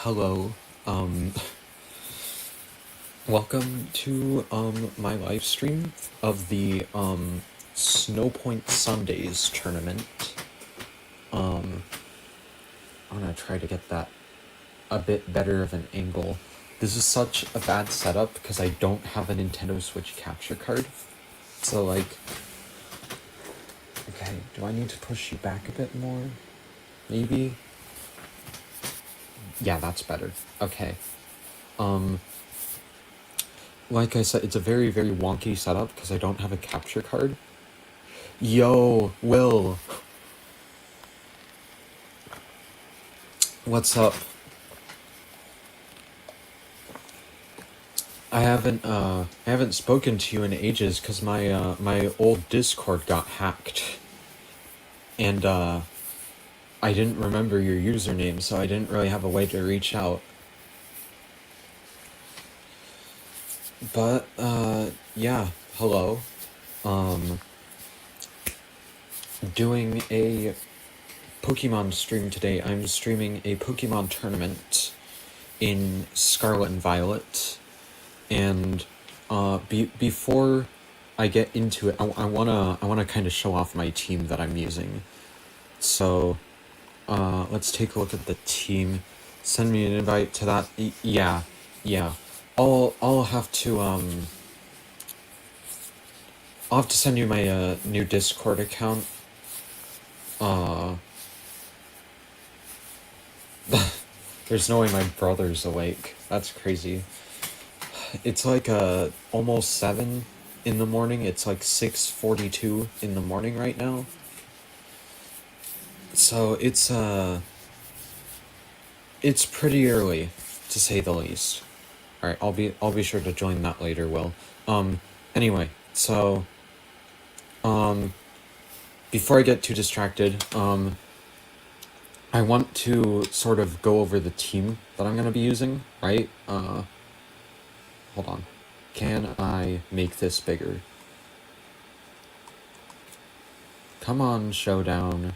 Hello. Um, Welcome to my live stream of the Snowpoint Sundays tournament. I'm gonna try to get that a bit better of an angle. This is such a bad setup because I don't have a Nintendo Switch capture card. So like, okay, do I need to push you back a bit more? Maybe? Yeah, that's better. Okay. Like I said, it's a very, very wonky setup because I don't have a capture card. Yo, Will. What's up? I haven't spoken to you in ages because my old Discord got hacked. And I didn't remember your username, so I didn't really have a way to reach out. But yeah, hello. Doing a Pokemon stream today. I'm streaming a Pokemon tournament in Scarlet and Violet, and before I get into it, I wanna kind of show off my team that I'm using. So let's take a look at the team. Send me an invite to that. Yeah. I'll have to send you my new Discord account. There's no way my brother's awake. That's crazy. It's like almost 7 in the morning. It's like 6:42 in the morning right now. So it's pretty early, to say the least. All right, I'll be sure to join that later, Will. Anyway, so before I get too distracted, I want to sort of go over the team that I'm going to be using, right? Hold on. Can I make this bigger? Come on, Showdown.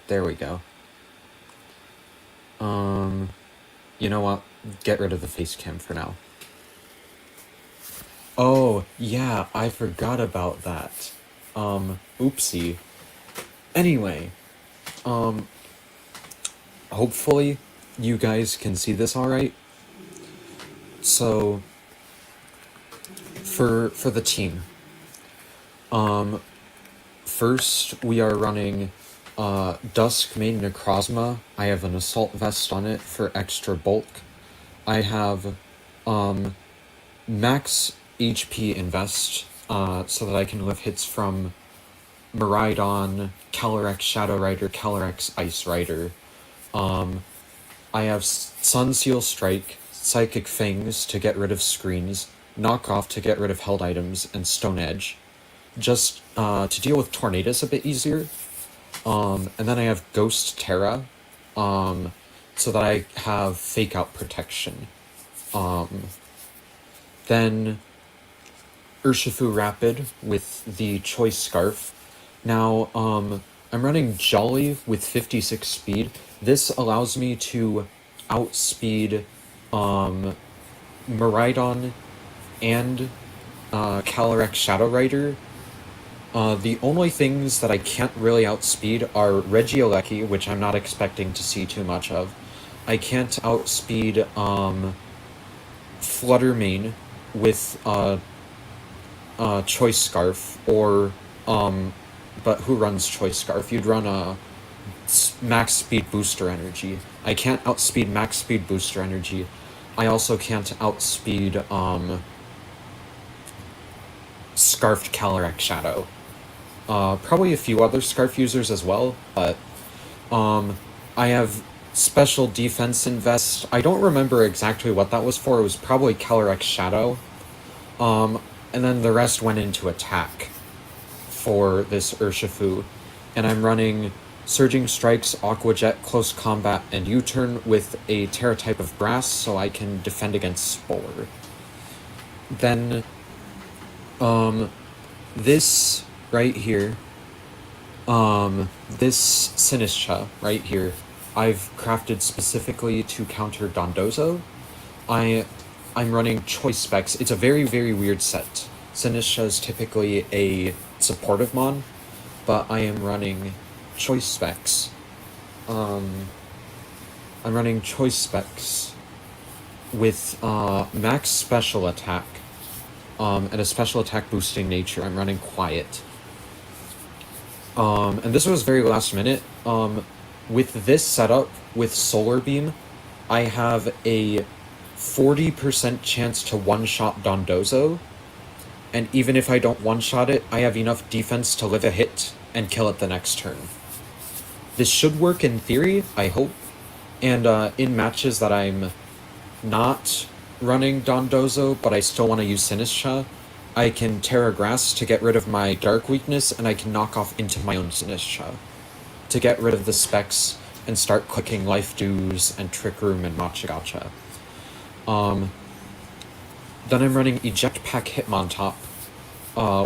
There we go. You know what? Get rid of the face cam for now. Oh, yeah, I forgot about that. Oopsie. Anyway, hopefully you guys can see this all right. So, for the team, first we are running Dusk Mane Necrozma. I have an Assault Vest on it for extra bulk. I have max HP Invest so that I can lift hits from Miraidon, Calyrex Shadow Rider, Calyrex Ice Rider. I have Sunseal Strike, Psychic Fangs to get rid of screens, Knockoff to get rid of held items, and Stone Edge. Just to deal with Tornadus a bit easier. And then I have Ghost Terra, so that I have Fake Out Protection. Then Urshifu Rapid with the Choice Scarf. Now, I'm running Jolly with 56 speed. This allows me to outspeed Miraidon and Calyrex Shadow Rider. The only things that I can't really outspeed are Regieleki, which I'm not expecting to see too much of. I can't outspeed Fluttermane with Choice Scarf, or but who runs Choice Scarf? You'd run a Max Speed Booster Energy. I can't outspeed Max Speed Booster Energy. I also can't outspeed Scarfed Calyrex Shadow. Probably a few other Scarf users as well, but I have Special Defense Invest. I don't remember exactly what that was for. It was probably Calyrex Shadow. And then the rest went into attack for this Urshifu. And I'm running Surging Strikes, Aqua Jet, Close Combat, and U-Turn with a Terra type of Grass so I can defend against Spore. Then, this right here This Sinistra right here, I've crafted specifically to counter Dondozo. I'm running choice specs. It's a very, very weird set. Sinistra is typically a supportive mon, but I am running choice specs. I'm running choice specs with max special attack, and a special attack boosting nature. I'm running quiet. And this was very last minute. With this setup, with Solar Beam, I have a 40% chance to one-shot Dondozo, and even if I don't one-shot it, I have enough defense to live a hit and kill it the next turn. This should work in theory, I hope, and in matches that I'm not running Dondozo, but I still want to use Sinistra, I can Terra Grass to get rid of my Dark weakness, and I can knock off into my own Sinistra to get rid of the specs and start clicking Life Dews and Trick Room and Matcha Gotcha. Then I'm running Eject Pack Hitmontop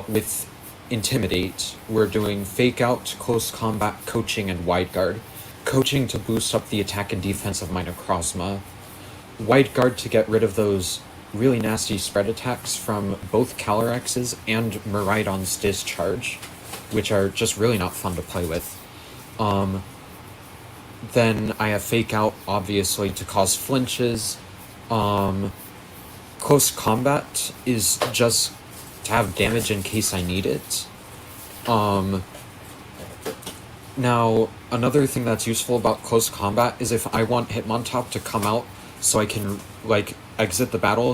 with Intimidate. We're doing Fake Out, Close Combat, Coaching, and Wide Guard. Coaching to boost up the attack and defense of my Necrozma. Wide Guard to get rid of those really nasty spread attacks from both Calyrex's and Miraidon's Discharge, which are just really not fun to play with. Then I have Fake Out, obviously, to cause flinches. Close Combat is just to have damage in case I need it. Now, another thing that's useful about Close Combat is if I want Hitmontop to come out so I can, like, exit the battle,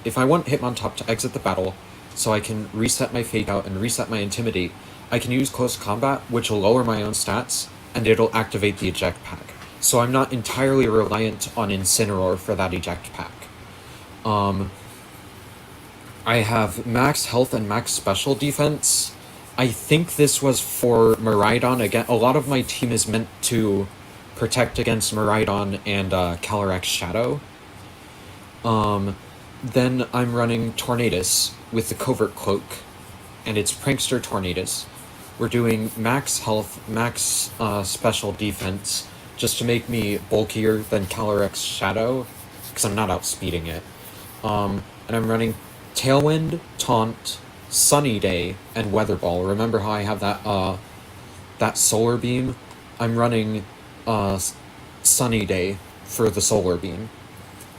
if I want Hitmontop to exit the battle so I can reset my Fake Out and reset my Intimidate, I can use Close Combat, which will lower my own stats, and it'll activate the Eject Pack. So I'm not entirely reliant on Incineroar for that Eject Pack. I have max health and max special defense. I think this was for Miraidon. Again, a lot of my team is meant to protect against Miraidon and Calyrex Shadow. Then I'm running Tornadus with the Covert Cloak, and it's Prankster Tornadus. We're doing max health, max special defense, just to make me bulkier than Calyrex Shadow, because I'm not outspeeding it. And I'm running Tailwind, Taunt, Sunny Day, and Weather Ball. Remember how I have that Solar Beam? I'm running Sunny Day for the Solar Beam.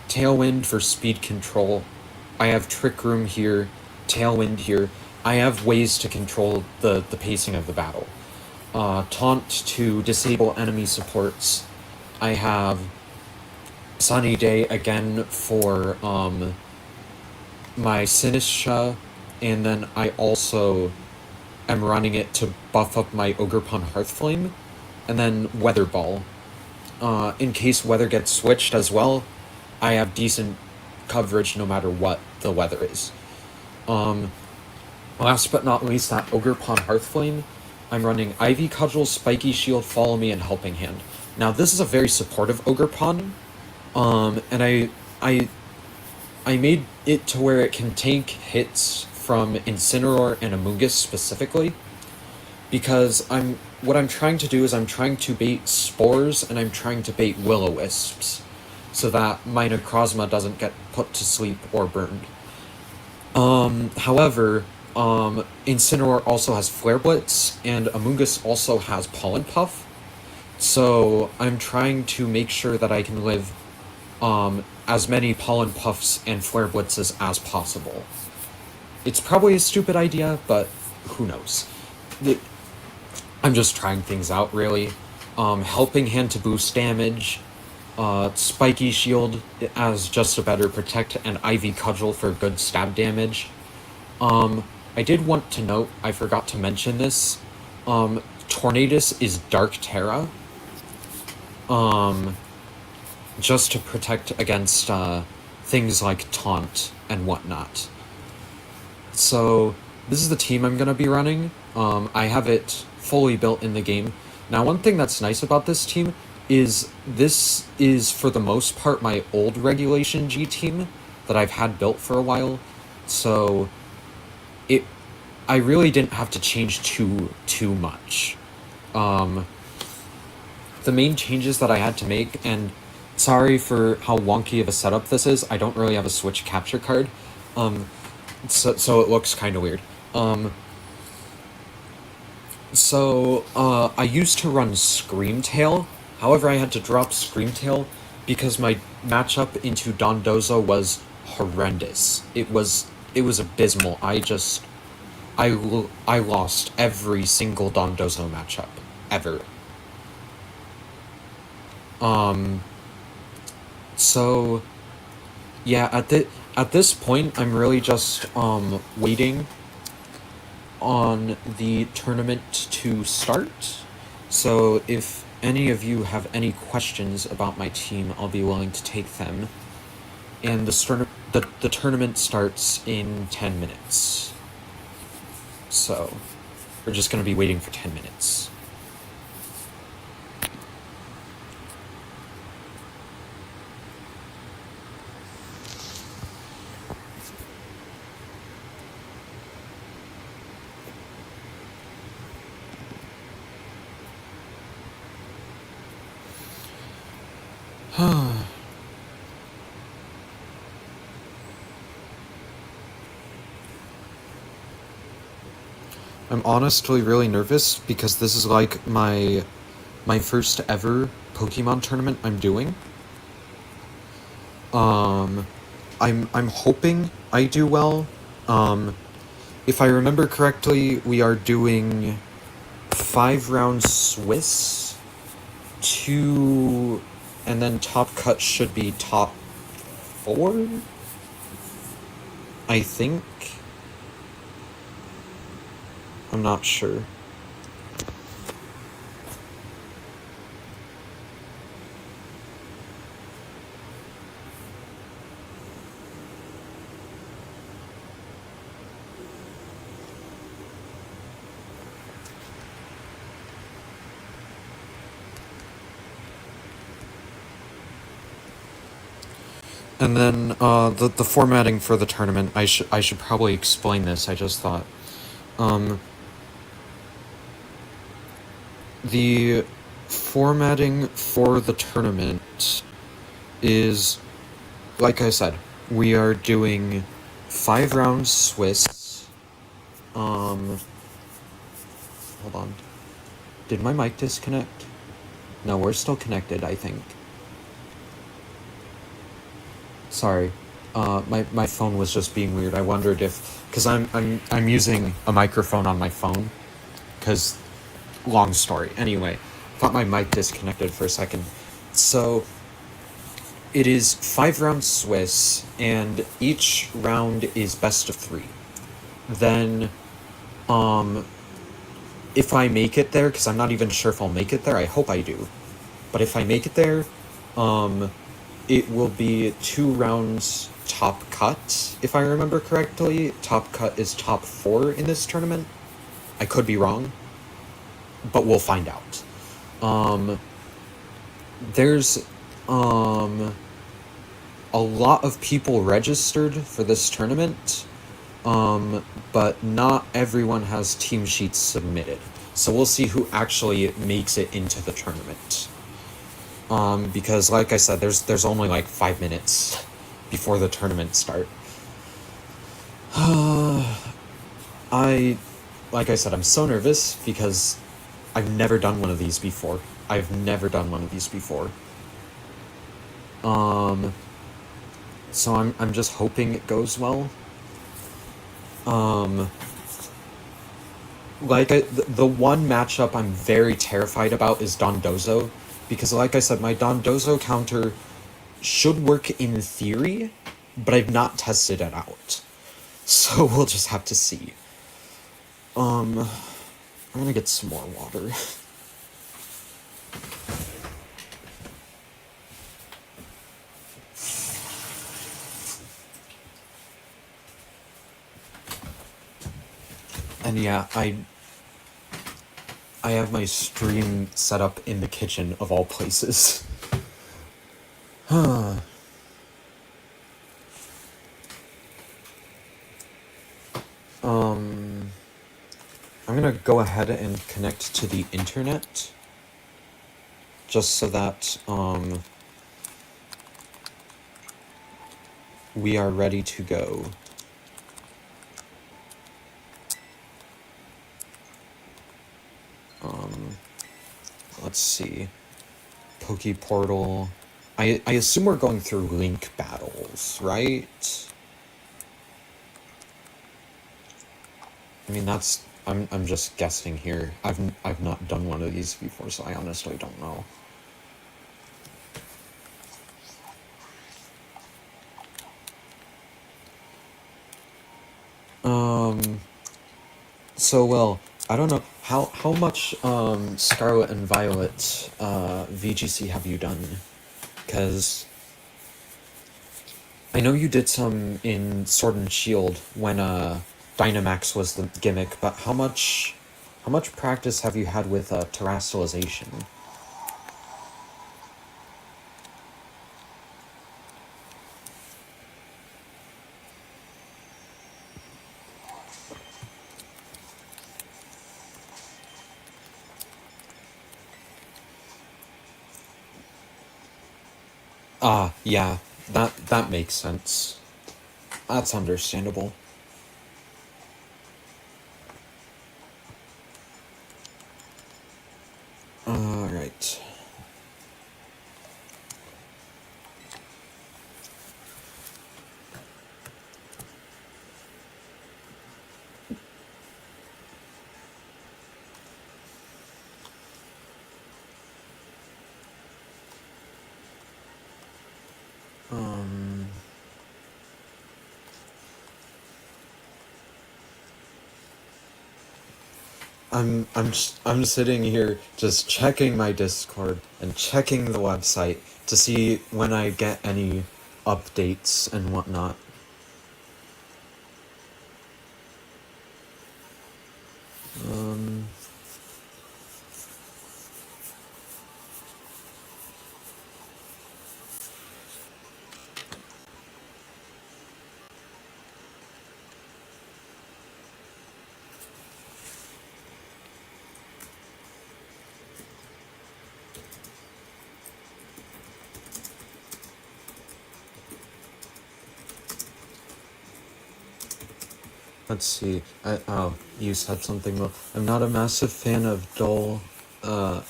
Tailwind for speed control. I have Trick Room here, Tailwind here. I have ways to control the pacing of the battle. Taunt to disable enemy supports. I have Sunny Day again for my Sinistra, and then I also am running it to buff up my Ogerpon Hearthflame, and then Weather Ball. In case weather gets switched as well, I have decent coverage no matter what the weather is. Last but not least, that Ogerpon Hearthflame, I'm running Ivy Cudgel, Spiky Shield, Follow Me, and Helping Hand. Now, this is a very supportive Ogerpon, and I made it to where it can tank hits from Incineroar and Amoonguss specifically, because what I'm trying to do is I'm trying to bait Spores and I'm trying to bait Will-O-Wisps, so that my Necrozma doesn't get put to sleep or burned. However, Incineroar also has Flare Blitz, and Amoonguss also has Pollen Puff, so I'm trying to make sure that I can live as many Pollen Puffs and Flare Blitzes as possible. It's probably a stupid idea, but who knows. I'm just trying things out, really. Helping Hand to boost damage, Spiky Shield as just a better protect, and Ivy Cudgel for good stab damage. I did want to note, I forgot to mention this, Tornadus is Dark Terra, just to protect against things like Taunt and whatnot. So this is the team I'm going to be running. I have it fully built in the game. Now, one thing that's nice about this team is this is, for the most part, my old Regulation G team that I've had built for a while. So I really didn't have to change too much. Um, the main changes that I had to make, and sorry for how wonky of a setup this is, I don't really have a Switch capture card, um, so it looks kind of weird. I used to run Screamtail, however I had to drop Screamtail because my matchup into Dondozo was horrendous. It was abysmal. I lost every single Dondozo matchup ever. Um, so yeah, at this point, I'm really just waiting on the tournament to start. So if any of you have any questions about my team, I'll be willing to take them. And the tournament starts in 10 minutes. So we're just going to be waiting for 10 minutes. I'm honestly really nervous because this is like my first ever Pokemon tournament I'm doing. I'm hoping I do well. If I remember correctly, we are doing 5 rounds Swiss, two, and then top cut should be top 4, I think. I'm not sure. And then the formatting for the tournament, I should probably explain this. I just thought the formatting for the tournament is, like I said, we are doing 5 rounds Swiss. Hold on. Did my mic disconnect? No, we're still connected, I think. Sorry. My phone was just being weird. I wondered if, because I'm using a microphone on my phone, because long story. Anyway, thought my mic disconnected for a second. So it is 5 rounds Swiss, and each round is best of 3. Then, if I make it there, because I'm not even sure if I'll make it there, I hope I do. But if I make it there, it will be 2 rounds top cut, if I remember correctly. Top cut is top 4 in this tournament. I could be wrong, but we'll find out. There's a lot of people registered for this tournament, but not everyone has team sheets submitted. So we'll see who actually makes it into the tournament. Because like I said, there's only like 5 minutes before the tournament start. Like I said, I'm so nervous because I've never done one of these before. So I'm just hoping it goes well. The one matchup I'm very terrified about is Dondozo, because like I said, my Dondozo counter should work in theory, but I've not tested it out. So we'll just have to see. I'm gonna get some more water. And yeah, I have my stream set up in the kitchen of all places. I'm gonna go ahead and connect to the internet, just so that we are ready to go. Let's see. Poke Portal. I assume we're going through link battles, right? I mean, I'm just guessing here. I've not done one of these before, so I honestly don't know. So well, I don't know how much Scarlet and Violet VGC have you done? Because I know you did some in Sword and Shield when Dynamax was the gimmick, but how much practice have you had with terrestrialization? Ah, yeah, that makes sense. That's understandable. Alright. I'm sitting here just checking my Discord and checking the website to see when I get any updates and whatnot. Let's see. Oh, you said something. Well, I'm not a massive fan of dull. I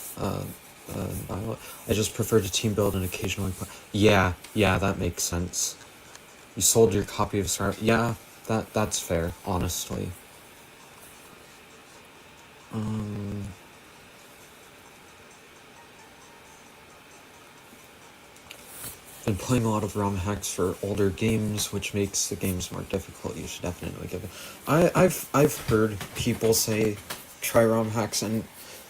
just prefer to team build and occasionally play. Yeah, that makes sense. You sold your copy of Star. Yeah, that's fair. Honestly. Been playing a lot of ROM hacks for older games, which makes the games more difficult. You should definitely give it. I've heard people say try ROM hacks, and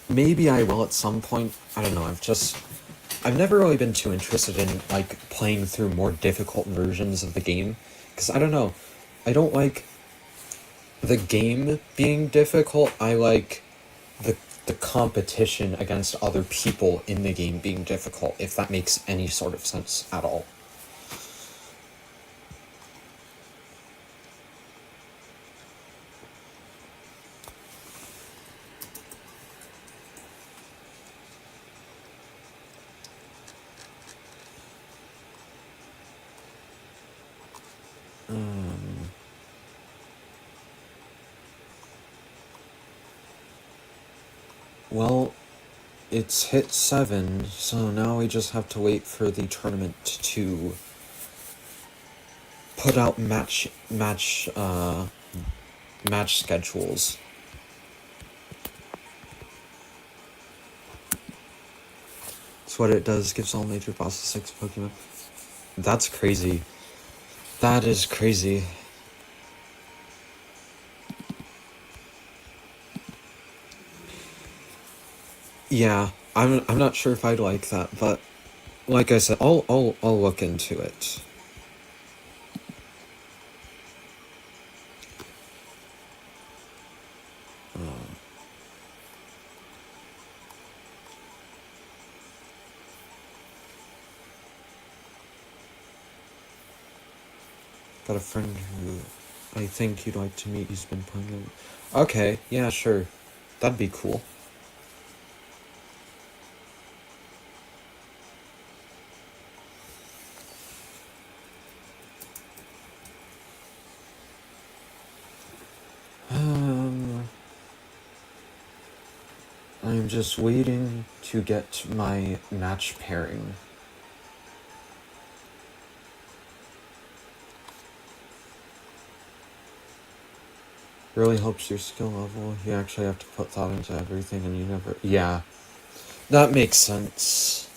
maybe I will at some point. I don't know. I've never really been too interested in like playing through more difficult versions of the game, because I don't know. I don't like the game being difficult. I like the competition against other people in the game being difficult, if that makes any sort of sense at all. Well, it's hit 7, so now we just have to wait for the tournament to put out match schedules. That's what it does. Gives all major bosses 6 Pokemon. That's crazy. That is crazy. Yeah, I'm not sure if I'd like that, but like I said, I'll look into it. Got a friend who I think you'd like to meet. He's been playing. Okay, yeah, sure. That'd be cool. I'm just waiting to get my match pairing. Really helps your skill level. You actually have to put thought into everything and you never... Yeah. That makes sense.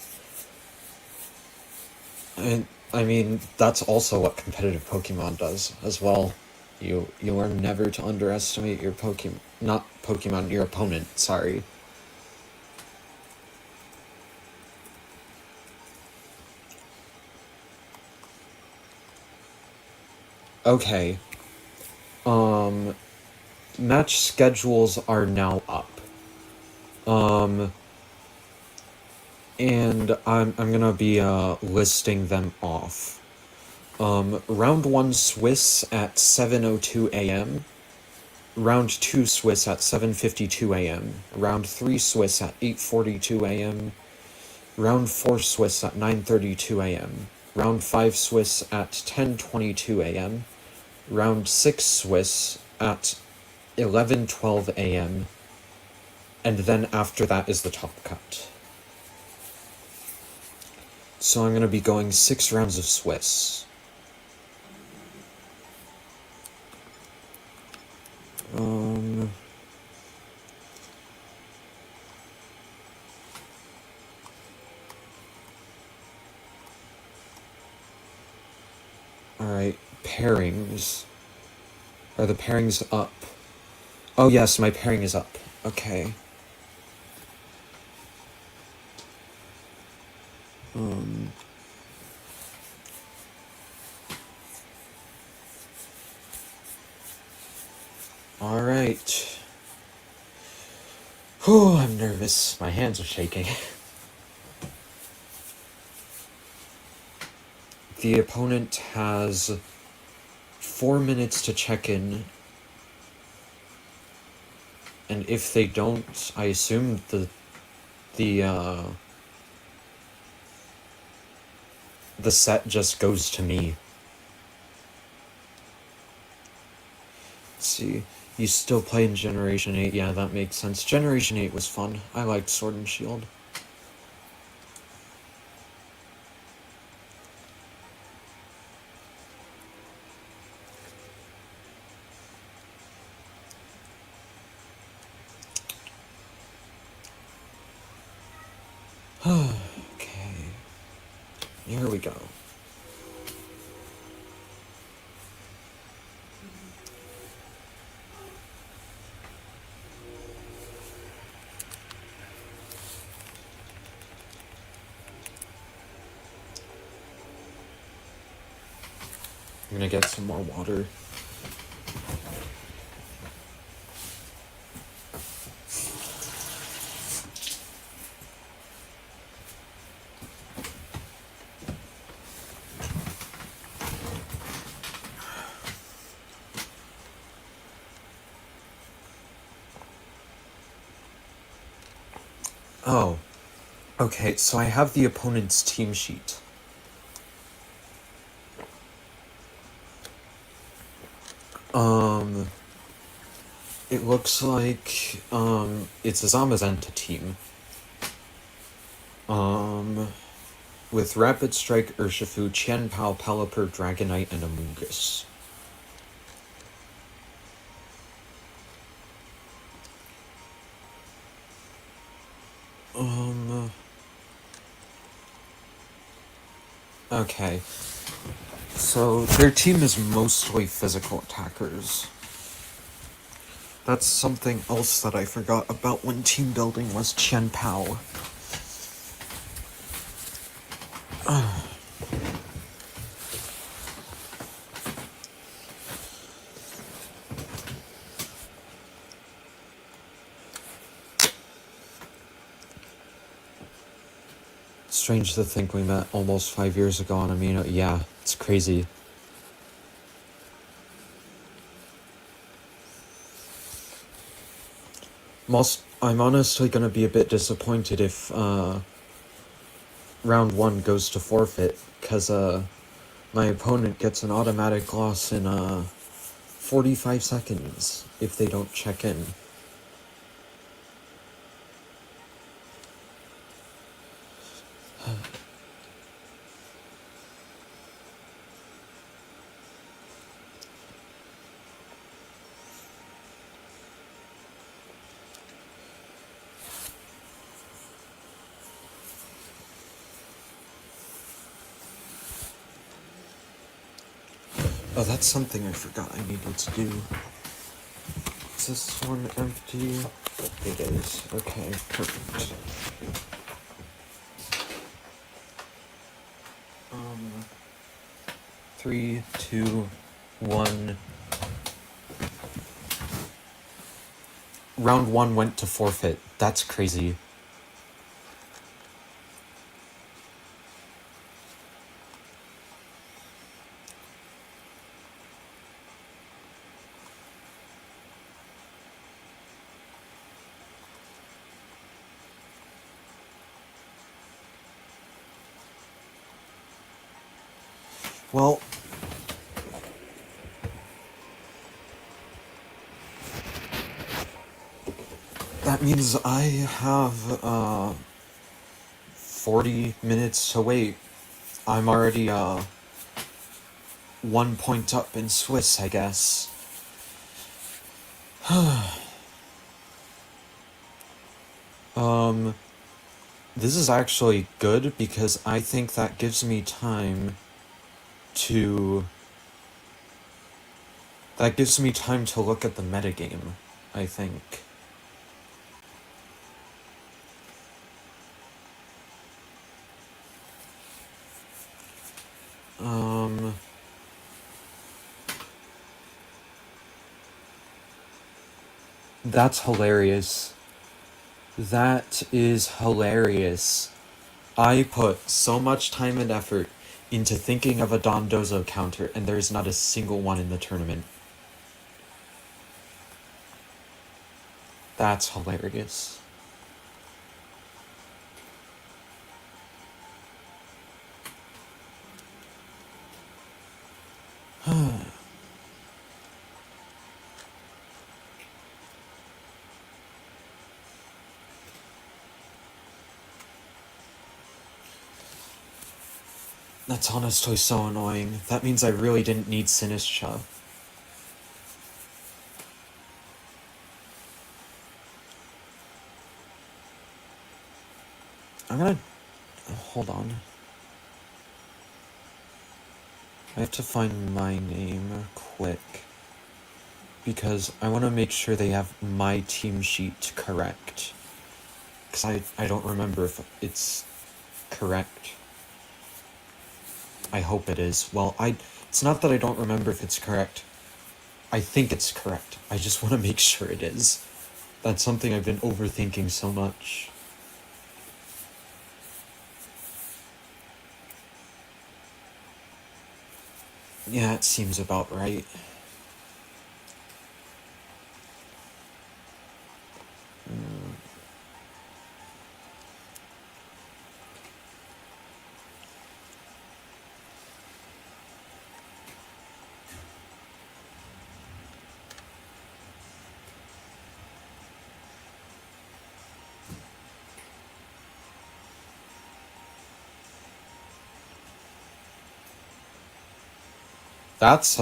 I mean, that's also what competitive Pokemon does as well. You learn never to underestimate your Pokemon... Not Pokemon, your opponent, sorry. Okay. Match schedules are now up. And I'm gonna be listing them off. Round 1 Swiss at 7:02 a.m. Round 2 Swiss at 7:52 a.m. Round 3 Swiss at 8:42 a.m. Round 4 Swiss at 9:32 a.m. Round 5 Swiss at 10:22 a.m. Round 6 Swiss at 11:12 a.m. And then after that is the top cut. So I'm going to be going 6 rounds of Swiss. Alright, pairings. Are the pairings up? Oh yes, my pairing is up. Okay. Alright. Whew, I'm nervous. My hands are shaking. The opponent has 4 minutes to check in. And if they don't, I assume the set just goes to me. Let's see. You still play in Generation 8? Yeah, that makes sense. Generation 8 was fun. I liked Sword and Shield. Okay. Here we go. I'm gonna get some more water. Oh. Okay, so I have the opponent's team sheet. It looks like, it's a Zamazenta team. With Rapid Strike, Urshifu, Qianpao, Pelipper, Dragonite, and Amoonguss. Okay. So, their team is mostly physical attackers. That's something else that I forgot about when team building was Qianpao. Strange to think we met almost 5 years ago on Amino. Yeah, it's crazy. I'm honestly gonna be a bit disappointed if round one goes to forfeit, because my opponent gets an automatic loss in 45 seconds if they don't check in. Oh, that's something I forgot I needed to do. Is this one empty? It is. Okay, perfect. 3, 2, 1. Round one went to forfeit. That's crazy. Well, that means I have 40 minutes to wait. I'm already 1 point up in Swiss, I guess. This is actually good because I think that gives me time to... That gives me time to look at the metagame, I think. That's hilarious. That is hilarious. I put so much time and effort into thinking of a Dondozo counter, and there's not a single one in the tournament. That's hilarious. That's honestly so annoying. That means I really didn't need Sinistra. I'm gonna... Hold on. I have to find my name quick. Because I want to make sure they have my team sheet correct. Because I don't remember if it's correct. I hope it is. Well, it's not that I don't remember if it's correct. I think it's correct. I just want to make sure it is. That's something I've been overthinking so much. Yeah, it seems about right. That's,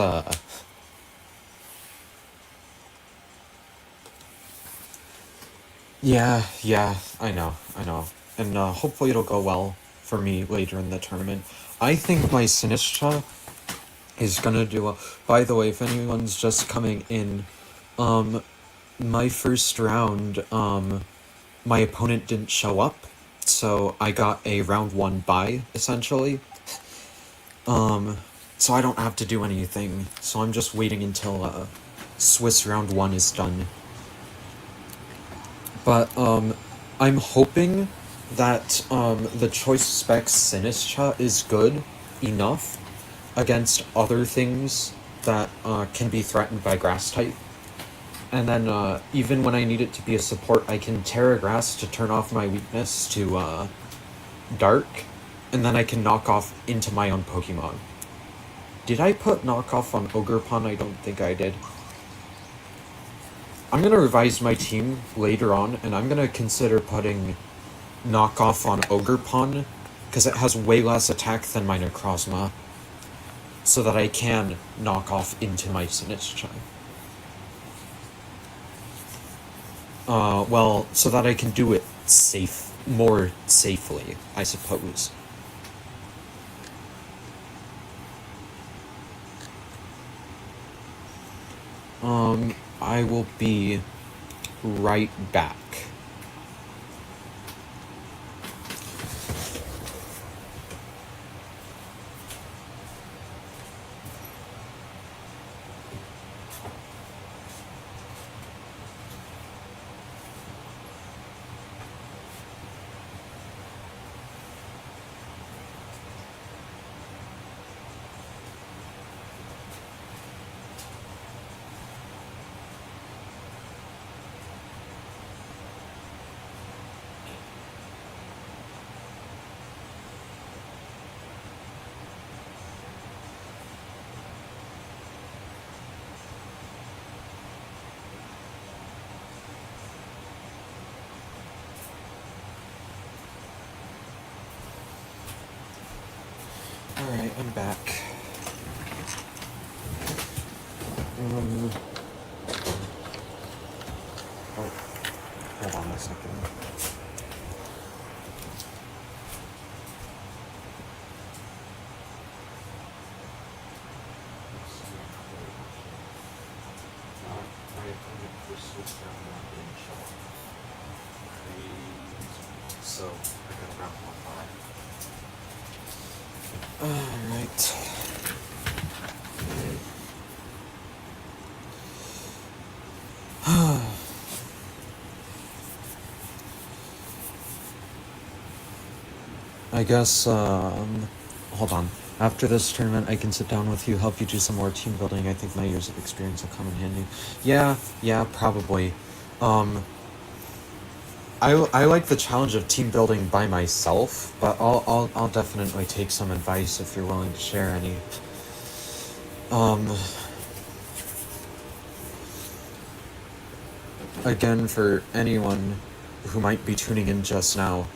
Yeah, I know. And hopefully it'll go well for me later in the tournament. I think my Sinistra is gonna do a... By the way, if anyone's just coming in, my first round, my opponent didn't show up, so I got a round one bye, essentially. So I don't have to do anything, so I'm just waiting until, Swiss round one is done. But, I'm hoping that, the choice specs Sinistra is good enough against other things that, can be threatened by grass type. And then even when I need it to be a support, I can Terra Grass to turn off my weakness to Dark, and then I can knock off into my own Pokemon. Did I put knockoff on Ogerpon? I don't think I did. I'm gonna revise my team later on, and I'm gonna consider putting knockoff on Ogerpon, because it has way less attack than my Necrozma, so that I can knock off into my Sinistcha. Well, so that I can do it more safely, I suppose. I will be right back. Alright, I'm back. Oh, hold on a second. So, I got around 1-5. Alright. I guess, hold on. After this tournament, I can sit down with you, help you do some more team building. I think my years of experience will come in handy. Yeah, probably. I like the challenge of team building by myself, but I'll definitely take some advice if you're willing to share any. Again, for anyone who might be tuning in just now,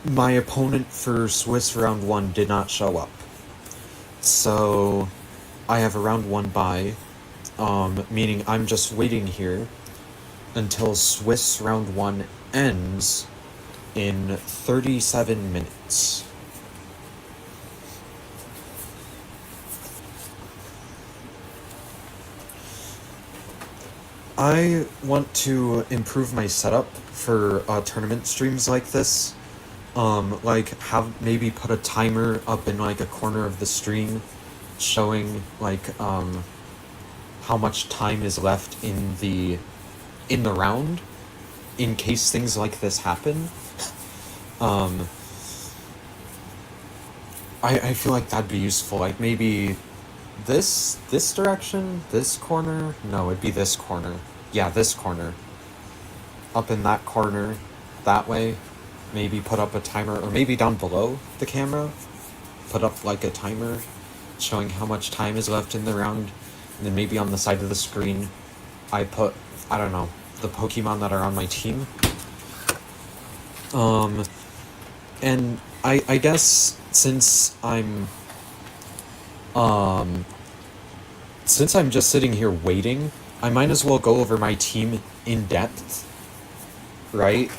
my opponent for Swiss round 1 did not show up. So I have a round 1 bye, meaning I'm just waiting here until Swiss round 1 ends in 37 minutes. I want to improve my setup for tournament streams like this. Like maybe put a timer up in like a corner of the stream showing like how much time is left in the round in case things like this happen. I feel like that'd be useful. Like maybe this direction, this corner? No, it'd be this corner. Yeah, this corner. Up in that corner, that way. Maybe put up a timer, or maybe down below the camera, put up like a timer showing how much time is left in the round, and then maybe on the side of the screen I put, I don't know, the Pokemon that are on my team. And I guess since I'm just sitting here waiting, I might as well go over my team in depth, right?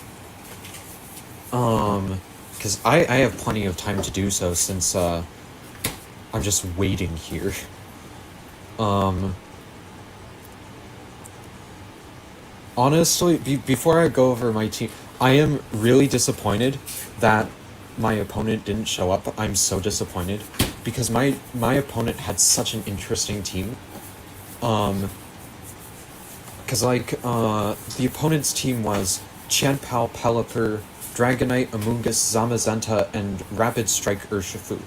Because I have plenty of time to do so since I'm just waiting here. Honestly, before I go over my team, I am really disappointed that my opponent didn't show up. I'm so disappointed because my opponent had such an interesting team. Because like the opponent's team was Chanpao, Pelipper, Dragonite, Amoonguss, Zamazenta, and Rapid Strike Urshifu.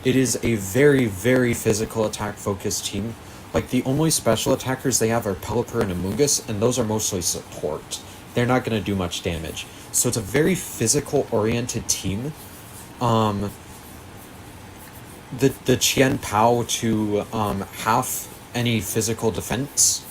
It is a very, very physical attack-focused team. Like, the only special attackers they have are Pelipper and Amoonguss, and those are mostly support. They're not going to do much damage. So it's a very physical-oriented team. The Qian Pao to half any physical defense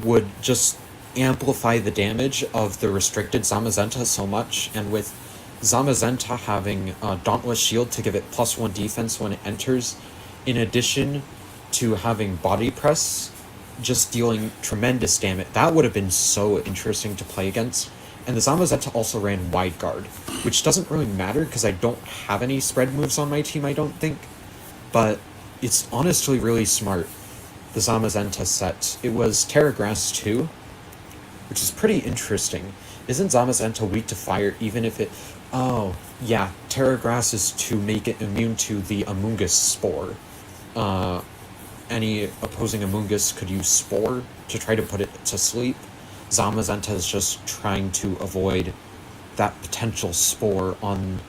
would just amplify the damage of the restricted Zamazenta so much, and with Zamazenta having Dauntless Shield to give it +1 defense when it enters, in addition to having Body Press, just dealing tremendous damage. That would have been so interesting to play against. And the Zamazenta also ran Wide Guard, which doesn't really matter because I don't have any spread moves on my team, I don't think. But it's honestly really smart, the Zamazenta set. It was Terra Grass 2, which is pretty interesting. Isn't Zamazenta weak to fire even if it... Oh, yeah, Terra Grass is to make it immune to the Amoonguss Spore. Any opposing Amoonguss could use Spore to try to put it to sleep. Zamazenta is just trying to avoid that potential Spore on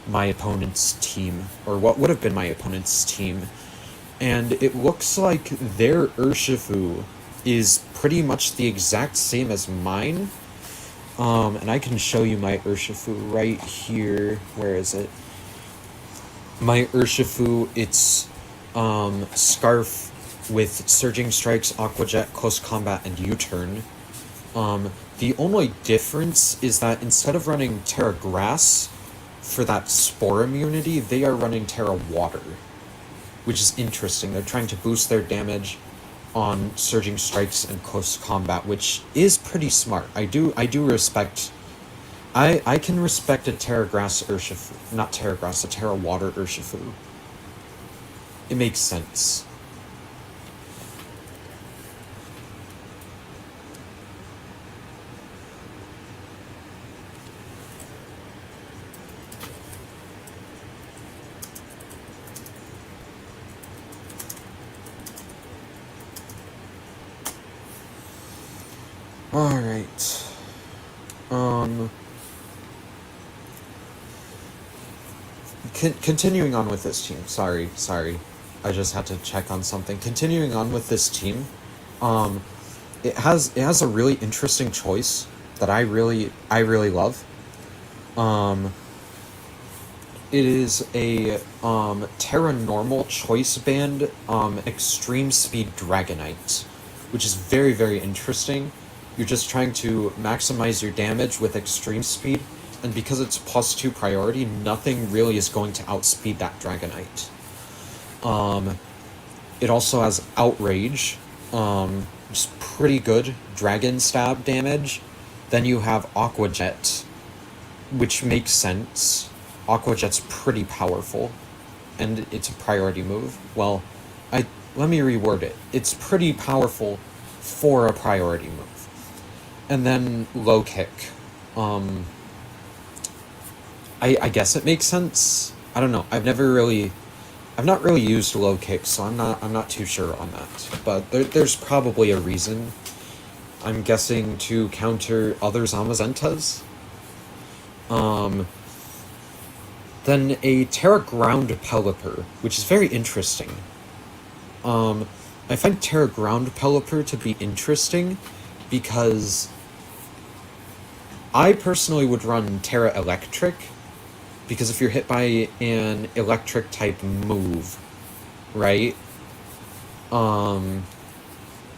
my opponent's team, or what would have been my opponent's team. And it looks like their Urshifu is pretty much the exact same as mine. And I can show you my Urshifu right here. Where is it? My Urshifu, it's Scarf with Surging Strikes, Aqua Jet, Close Combat, and U-Turn. The only difference is that instead of running Terra Grass for that Spore immunity, they are running Terra Water, which is interesting. They're trying to boost their damage on Surging Strikes and Close Combat, which is pretty smart. I do respect... I can respect a Terra Grass Urshifu. Not Terra Grass, a Terra Water Urshifu. It makes sense. Alright. Continuing on with this team. Sorry. I just had to check on something. Continuing on with this team, it has a really interesting choice that I really love. It is a Terra Normal Choice Band Extreme Speed Dragonite, which is very, very interesting. You're just trying to maximize your damage with extreme speed, and because it's +2 priority, nothing really is going to outspeed that Dragonite. It also has Outrage, just pretty good Dragon Stab damage. Then you have Aqua Jet, which makes sense. Aqua Jet's pretty powerful, and it's a priority move. Well, let me reword it. It's pretty powerful for a priority move. And then Low Kick. I guess it makes sense. I don't know. I've not really used Low Kick, so I'm not too sure on that. But there's probably a reason. I'm guessing to counter other Zamazentas. Then a Terra Ground Pelipper, which is very interesting. I find Terra Ground Pelipper to be interesting because I personally would run Terra Electric, because if you're hit by an electric type move, right?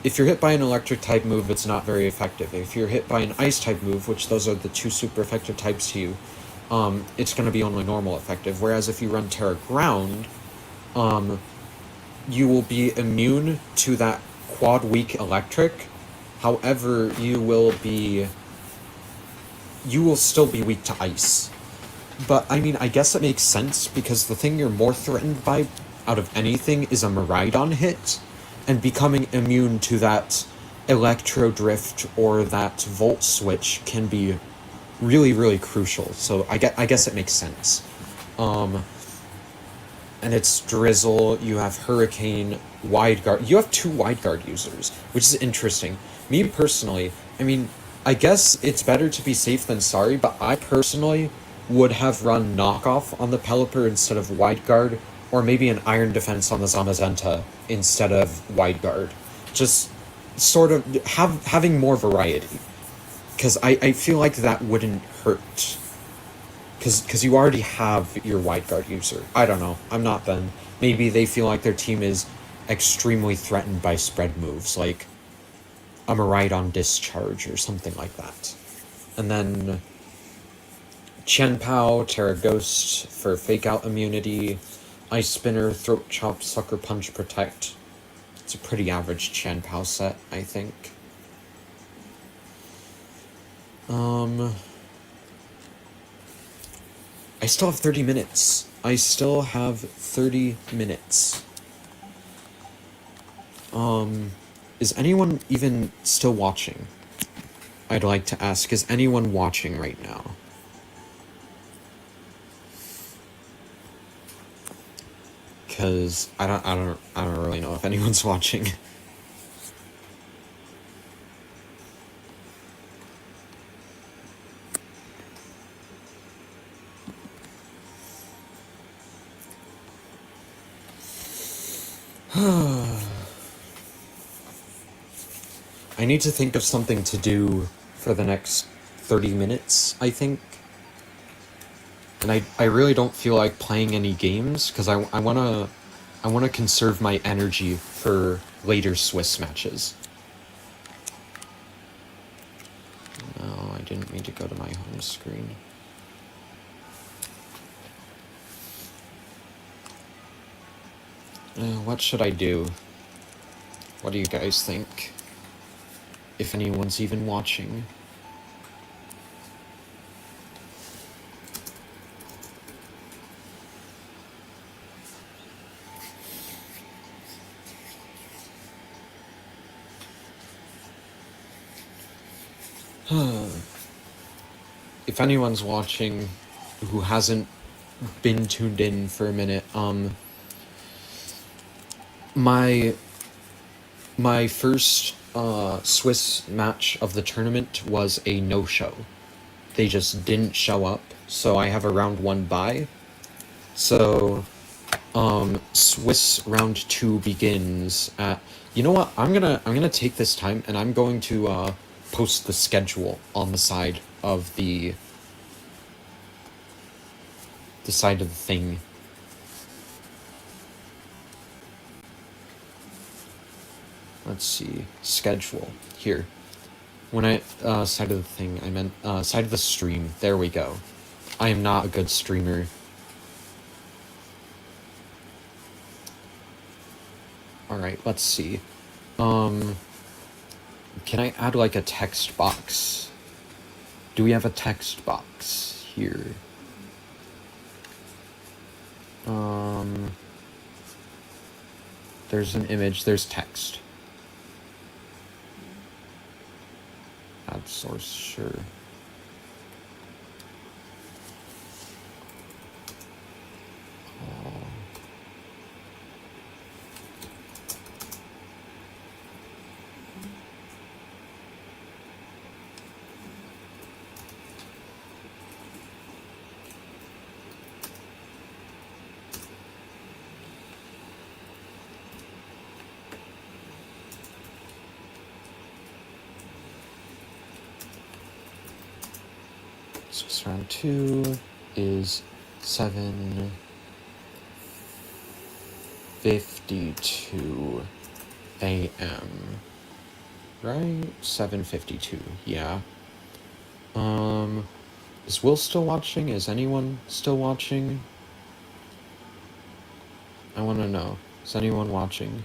If you're hit by an electric type move, it's not very effective. If you're hit by an ice type move, which those are the two super effective types to you, it's going to be only normal effective. Whereas if you run Terra Ground, you will be immune to that quad weak electric. However, you will still be weak to ice. But, I mean, I guess it makes sense, because the thing you're more threatened by out of anything is a Miraidon hit, and becoming immune to that Electro Drift or that Volt Switch can be really, really crucial. So I guess it makes sense. And it's Drizzle, you have Hurricane, Wide Guard. You have 2 Wide Guard users, which is interesting. Me personally, I mean, I guess it's better to be safe than sorry, but I personally would have run Knockoff on the Pelipper instead of Wide Guard or maybe an iron defense on the Zamazenta instead of wide guard. Just sort of having more variety. Because I feel like that wouldn't hurt. Because you already have your wide guard user. I don't know. I'm not them. Maybe they feel like their team is extremely threatened by spread moves, like a Miraidon Discharge or something like that. And then Chen Pao, Terra Ghost for Fake Out immunity, Ice Spinner, Throat Chop, Sucker Punch, Protect. It's a pretty average Chen Pao set, I think. I still have 30 minutes. Is anyone even still watching? I'd like to ask, is anyone watching right now? Because I don't really know if anyone's watching. I need to think of something to do for the next 30 minutes, I think. And I really don't feel like playing any games, because I wanna conserve my energy for later Swiss matches. No, I didn't mean to go to my home screen. What should I do? What do you guys think? If anyone's even watching. If anyone's watching who hasn't been tuned in for a minute, my first Swiss match of the tournament was a no-show. They just didn't show up, so I have a round 1 bye. So Swiss round 2 begins at, you know what, I'm gonna take this time and I'm going to post the schedule on the side of the side of the thing. Let's see, schedule here. When I side of the thing, I meant side of the stream. There we go. I am not a good streamer. Alright, let's see. Can I add like a text box? Do we have a text box here? There's an image, there's text. Add source, sure. Swiss round 2 is 7:52 a.m. Right? 7:52, yeah. Is Will still watching? Is anyone still watching? I want to know. Is anyone watching?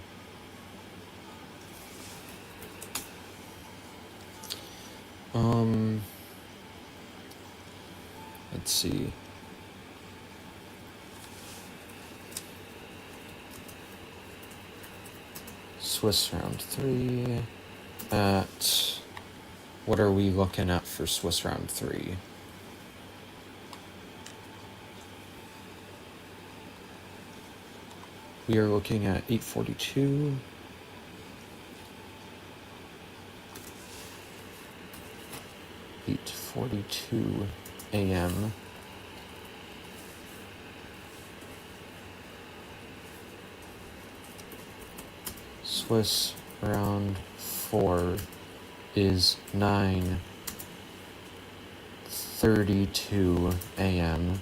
Let's see. Swiss round 3 at... What are we looking at for Swiss round 3? We are looking at 8:42. $8:42 a.m. Swiss round 4 is 9:32 a.m.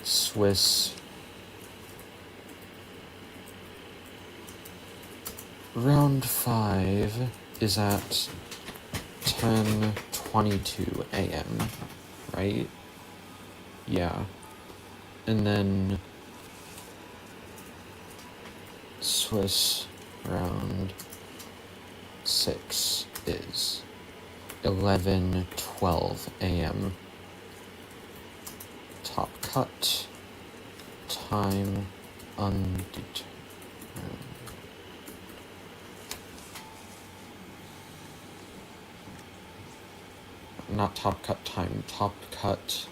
Swiss round 5 is at 10:22 a.m., right? Yeah. And then Swiss round 6 is 11:12 a.m. Top cut, time undetermined. Not top cut time, top cut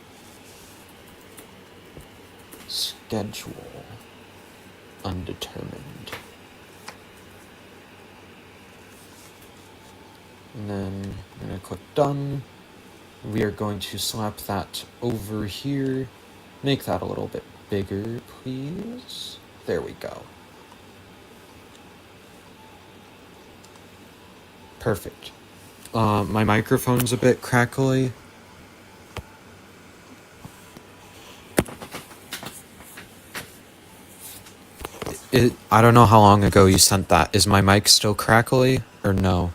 schedule undetermined. And then I'm going to click done. We are going to slap that over here. Make that a little bit bigger, please. There we go. Perfect. My microphone's a bit crackly. I don't know how long ago you sent that. Is my mic still crackly or no?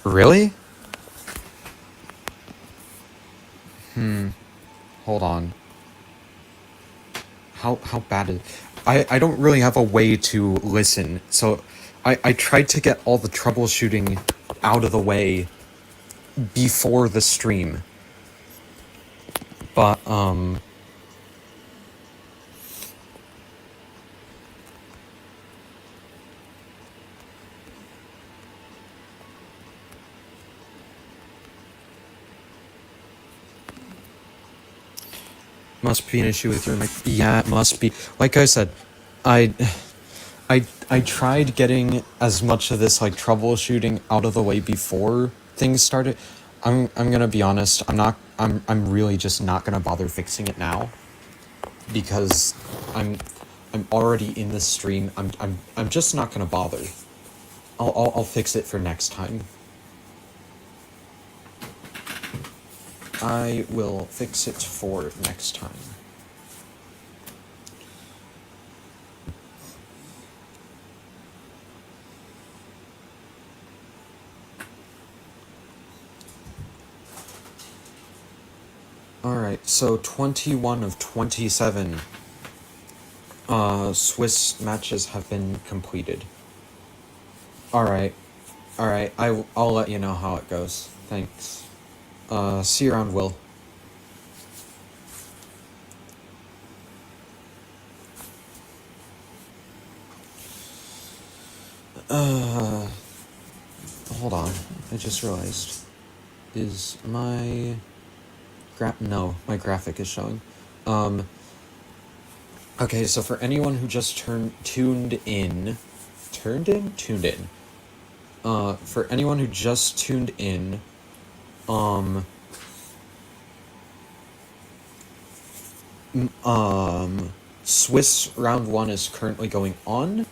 Really? Hold on. How bad is... I don't really have a way to listen, so I tried to get all the troubleshooting out of the way before the stream. But, must be an issue with your mic. Yeah, it must be. Like I said, I tried getting as much of this like troubleshooting out of the way before things started. I'm gonna be honest. I'm really just not gonna bother fixing it now because I'm already in the stream. I'm just not gonna bother. I'll fix it for next time. I will fix it for next time. Alright, so 21 of 27 Swiss matches have been completed. Alright, I'll let you know how it goes. Thanks. See you around, Will. Hold on. I just realized. Is my... No, my graphic is showing. Okay, so for anyone who just tuned in... For anyone who just tuned in, Swiss round 1 is currently going on.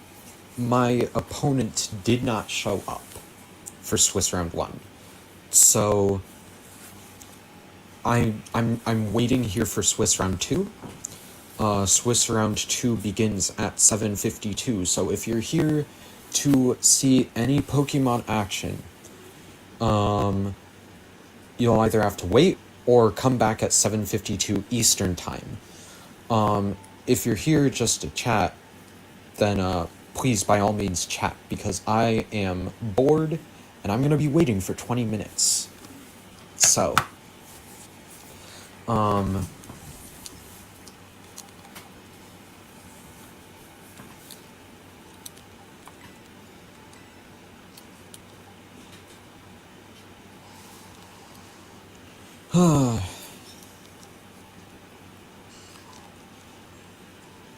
My opponent did not show up for Swiss round 1. So I'm waiting here for Swiss round 2. Swiss round 2 begins at 7:52. So if you're here to see any Pokemon action, you'll either have to wait or come back at 7:52 Eastern time. If you're here just to chat, then please by all means chat, because I am bored and I'm gonna be waiting for 20 minutes. So,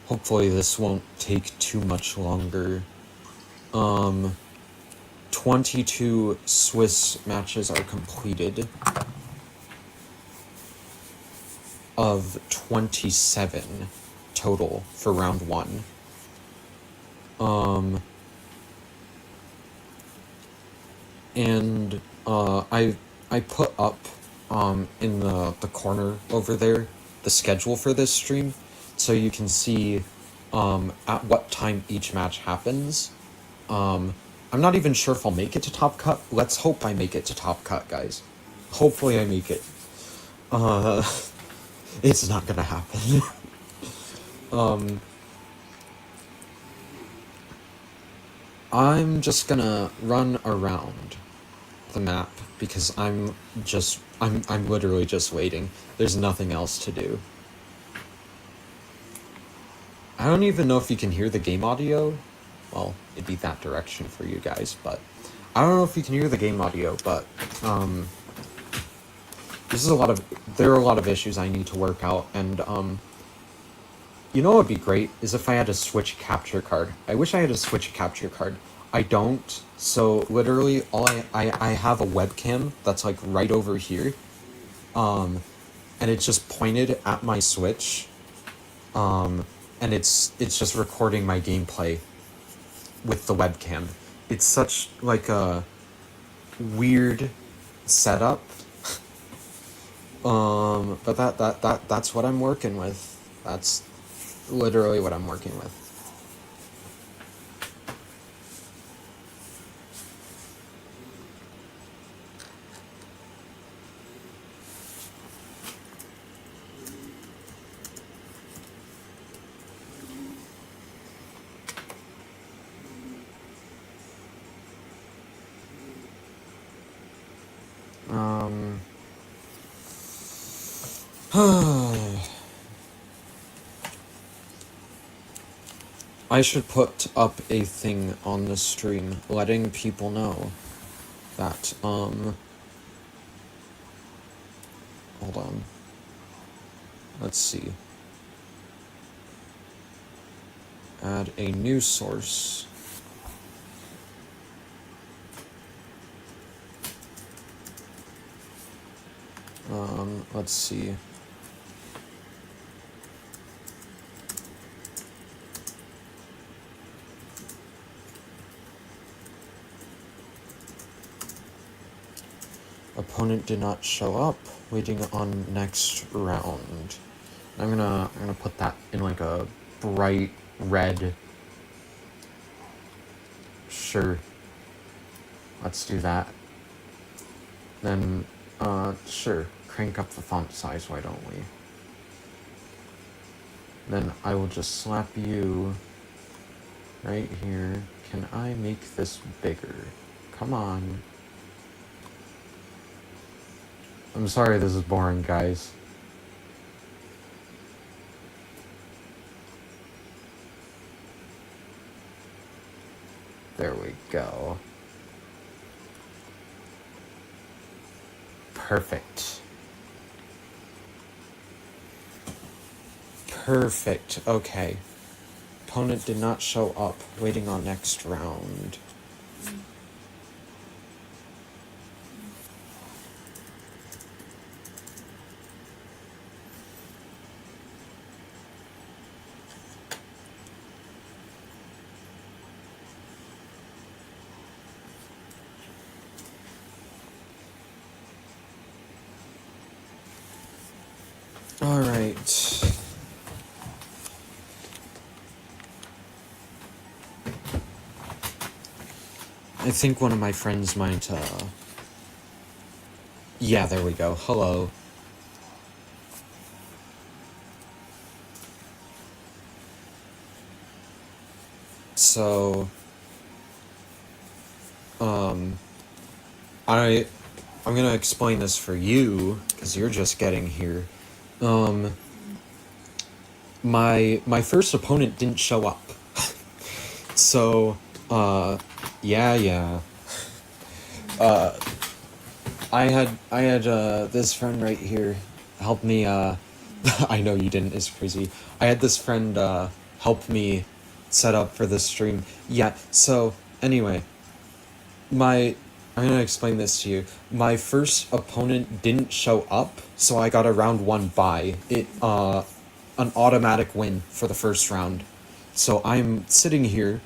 Hopefully this won't take too much longer. 22 Swiss matches are completed of 27 total for round 1. And I put up in the corner over there the schedule for this stream, so you can see at what time each match happens. I'm not even sure if I'll make it to Top Cut. Let's hope I make it to Top Cut, guys. Hopefully I make it. It's not gonna happen. I'm just gonna run around the map because I'm literally just waiting. There's nothing else to do. I don't even know if you can hear the game audio. Well, it'd be that direction for you guys, but I don't know if you can hear the game audio, but there are a lot of issues I need to work out, and you know what would be great is if I had a Switch capture card. I wish I had a Switch capture card. I don't, so literally I have a webcam that's like right over here, and it's just pointed at my Switch, and it's just recording my gameplay with the webcam. It's such like a weird setup, but that's what I'm working with. That's literally what I'm working with. I should put up a thing on the stream letting people know that, hold on. Let's see. Add a new source. Let's see. Opponent did not show up. Waiting on next round. I'm gonna put that in like a bright red. Sure. Let's do that. Then, sure. Crank up the font size, why don't we? Then I will just slap you right here. Can I make this bigger? Come on. I'm sorry this is boring, guys. There we go. Perfect. Perfect. Okay. Opponent did not show up. Waiting on next round. All right. I think one of my friends might, yeah, there we go. Hello. So, I'm gonna explain this for you, because you're just getting here. My first opponent didn't show up. So, yeah. I had this friend right here help me, I know you didn't, it's crazy. I had this friend, help me set up for the stream. Yeah, so anyway, my I'm gonna explain this to you. My first opponent didn't show up, so I got a round 1 bye. An automatic win for the first round. So I'm sitting here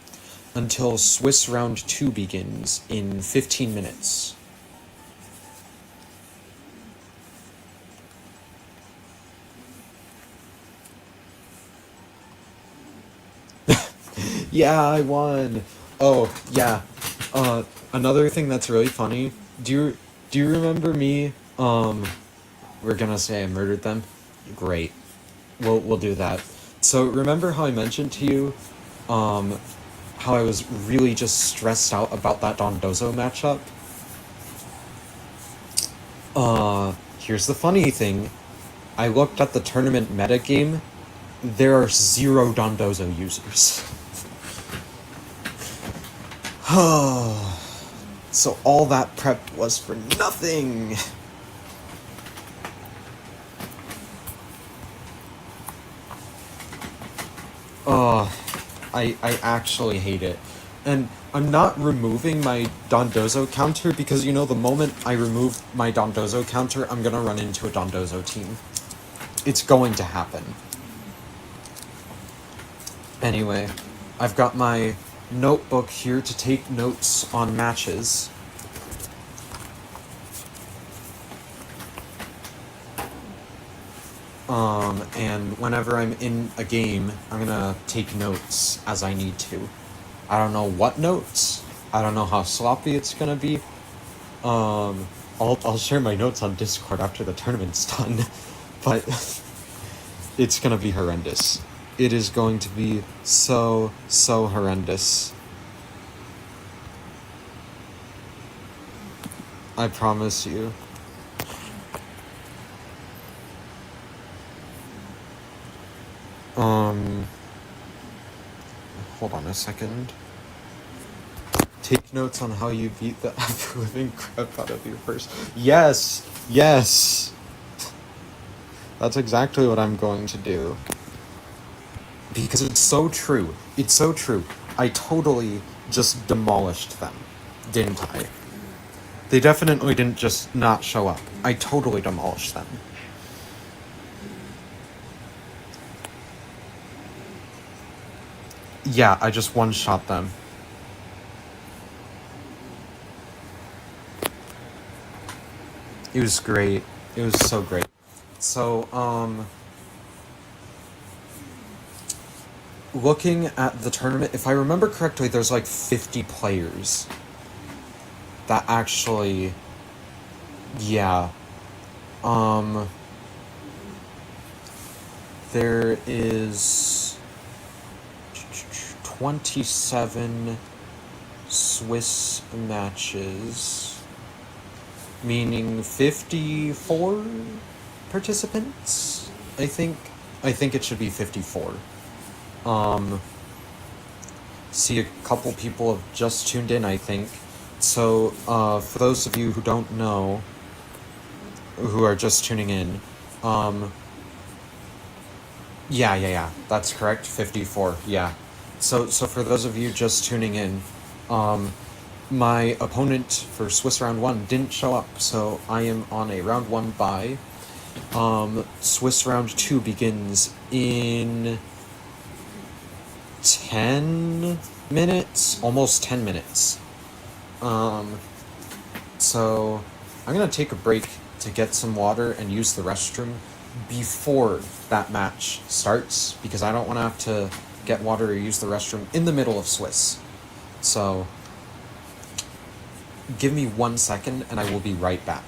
until Swiss round 2 begins in 15 minutes. Yeah, I won. Oh, yeah. Another thing that's really funny. Do you remember me? We're gonna say I murdered them. Great. We'll do that. So remember how I mentioned to you, how I was really just stressed out about that Dondozo matchup? Here's the funny thing. I looked at the tournament metagame. There are 0 Dondozo users. So all that prep was for nothing. I actually hate it. And I'm not removing my Dondozo counter because, the moment I remove my Dondozo counter, I'm gonna run into a Dondozo team. It's going to happen. Anyway, I've got my notebook here to take notes on matches. And whenever I'm in a game, I'm gonna take notes as I need to. I don't know what notes. I don't know how sloppy it's gonna be. I'll share my notes on Discord after the tournament's done, but it's gonna be horrendous. It is going to be so horrendous. I promise you. Hold on a second. Take notes on how you beat the living crap out of you first. Yes! That's exactly what I'm going to do. Because it's so true. It's so true. I totally just demolished them, didn't I? They definitely didn't just not show up. I totally demolished them. Yeah, I just one-shot them. It was great. It was so great. So, looking at the tournament, if I remember correctly, there's like 50 players that actually, yeah. There is 27 Swiss matches, meaning 54 participants, I think. I think it should be 54. See, a couple people have just tuned in, I think. So, for those of you who don't know, who are just tuning in, yeah, that's correct, 54, yeah. So for those of you just tuning in, my opponent for Swiss round 1 didn't show up, so I am on a round 1 bye. Swiss round 2 begins in 10 minutes, almost 10 minutes. So I'm gonna take a break to get some water and use the restroom before that match starts, because I don't want to have to get water or use the restroom in the middle of Swiss. So give me 1 second and I will be right back.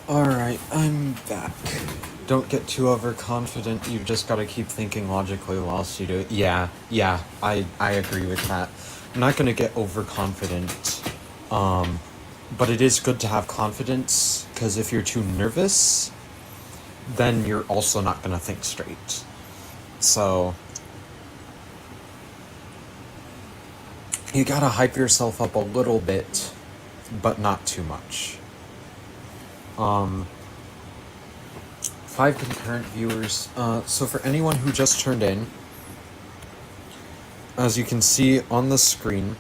Alright, I'm back. Don't get too overconfident, you've just gotta keep thinking logically whilst you do it. Yeah, I agree with that. I'm not gonna get overconfident. But it is good to have confidence, because if you're too nervous, then you're also not gonna think straight. So, you gotta hype yourself up a little bit, but not too much. 5 concurrent viewers. So for anyone who just turned in, as you can see on the screen,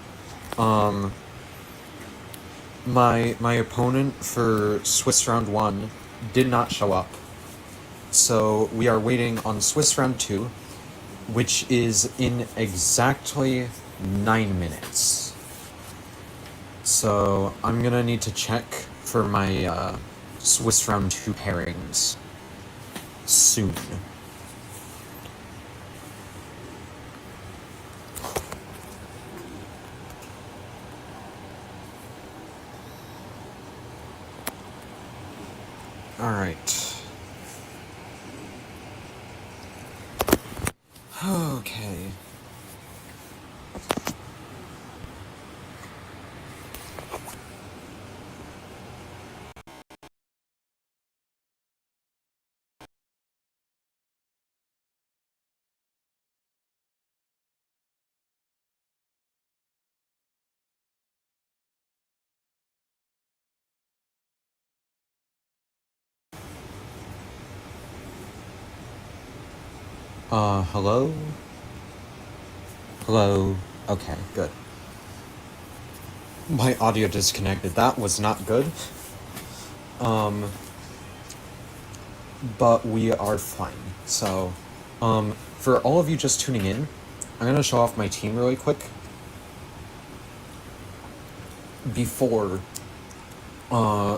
my opponent for Swiss round 1 did not show up. So we are waiting on Swiss round 2, which is in exactly 9 minutes. So I'm gonna need to check for my Swiss round 2 pairings soon. Alright. Okay. Hello? Hello? Okay, good. My audio disconnected. That was not good. But we are fine. So, for all of you just tuning in, I'm gonna show off my team really quick before,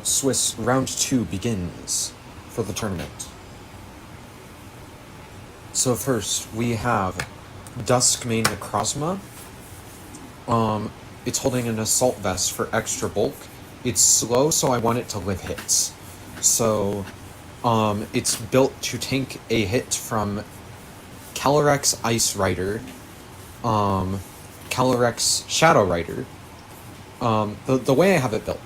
Swiss round 2 begins for the tournament. So first, we have Duskmane Necrozma. It's holding an assault vest for extra bulk. It's slow, so I want it to live hits. So, it's built to tank a hit from Calyrex Ice Rider, Calyrex Shadow Rider. The way I have it built,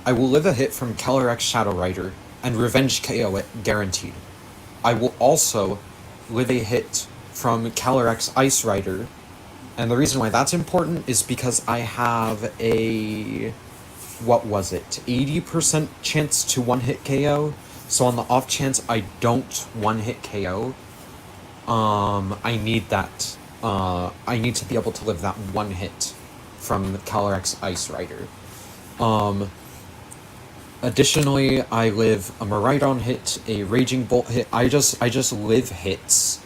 I will live a hit from Calyrex Shadow Rider and Revenge KO it guaranteed. I will also live a hit from Calyrex Ice Rider, and the reason why that's important is because I have a, what was it, 80% chance to one-hit KO, so on the off chance I don't one-hit KO, I need that, I need to be able to live that one hit from Calyrex Ice Rider. Additionally, I live a Miraidon hit, a Raging Bolt hit. I just live hits,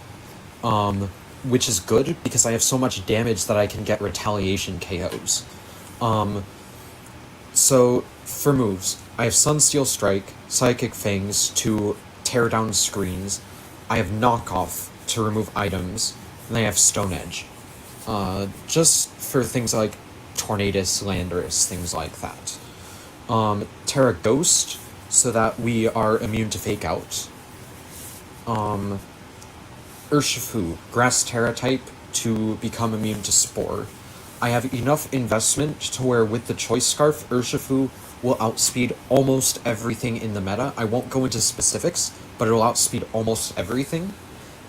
which is good because I have so much damage that I can get retaliation KOs. So for moves, I have Sunsteel Strike, Psychic Fangs to tear down screens. I have Knockoff to remove items, and I have Stone Edge. Just for things like Tornadus, Landorus, things like that. Terra Ghost, so that we are immune to Fake Out. Urshifu, Grass Terra type, to become immune to Spore. I have enough investment to where with the Choice Scarf, Urshifu will outspeed almost everything in the meta. I won't go into specifics, but it'll outspeed almost everything.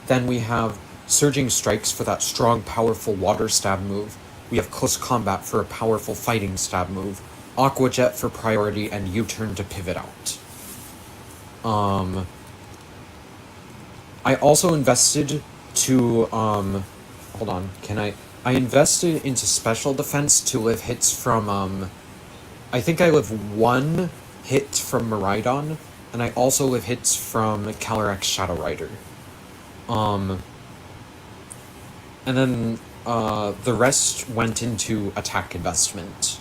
Then we have Surging Strikes for that strong, powerful water stab move. We have Close Combat for a powerful fighting stab move. Aqua Jet for priority, and U-turn to pivot out. I also invested to, hold on, I invested into special defense to live hits from, I think I live one hit from Miraidon, and I also live hits from Calyrex Shadow Rider. And then, the rest went into attack investment.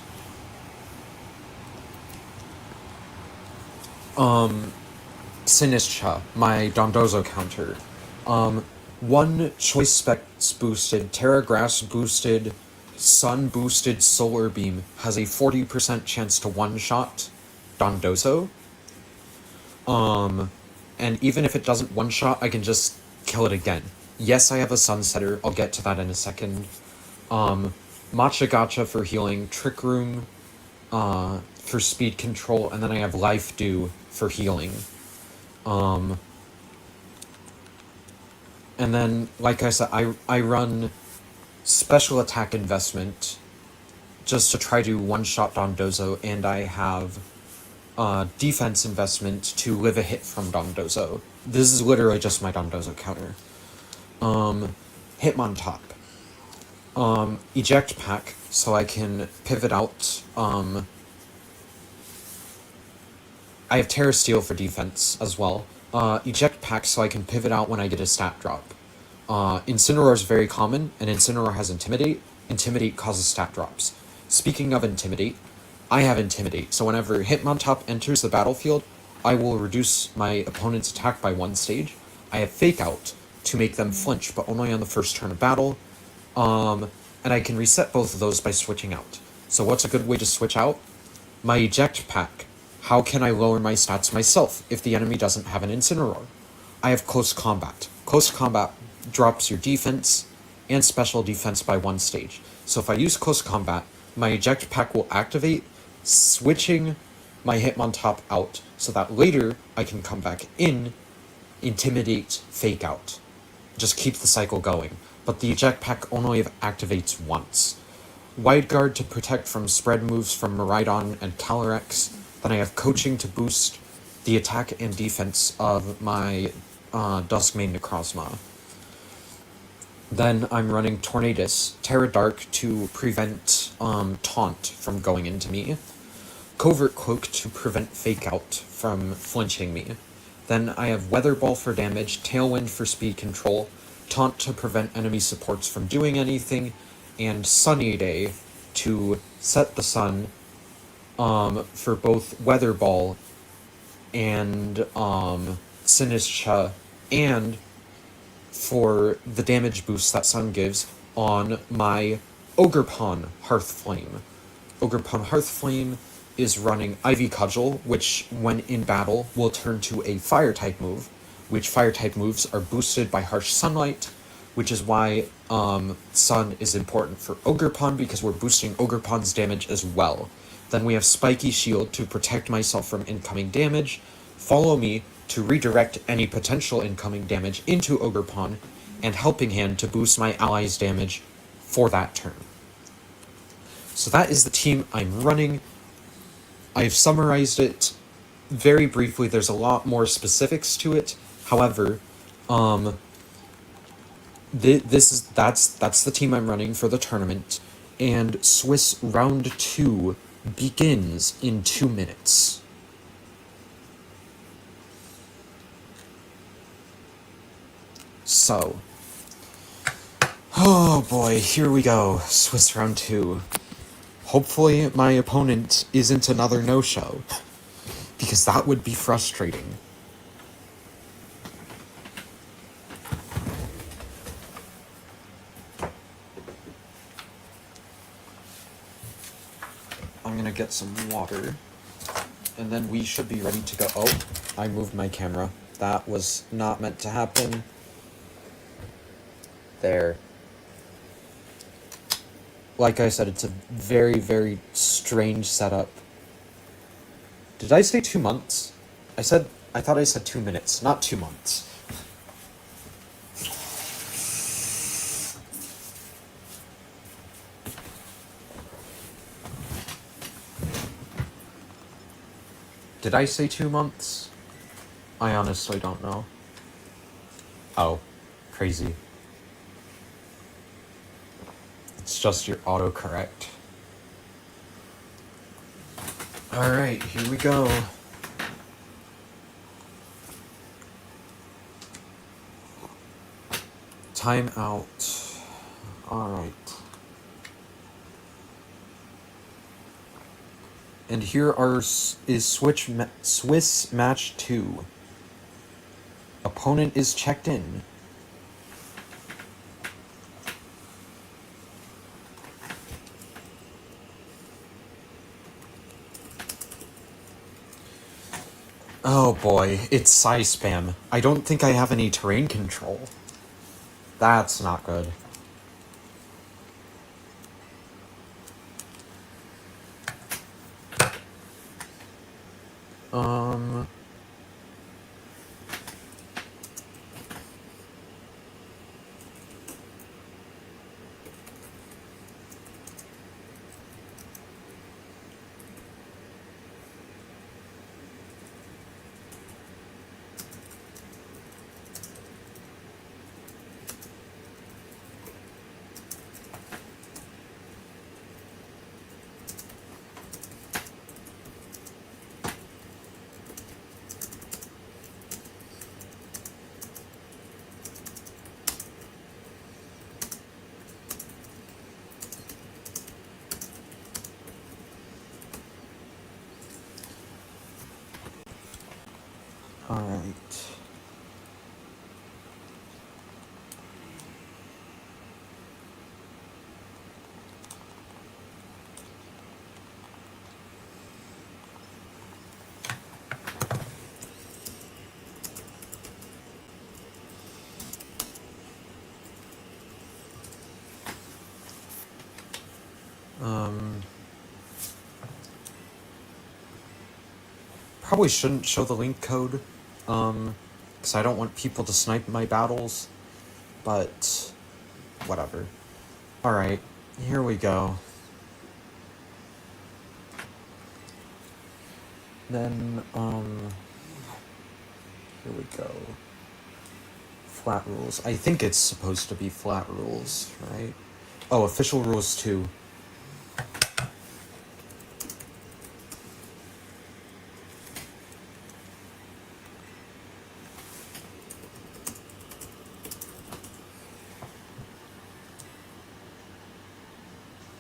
Sinistcha, my Dondozo counter. One Choice Specs boosted, Terra Grass boosted, Sun boosted Solar Beam has a 40% chance to one-shot Dondozo. And even if it doesn't one-shot, I can just kill it again. Yes, I have a Sunsetter, I'll get to that in a second. Matcha Gacha for healing, Trick Room for speed control, and then I have Life Dew for healing. And then, like I said, I run special attack investment just to try to one-shot Dondozo, and I have defense investment to live a hit from Dondozo. This is literally just my Dondozo counter. Hitmontop. Eject Pack, so I can pivot out. I have Terra Steel for defense as well. Eject Pack, so I can pivot out when I get a stat drop. Incineroar is very common, and Incineroar has Intimidate. Intimidate causes stat drops. Speaking of Intimidate, I have Intimidate, so whenever Hitmontop enters the battlefield, I will reduce my opponent's attack by 1 stage. I have Fake Out to make them flinch, but only on the first turn of battle. And I can reset both of those by switching out. So what's a good way to switch out? My Eject Pack. How can I lower my stats myself if the enemy doesn't have an Incineroar? I have Close Combat. Close Combat drops your defense and special defense by 1 stage. So if I use Close Combat, my Eject Pack will activate, switching my Hitmontop out, so that later I can come back in, Intimidate, Fake Out. Just keep the cycle going. But the Eject Pack only activates once. Wide Guard to protect from spread moves from Miraidon and Calyrex. Then I have Coaching to boost the attack and defense of my Duskmane Necrozma. Then I'm running Tornadus, Terra Dark to prevent Taunt from going into me. Covert Cloak to prevent Fake Out from flinching me. Then I have Weather Ball for damage, Tailwind for speed control, Taunt to prevent enemy supports from doing anything, and Sunny Day to set the sun for both Weather Ball and Sinistcha, and for the damage boost that Sun gives on my Ogerpon Hearthflame. Ogerpon Hearthflame is running Ivy Cudgel, which when in battle will turn to a Fire-type move, which Fire-type moves are boosted by Harsh Sunlight, which is why Sun is important for Ogerpon, because we're boosting Ogerpon's damage as well. Then we have Spiky Shield to protect myself from incoming damage, Follow Me to redirect any potential incoming damage into Ogerpon, and Helping Hand to boost my allies' damage for that turn. So that is the team I'm running. I've summarized it very briefly. There's a lot more specifics to it. However, that's the team I'm running for the tournament, and Swiss round 2 begins in 2 minutes. So, oh boy, here we go, Swiss round 2. Hopefully my opponent isn't another no-show. because that would be frustrating. I'm gonna get some water, and then we should be ready to go. Oh, I moved my camera. That was not meant to happen. There. Like I said, it's a very, very strange setup. Did I say 2 months? I thought I said 2 minutes, not 2 months. Did I say 2 months? I honestly don't know. Oh, crazy. It's just your autocorrect. Alright, here we go. Time out. Alright. And here is Swiss match 2. Opponent is checked in. Oh boy, it's size spam. I don't think I have any terrain control. That's not good. Alright. Probably shouldn't show the link code, because I don't want people to snipe my battles, but whatever. Alright, here we go. Then, here we go. Flat rules. I think it's supposed to be flat rules, right? Oh, official rules 2.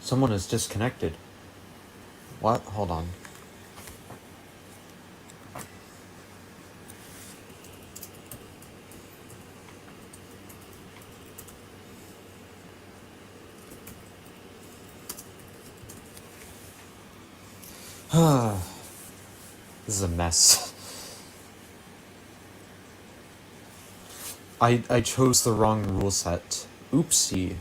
Someone is disconnected. What? Hold on. This is a mess. I chose the wrong rule set. Oopsie.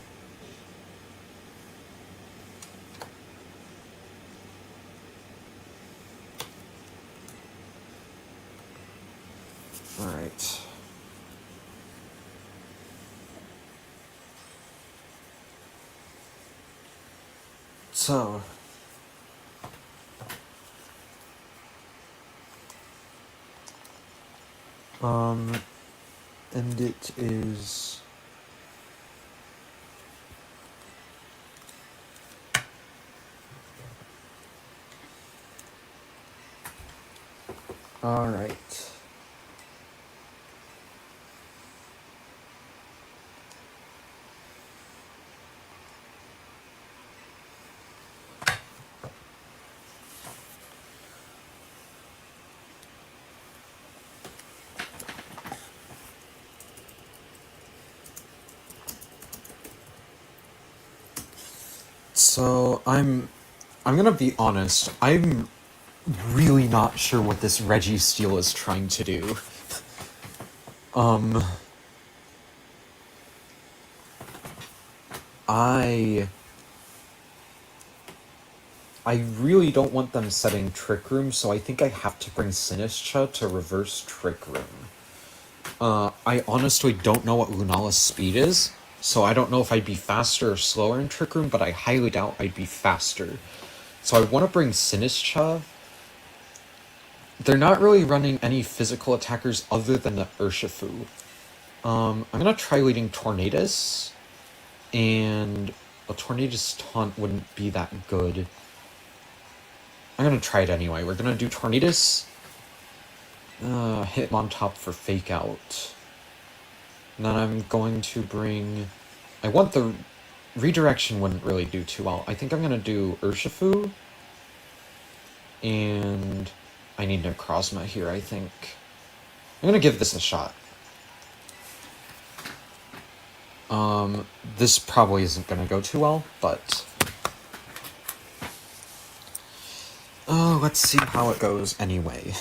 Alright. So, and it is all right. So I'm gonna be honest. I'm really not sure what this Reggie Steele is trying to do. Um, I I really don't want them setting Trick Room, so I think I have to bring Sinistcha to reverse Trick Room. I honestly don't know what Lunala's speed is, so I don't know if I'd be faster or slower in Trick Room, but I highly doubt I'd be faster. So I want to bring Sinistcha. They're not really running any physical attackers other than the Urshifu. I'm gonna try leading Tornadus, and a Tornadus taunt wouldn't be that good. I'm gonna try it anyway. We're gonna do Tornadus, hit him on top for Fake Out. And then I'm going to bring... I want the... Redirection wouldn't really do too well. I think I'm gonna do Urshifu, and I need Necrozma here, I think. I'm gonna give this a shot. This probably isn't gonna go too well, but... Oh, let's see how it goes anyway.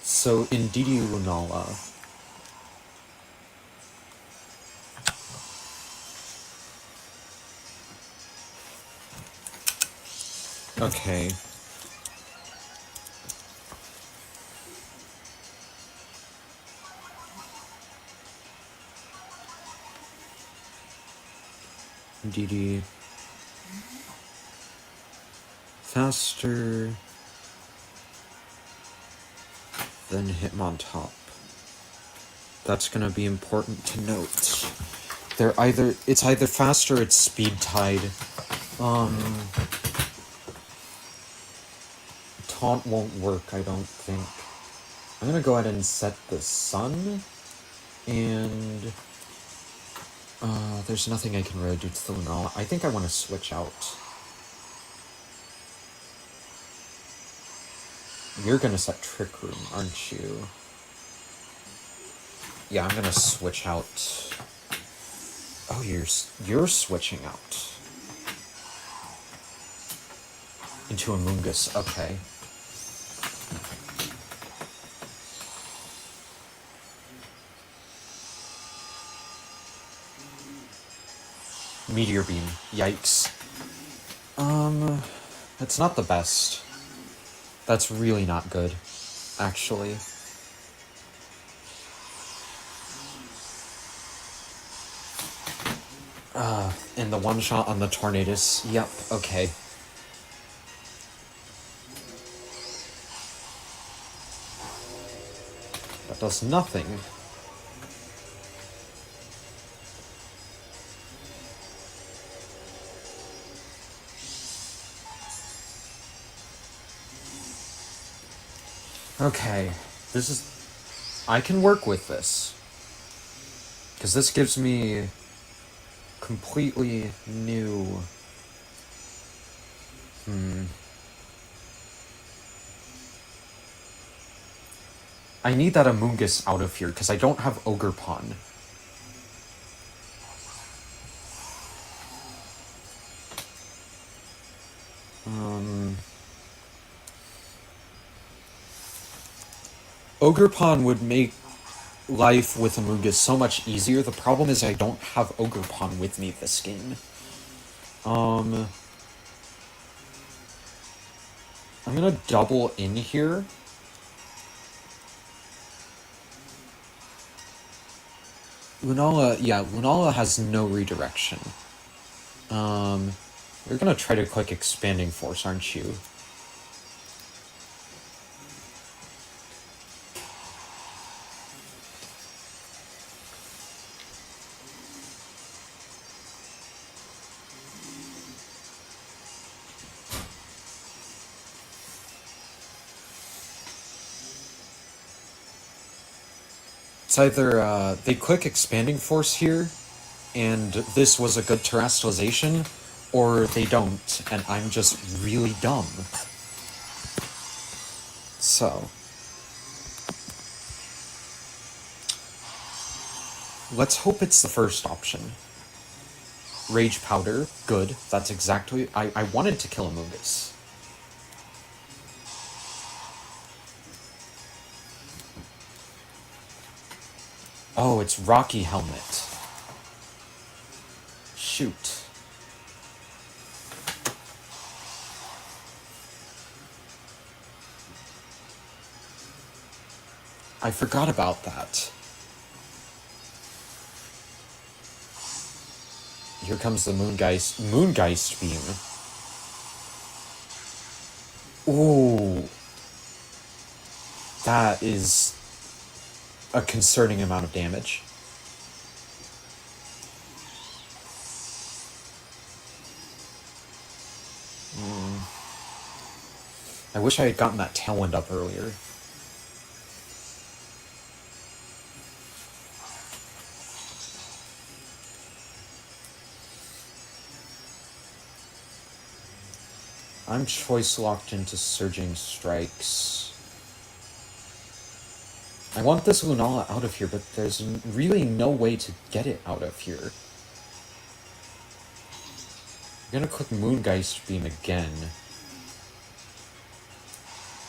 So, Indeedee Lunala. Okay. Indeedee. Faster than Hitmontop. That's gonna be important to note. It's either faster or it's speed tied. Taunt won't work, I don't think. I'm gonna go ahead and set the sun, and there's nothing I can really do to the Lunala. I think I want to switch out. You're gonna set Trick Room, aren't you? Yeah, I'm gonna switch out. Oh, you're switching out into a Mungus. Okay. Meteor Beam. Yikes. That's not the best. That's really not good, actually. And the one shot on the Tornadus. Yep, okay. That does nothing. Okay, this is... I can work with this. Because this gives me completely new... I need that Amoonguss out of here, because I don't have Ogerpon. Ogerpon would make life with Amoonguss so much easier. The problem is I don't have Ogerpon with me this game. I'm gonna double in here. Lunala has no redirection. You're gonna try to click Expanding Force, aren't you? It's either, they click Expanding Force here, and this was a good terastallization, or they don't, and I'm just really dumb. So, let's hope it's the first option. Rage Powder, good. That's exactly... I wanted to kill a Mungus. Oh, it's Rocky Helmet. Shoot. I forgot about that. Here comes the Moongeist. Moongeist Beam. Ooh. That is a concerning amount of damage. I wish I had gotten that Tailwind up earlier. I'm choice locked into Surging Strikes. I want this Lunala out of here, but there's really no way to get it out of here. You're gonna click Moongeist Beam again.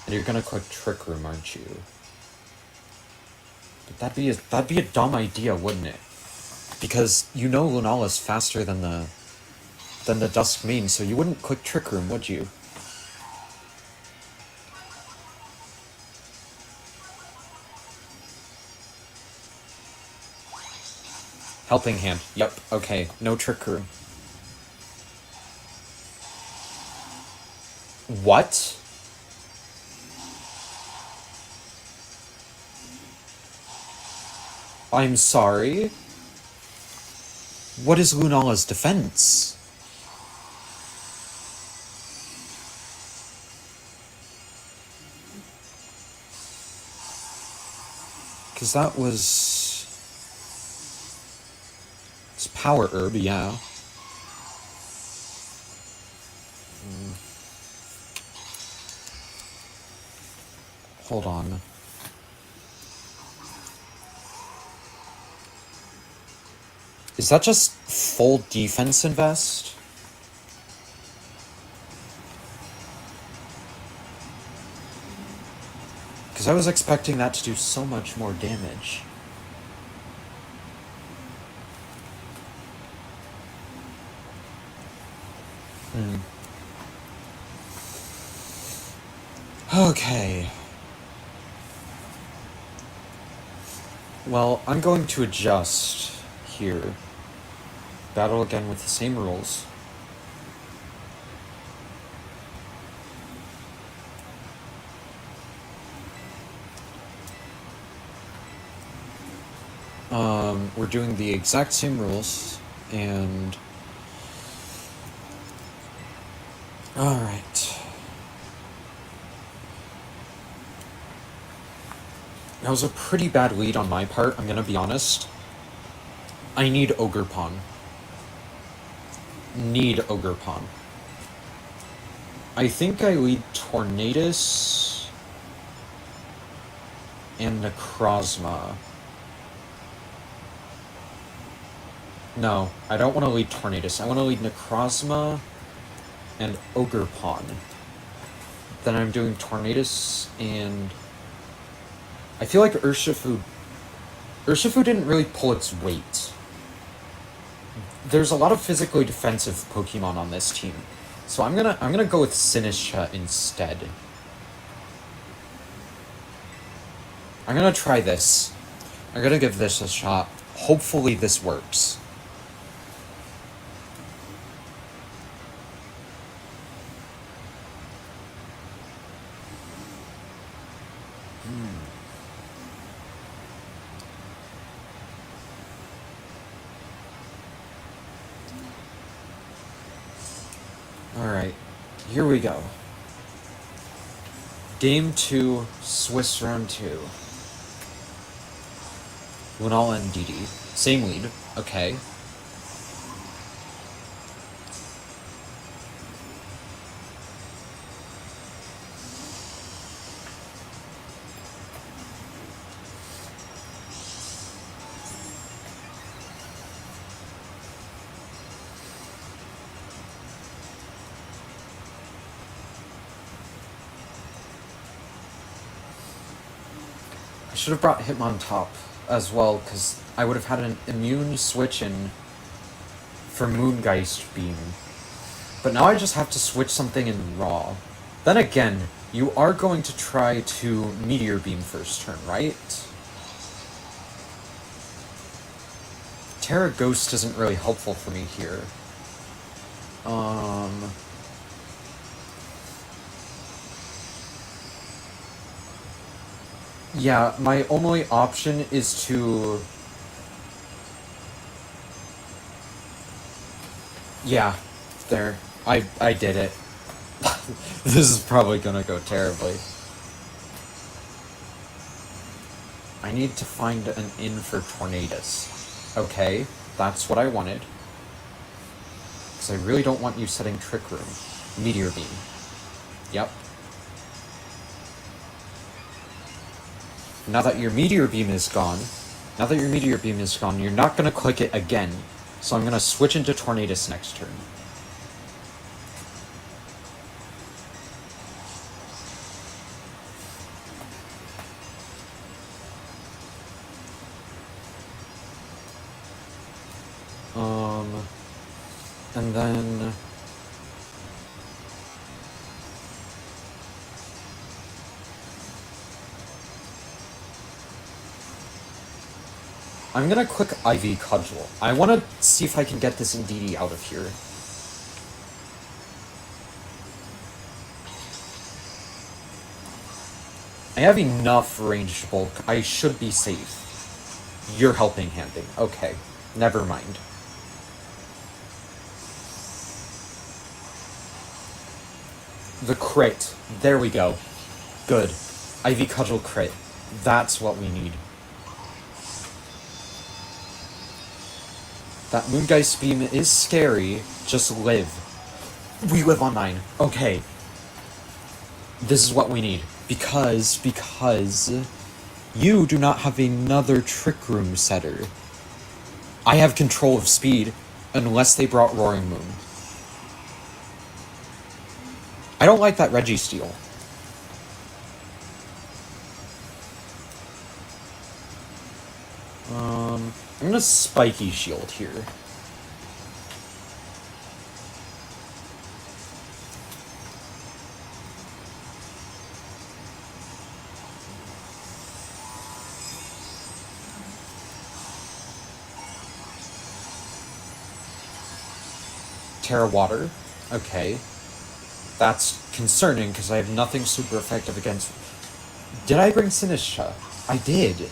And you're gonna click Trick Room, aren't you? But that'd be a dumb idea, wouldn't it? Because you know Lunala's faster than the Dusk Main, so you wouldn't click Trick Room, would you? Helping Hand. Yep, okay. No Trick Room. What? I'm sorry? What is Lunala's defense? Because that was... It's Power Herb, yeah. Hold on. Is that just full defense invest? Because I was expecting that to do so much more damage. Okay. Well, I'm going to adjust here. Battle again with the same rules. We're doing the exact same rules, and... Alright. That was a pretty bad lead on my part, I'm gonna be honest. I need Ogre Pawn. Need Ogre Pawn. I think I lead Tornadus and Necrozma. No, I don't want to lead Tornadus. I want to lead Necrozma and Ogre Pawn. Then I'm doing Tornadus and... I feel like Urshifu didn't really pull its weight. There's a lot of physically defensive Pokemon on this team. So I'm gonna go with Sinistcha instead. I'm gonna try this. I'm gonna give this a shot. Hopefully this works. Alright, here we go. Game 2, Swiss Round 2. Lunala and Didi. Same lead, okay. Should have brought Hitmontop as well, because I would have had an immune switch in for Moongeist Beam. But now I just have to switch something in Raw. Then again, you are going to try to Meteor Beam first turn, right? Terra Ghost isn't really helpful for me here. Yeah, my only option is to... Yeah, there. I did it. This is probably gonna go terribly. I need to find an inn for Tornadus. Okay, that's what I wanted. Because I really don't want you setting Trick Room. Meteor Beam. Yep. Now that your Meteor Beam is gone, you're not gonna click it again. So I'm gonna switch into Tornadus next turn. And then... I'm gonna click Ivy Cudgel. I wanna see if I can get this Indeedee out of here. I have enough ranged bulk. I should be safe. You're helping handing. Okay. Never mind. The crit. There we go. Good. Ivy Cudgel crit. That's what we need. That Moongeist Beam is scary. Just live. We live on 9. Okay. This is what we need. Because you do not have another Trick Room setter. I have control of speed, unless they brought Roaring Moon. I don't like that Registeel. I'm gonna Spiky Shield here. Terra Water. Okay. That's concerning, because I have nothing super effective against... Did I bring Sinistcha? I did.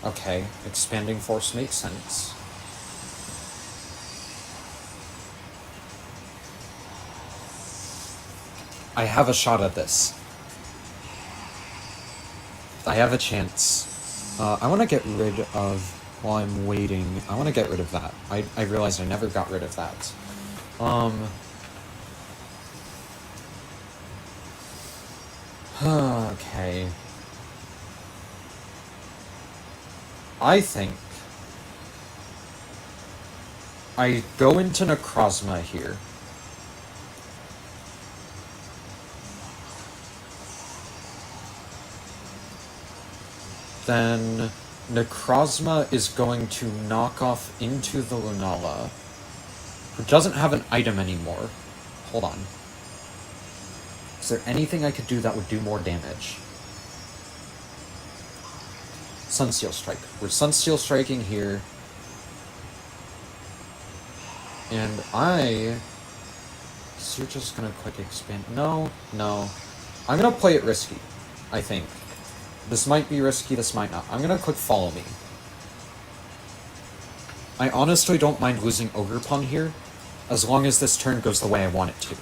Okay, Expanding Force makes sense. I have a shot at this. I have a chance. I want to get rid of, while I'm waiting, I want to get rid of that. I realized I never got rid of that. Okay. I think I go into Necrozma here. Then Necrozma is going to knock off into the Lunala, who doesn't have an item anymore. Hold on. Is there anything I could do that would do more damage? Sunsteel Strike. We're Sunsteel Striking here. And so you're just gonna quick expand... No. I'm gonna play it risky, I think. This might be risky, this might not. I'm gonna click Follow Me. I honestly don't mind losing Ogerpon here, as long as this turn goes the way I want it to.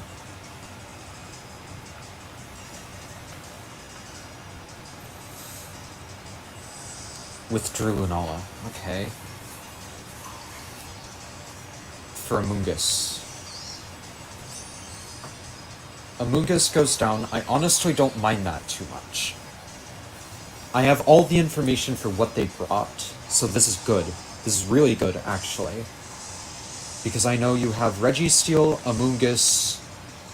Withdrew Lunala. Okay. For Amoonguss. Amoonguss goes down. I honestly don't mind that too much. I have all the information for what they brought, so this is good. This is really good, actually. Because I know you have Registeel, Amoonguss,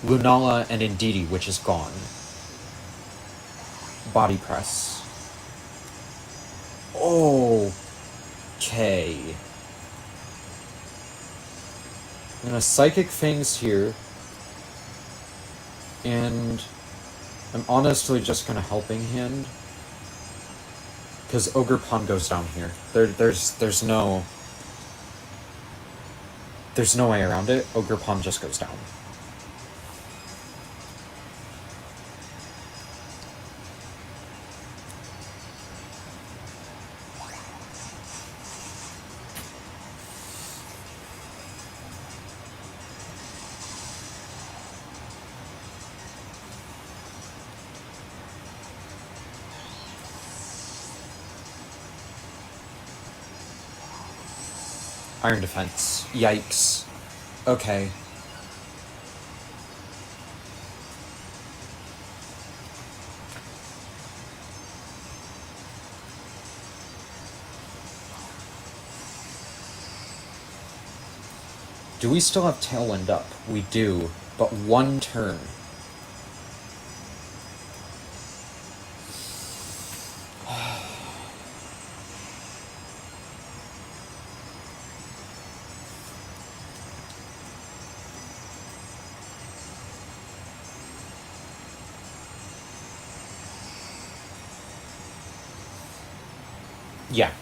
Lunala, and Indeedee, which is gone. Body Press. Okay. I'm gonna Psychic Fangs here. And I'm honestly just gonna Helping Hand. Because Ogre Pond goes down here. There's no way around it. Ogre Pond just goes down. Iron Defense. Yikes. Okay. Do we still have Tailwind up? We do, but one turn. Yeah.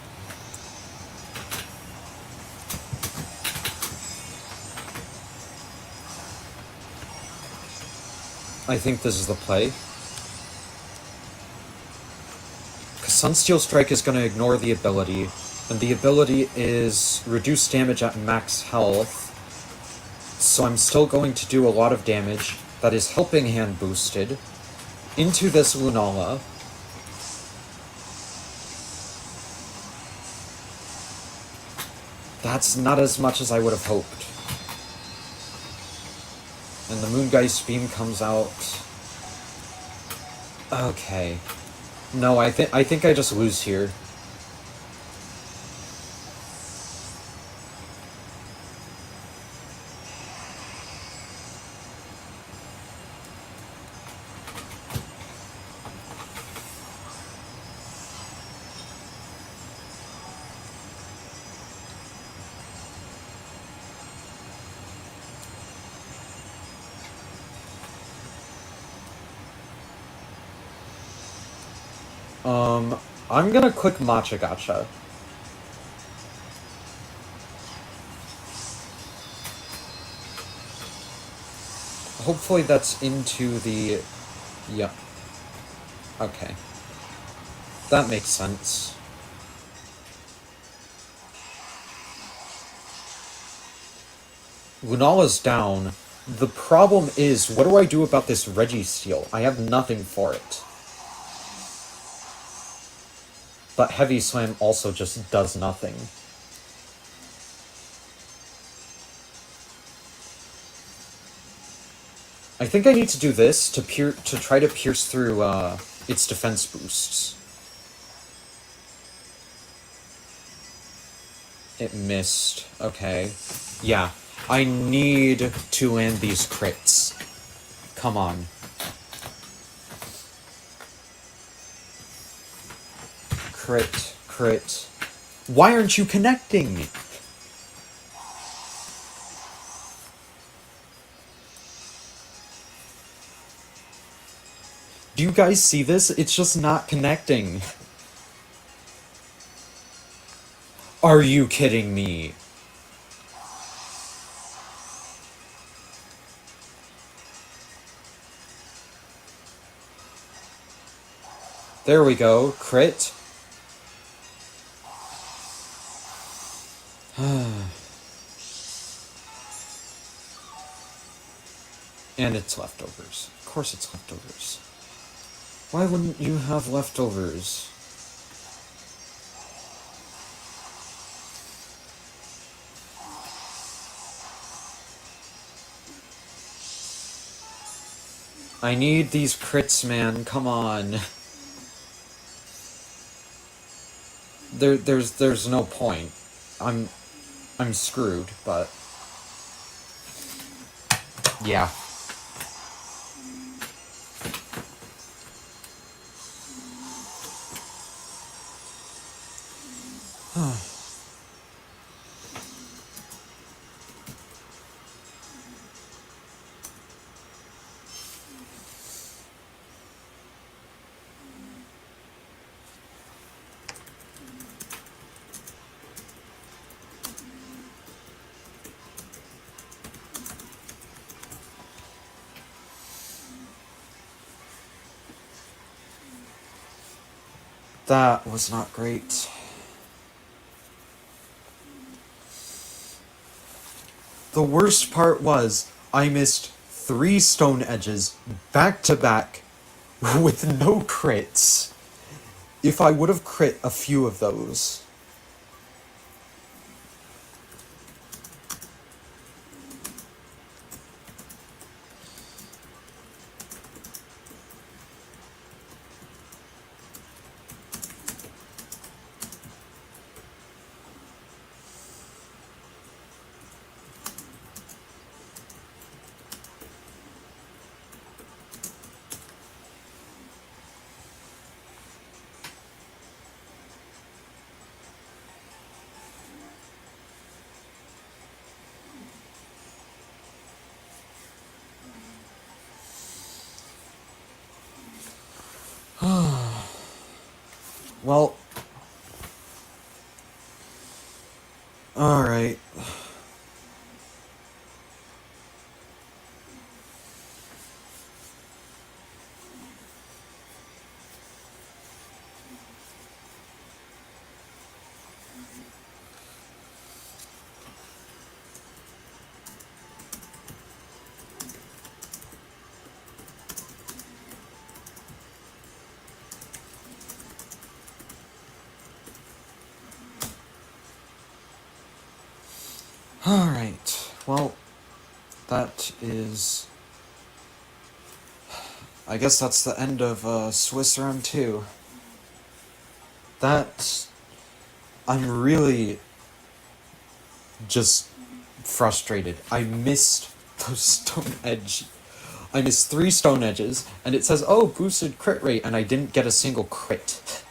I think this is the play. Because Sunsteel Strike is going to ignore the ability, and the ability is reduce damage at max health. So I'm still going to do a lot of damage that is Helping Hand boosted into this Lunala. That's not as much as I would have hoped. And the Moongeist Beam comes out. Okay. No, I think I just lose here. I'm gonna click Matcha Gacha. Hopefully that's into the... Yep. Okay. That makes sense. Lunala's down. The problem is, what do I do about this Registeel? I have nothing for it. But Heavy Slam also just does nothing. I think I need to do this to try to pierce through its defense boosts. It missed. Okay. Yeah. I need to land these crits. Come on. Crit. Crit. Why aren't you connecting? Do you guys see this? It's just not connecting. Are you kidding me? There we go. Crit. And it's leftovers. Of course it's leftovers. Why wouldn't you have leftovers? I need these crits, man. Come on. there's no point. I'm I'm screwed, but yeah. That was not great. The worst part was I missed 3 stone edges back to back with no crits. If I would have crit a few of those. Well, alright. Alright. Well, that is... I guess that's the end of Swiss Round 2. That... I'm really... just frustrated. I missed those stone edge... I missed 3 stone edges, and it says, oh, boosted crit rate, and I didn't get a single crit.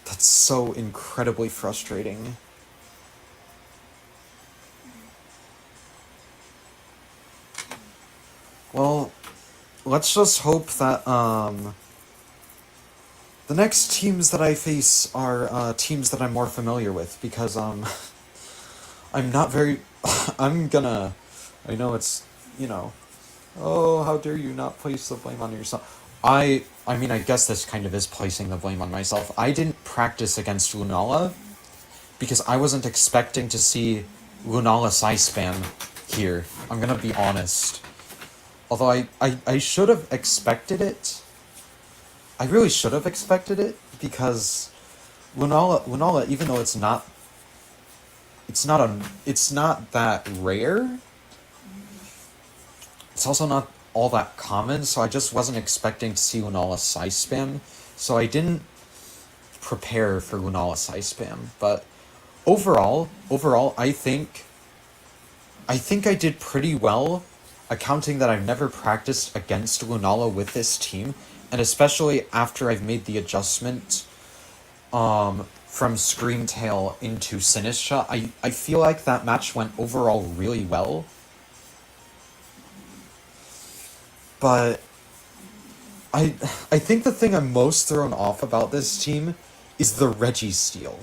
That's so incredibly frustrating. Well, let's just hope that, the next teams that I face are, teams that I'm more familiar with, because, I'm not very... I'm gonna... I know it's, you know... Oh, how dare you not place the blame on yourself. I mean, I guess this kind of is placing the blame on myself. I didn't practice against Lunala, because I wasn't expecting to see Lunala Psy-Spam here. I'm gonna be honest. Although I should have expected it. I really should have expected it, because Lunala, even though it's not that rare, it's also not all that common, so I just wasn't expecting to see Lunala Psy-Spam, so I didn't prepare for Lunala Psy-Spam, but overall, I think I did pretty well, accounting that I've never practiced against Lunala with this team, and especially after I've made the adjustment from Screamtail into Sinistra, I feel like that match went overall really well. But I think the thing I'm most thrown off about this team is the Registeel.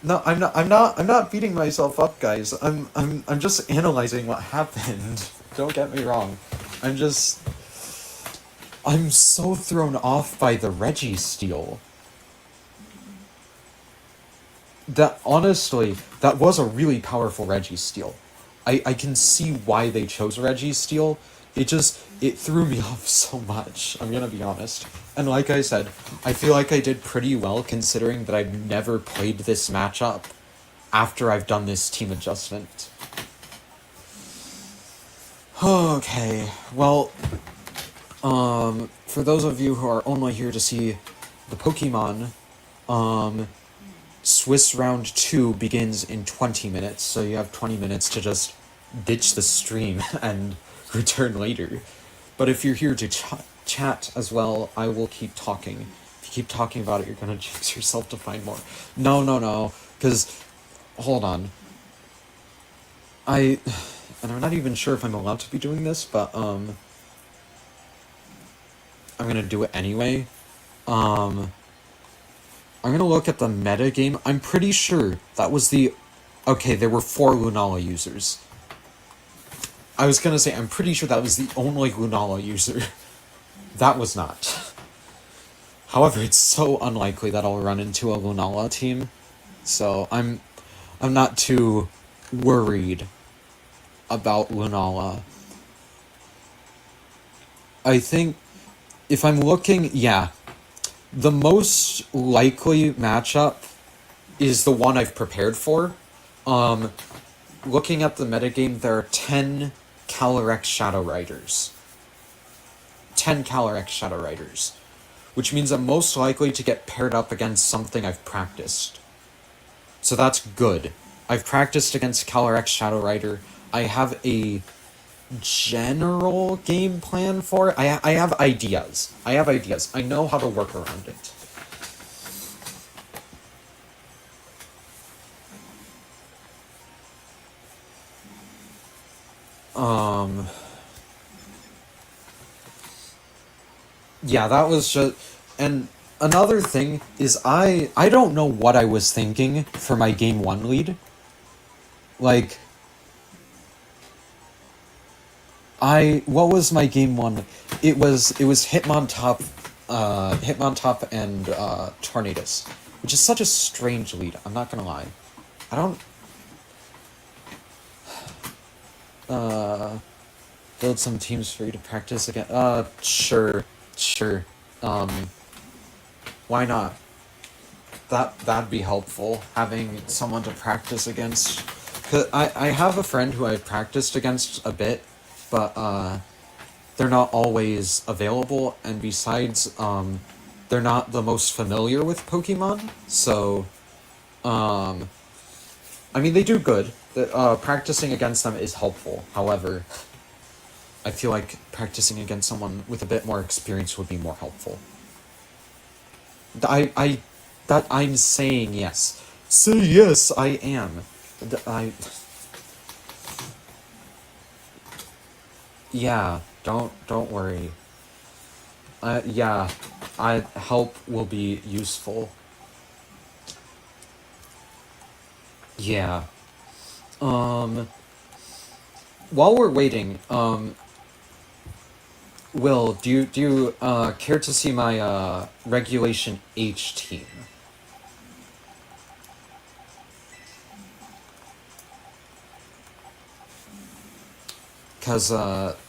No, I'm not beating myself up, guys. I'm just analyzing what happened. Don't get me wrong. I'm so thrown off by the Registeel. That, honestly, that was a really powerful Registeel. I can see why they chose Registeel. It threw me off so much, I'm gonna be honest. And like I said, I feel like I did pretty well considering that I've never played this matchup after I've done this team adjustment. Okay, well, for those of you who are only here to see the Pokemon, um, Swiss Round 2 begins in 20 minutes, so you have 20 minutes to just ditch the stream and return later. But if you're here to chat as well, I will keep talking. If you keep talking about it, you're gonna jinx yourself to find more. No, no, no, because, hold on. And I'm not even sure if I'm allowed to be doing this, but, I'm gonna do it anyway. Um, I'm gonna look at the metagame. I'm pretty sure that was the... Okay, there were 4 Lunala users. I was gonna say, I'm pretty sure that was the only Lunala user. That was not. However, it's so unlikely that I'll run into a Lunala team. So, I'm not too worried about Lunala. I think, if I'm looking, yeah, the most likely matchup is the one I've prepared for. Looking at the metagame, there are 10 Calyrex Shadow Riders. 10 Calyrex Shadow Riders. Which means I'm most likely to get paired up against something I've practiced. So that's good. I've practiced against Calyrex Shadow Rider. I have a general game plan for it. I have ideas. I know how to work around it. Yeah, that was just... And another thing is I don't know what I was thinking for my game 1 lead. Like... What was my game 1? It was Hitmontop and Tornadus, which is such a strange lead. I'm not gonna lie. I don't... Build some teams for you to practice again. Sure. Why not? That'd be helpful, having someone to practice against. 'Cause I have a friend who I've practiced against a bit, but, they're not always available, and besides, they're not the most familiar with Pokemon, so, I mean, they do good. Practicing against them is helpful, however, I feel like practicing against someone with a bit more experience would be more helpful. I'm saying yes. Say yes, I am. Yeah, don't worry. Yeah, help will be useful. Yeah. While we're waiting, Will, do you care to see my Regulation H team? Because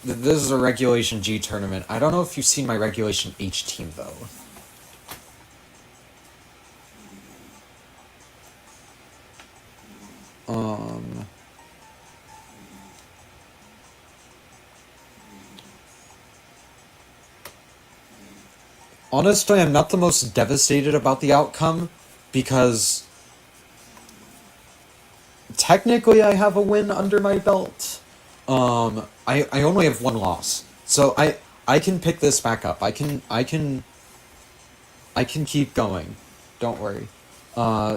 this is a Regulation G tournament. I don't know if you've seen my Regulation H team, though. Honestly, I'm not the most devastated about the outcome, because technically I have a win under my belt. I only have 1 loss, so I can pick this back up. I can keep going. Don't worry.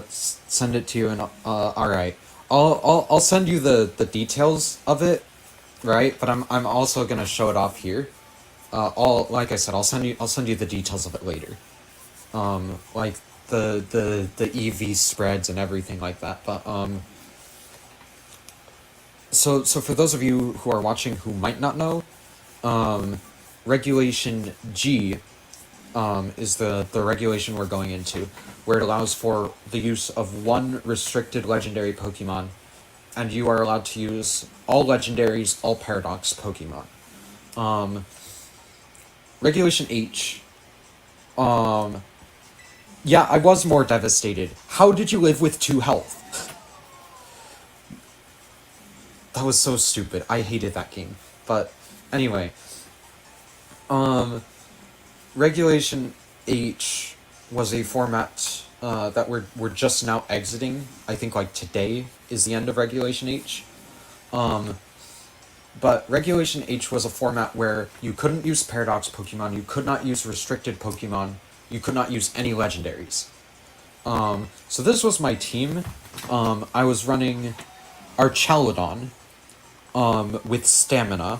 Send it to you, and all right. I'll send you the details of it, right? But I'm also gonna show it off here. Like I said, I'll send you the details of it later. Like the EV spreads and everything like that. But so for those of you who are watching who might not know, Regulation G is the regulation we're going into, where it allows for the use of 1 restricted legendary Pokemon, and you are allowed to use all legendaries, all Paradox Pokemon. Regulation H. Yeah, I was more devastated. How did you live with 2 health? That was so stupid. I hated that game. But anyway, Regulation H was a format that we're just now exiting. I think like today is the end of Regulation H. But Regulation H was a format where you couldn't use Paradox Pokemon, you could not use Restricted Pokemon, you could not use any Legendaries. So this was my team. I was running Archaludon with Stamina.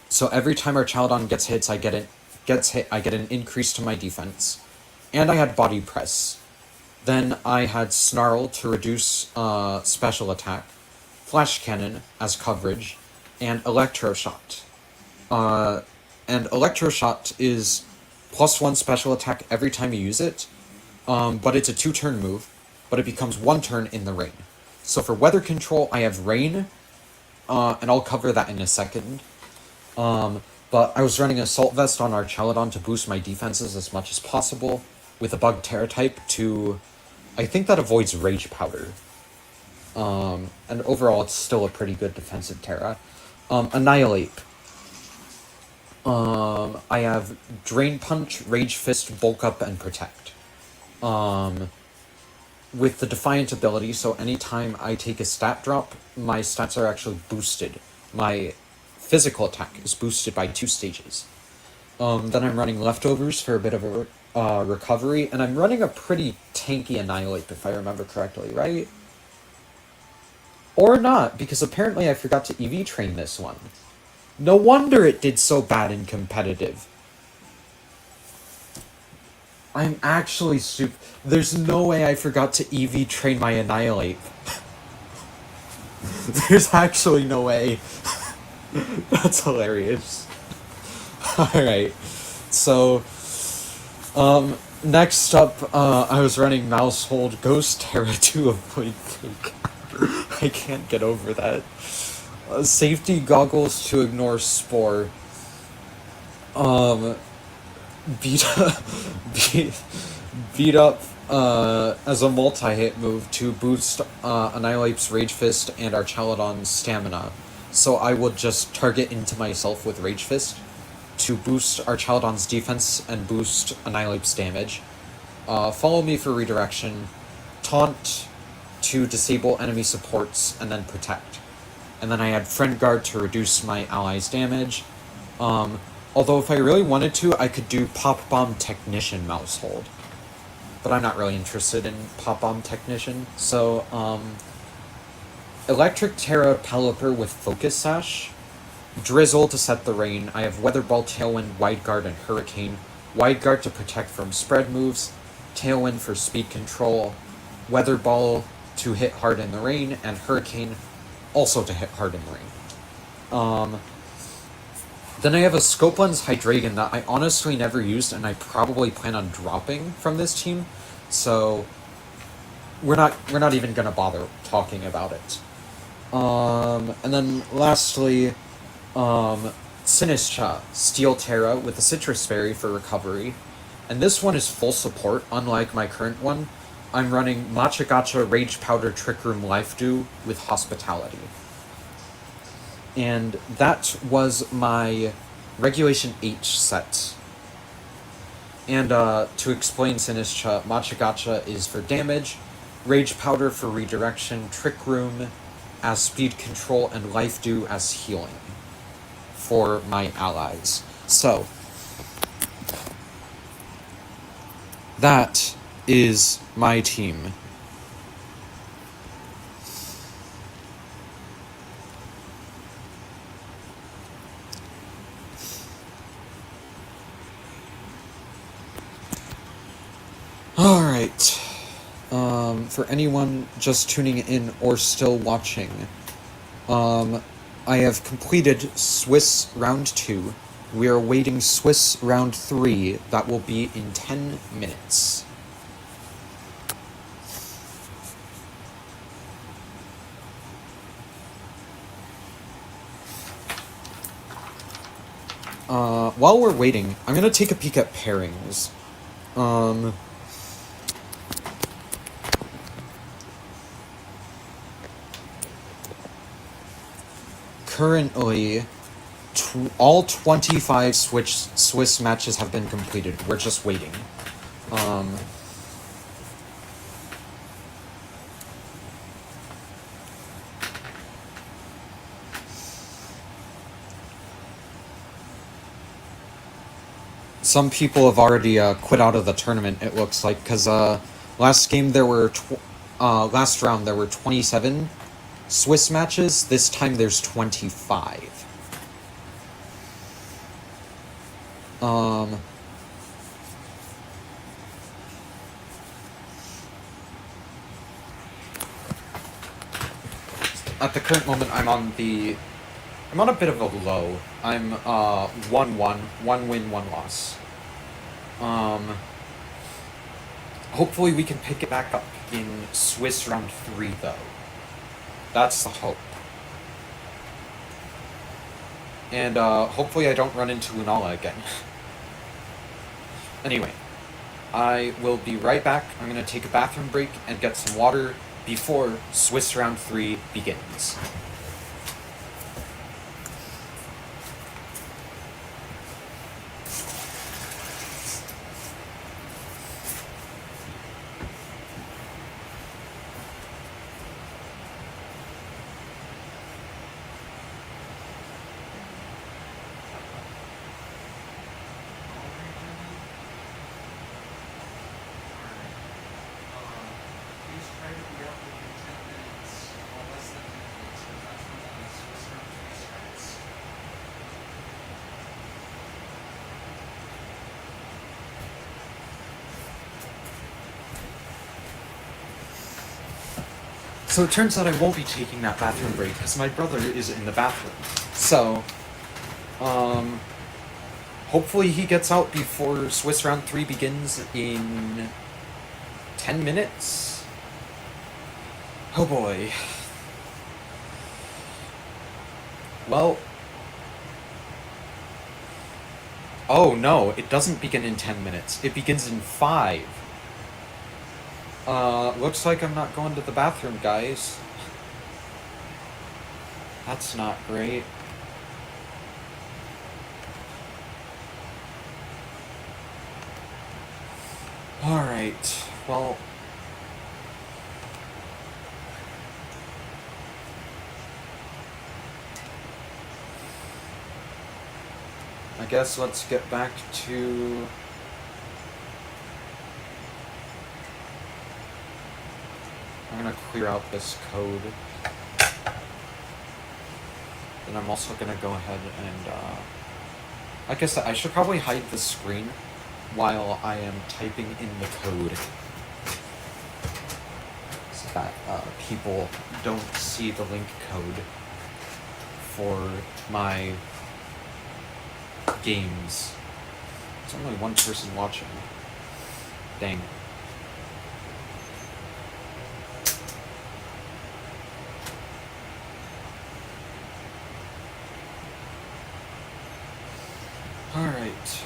So every time Archaludon gets hit, I get an increase to my defense. And I had Body Press. Then I had Snarl to reduce special attack, Flash Cannon as coverage, and Electroshock. And Electroshock is +1 special attack every time you use it, but it's a 2-turn move, but it becomes 1 turn in the rain. So for weather control, I have Rain, and I'll cover that in a second. But I was running Assault Vest on Archaludon to boost my defenses as much as possible, with a Bug Terra type to... I think that avoids Rage Powder. And overall, it's still a pretty good defensive Terra. Annihilate. I have Drain Punch, Rage Fist, Bulk Up, and Protect. With the Defiant ability, so anytime I take a stat drop, my stats are actually boosted. My physical attack is boosted by 2 stages. Then I'm running Leftovers for a bit of a recovery, and I'm running a pretty tanky Annihilate, if I remember correctly, right? Or not, because apparently I forgot to EV train this one. No wonder it did so bad in competitive. I'm actually stupid. There's no way I forgot to EV train my Annihilate. There's actually no way. That's hilarious. Alright. So, next up, I was running Mousehold Ghost Terra to avoid Fake. I can't get over that. Safety Goggles to ignore Spore. Beat up as a multi-hit move to boost Annihilate's Rage Fist and Archaludon's Stamina. So I would just target into myself with Rage Fist to boost Archaludon's defense and boost Annihilate's damage. Follow me for redirection. Taunt to disable enemy supports, and then Protect. And then I had Friend Guard to reduce my allies' damage. Although if I really wanted to, I could do Pop Bomb Technician Mousehold. But I'm not really interested in Pop Bomb Technician. So, Electric Terra Pelipper with Focus Sash. Drizzle to set the rain. I have Weather Ball, Tailwind, Wide Guard, and Hurricane. Wide Guard to protect from spread moves. Tailwind for speed control. Weather Ball to hit hard in the rain. And Hurricane also to hit hard in the rain. Then I have a Scope Lens Hydreigon that I honestly never used, and I probably plan on dropping from this team. So we're not even gonna bother talking about it. And then lastly, Sinistcha, Steel Terra with a Citrus Berry for recovery. And this one is full support, unlike my current one. I'm running Machagacha, Rage Powder, Trick Room, Life Dew with Hospitality. And that was my Regulation H set. And to explain Sinistcha, Machagacha is for damage, Rage Powder for redirection, Trick Room as speed control, and Life Dew as healing for my allies. So, that is my team. Alright. For anyone just tuning in or still watching, I have completed Swiss Round 2. We are awaiting Swiss Round 3. That will be in 10 minutes. While we're waiting, I'm gonna take a peek at pairings. Currently, all 25 Swiss matches have been completed. We're just waiting. Some people have already quit out of the tournament, it looks like, because last round there were 27 Swiss matches. This time there's 25. At the current moment, I'm on a bit of a low. I'm 1-1, 1 win, 1 loss. Hopefully we can pick it back up in Swiss round 3, though. That's the hope. And hopefully I don't run into Lunala again. Anyway, I will be right back. I'm going to take a bathroom break and get some water before Swiss round 3 begins. So it turns out I won't be taking that bathroom break because my brother is in the bathroom. So, hopefully he gets out before Swiss round 3 begins in 10 minutes. Oh boy. Well, oh no, it doesn't begin in 10 minutes. It begins in 5. Looks like I'm not going to the bathroom, guys. That's not great. Alright, well... I guess let's get back to... I'm gonna clear out this code. And I'm also gonna go ahead and, I guess I should probably hide the screen while I am typing in the code. So that, people don't see the link code for my games. There's only one person watching. Dang. Alright.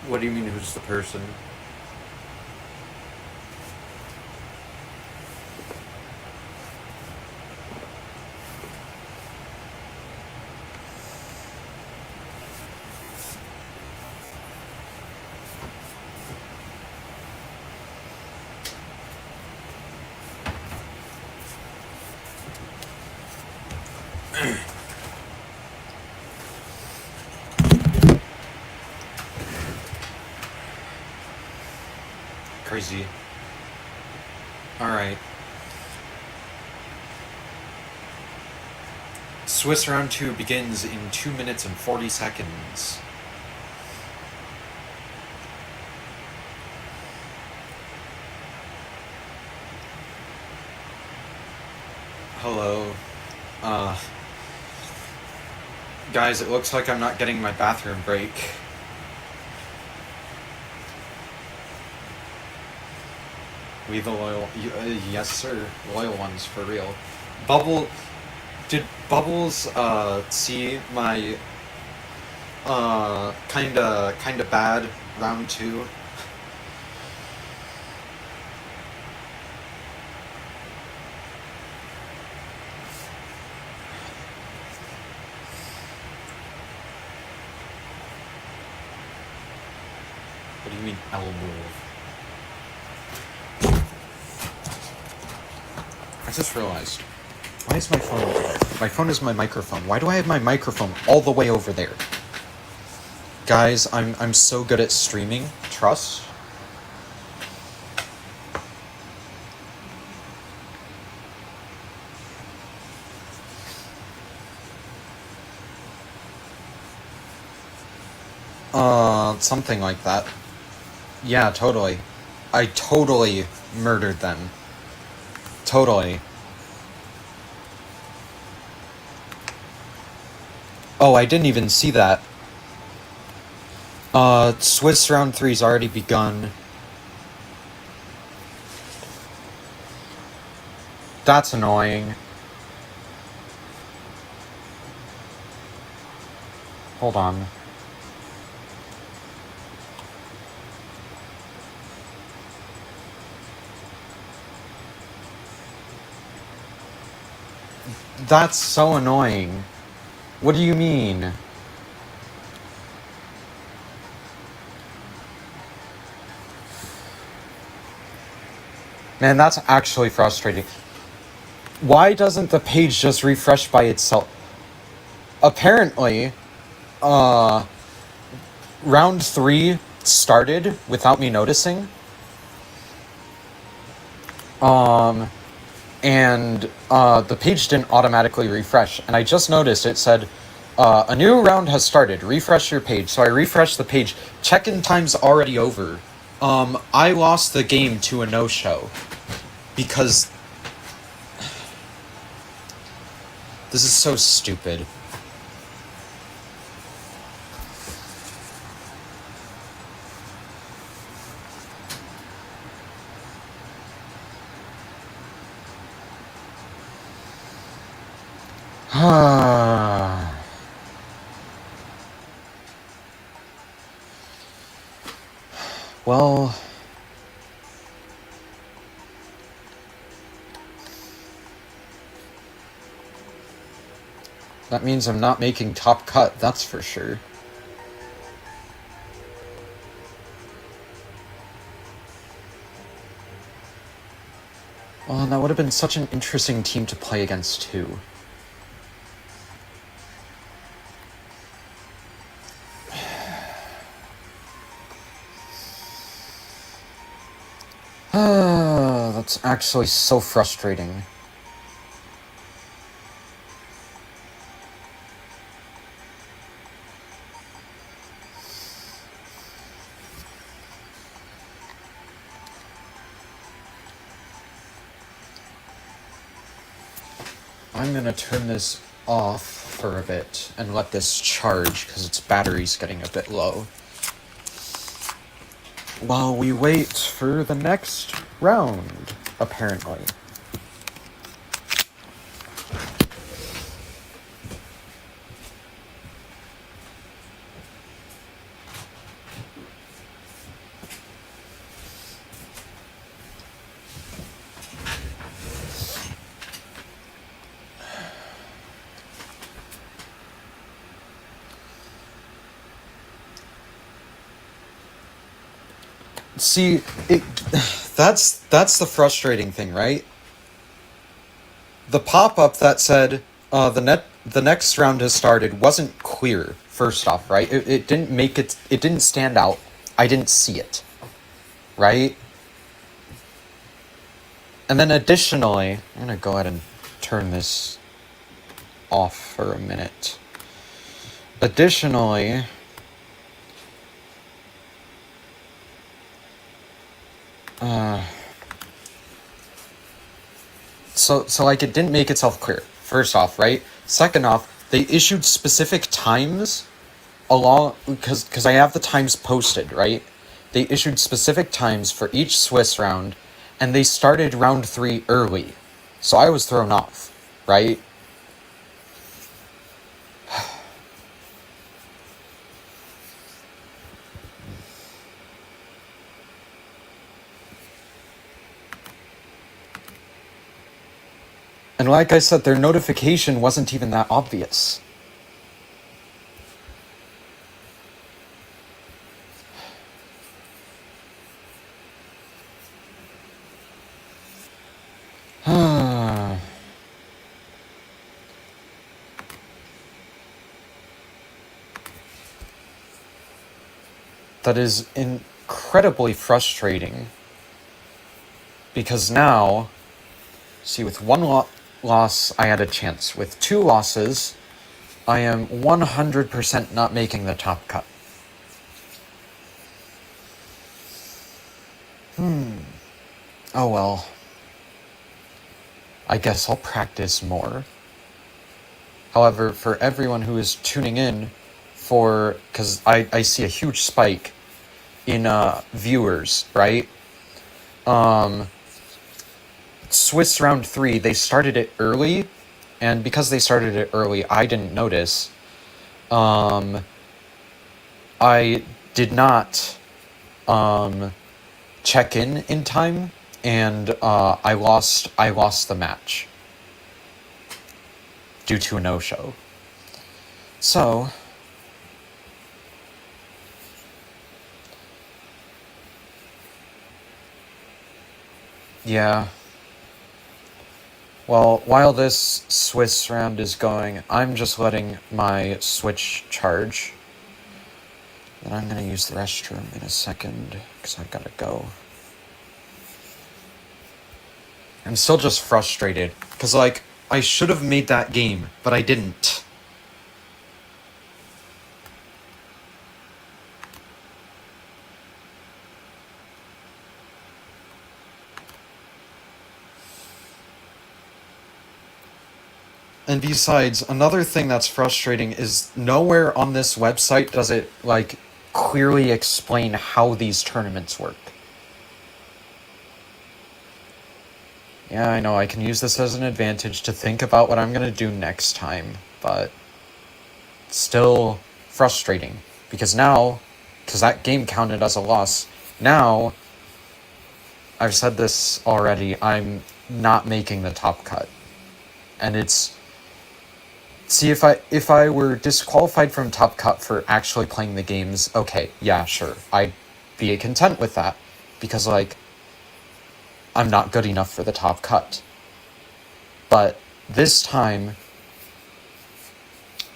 What do you mean, who's the person? Crazy. Alright. Swiss round 2 begins in 2 minutes and 40 seconds. Hello. Uh, Guys, it looks like I'm not getting my bathroom break. We the loyal, yes sir, loyal ones for real. Bubble, did Bubbles see my kinda bad round two? What do you mean L move? I just realized. Why is my phone over there? My phone is my microphone. Why do I have my microphone all the way over there? Guys, I'm so good at streaming. Trust. Something like that. Yeah, totally. I totally murdered them. Totally. Oh, I didn't even see that. Swiss round three's already begun. That's annoying. Hold on. That's so annoying. What do you mean? Man, that's actually frustrating. Why doesn't the page just refresh by itself? Apparently, round three started without me noticing. And the page didn't automatically refresh. And I just noticed it said, a new round has started. Refresh your page. So I refreshed the page. Check-in time's already over. I lost the game to a no-show. Because this is so stupid. Well, that means I'm not making top cut, that's for sure. Well, that would have been such an interesting team to play against, too. That's actually so frustrating. I'm gonna turn this off for a bit and let this charge because its battery's getting a bit low. While we wait for the next round, apparently. See, that's the frustrating thing, right? The pop-up that said the next round has started wasn't clear. First off, right? It didn't make it. It didn't stand out. I didn't see it, right? And then additionally, I'm gonna go ahead and turn this off for a minute. Additionally, So like it didn't make itself clear. First off, right? Second off, they issued specific times along because I have the times posted, right? They issued specific times for each Swiss round, and they started round 3 early. So I was thrown off, right? And like I said, their notification wasn't even that obvious. That is incredibly frustrating. Because now, see, with one loss, I had a chance. With 2 losses, I am 100% not making the top cut. Oh well. I guess I'll practice more. However, for everyone who is tuning in because I see a huge spike in viewers, right? Swiss round 3, they started it early, and because they started it early, I didn't notice. I did not check in time, and I lost the match due to a no-show. So yeah. Well, while this Swiss round is going, I'm just letting my Switch charge. And I'm gonna use the restroom in a second, because I've gotta go. I'm still just frustrated, because, like, I should have made that game, but I didn't. And besides, another thing that's frustrating is nowhere on this website does it, like, clearly explain how these tournaments work. Yeah, I know, I can use this as an advantage to think about what I'm gonna do next time, but it's still frustrating. Because now, because that game counted as a loss, now, I've said this already, I'm not making the top cut. And it's... See, if I were disqualified from top cut for actually playing the games, okay, yeah, sure, I'd be content with that. Because, like, I'm not good enough for the top cut. But this time,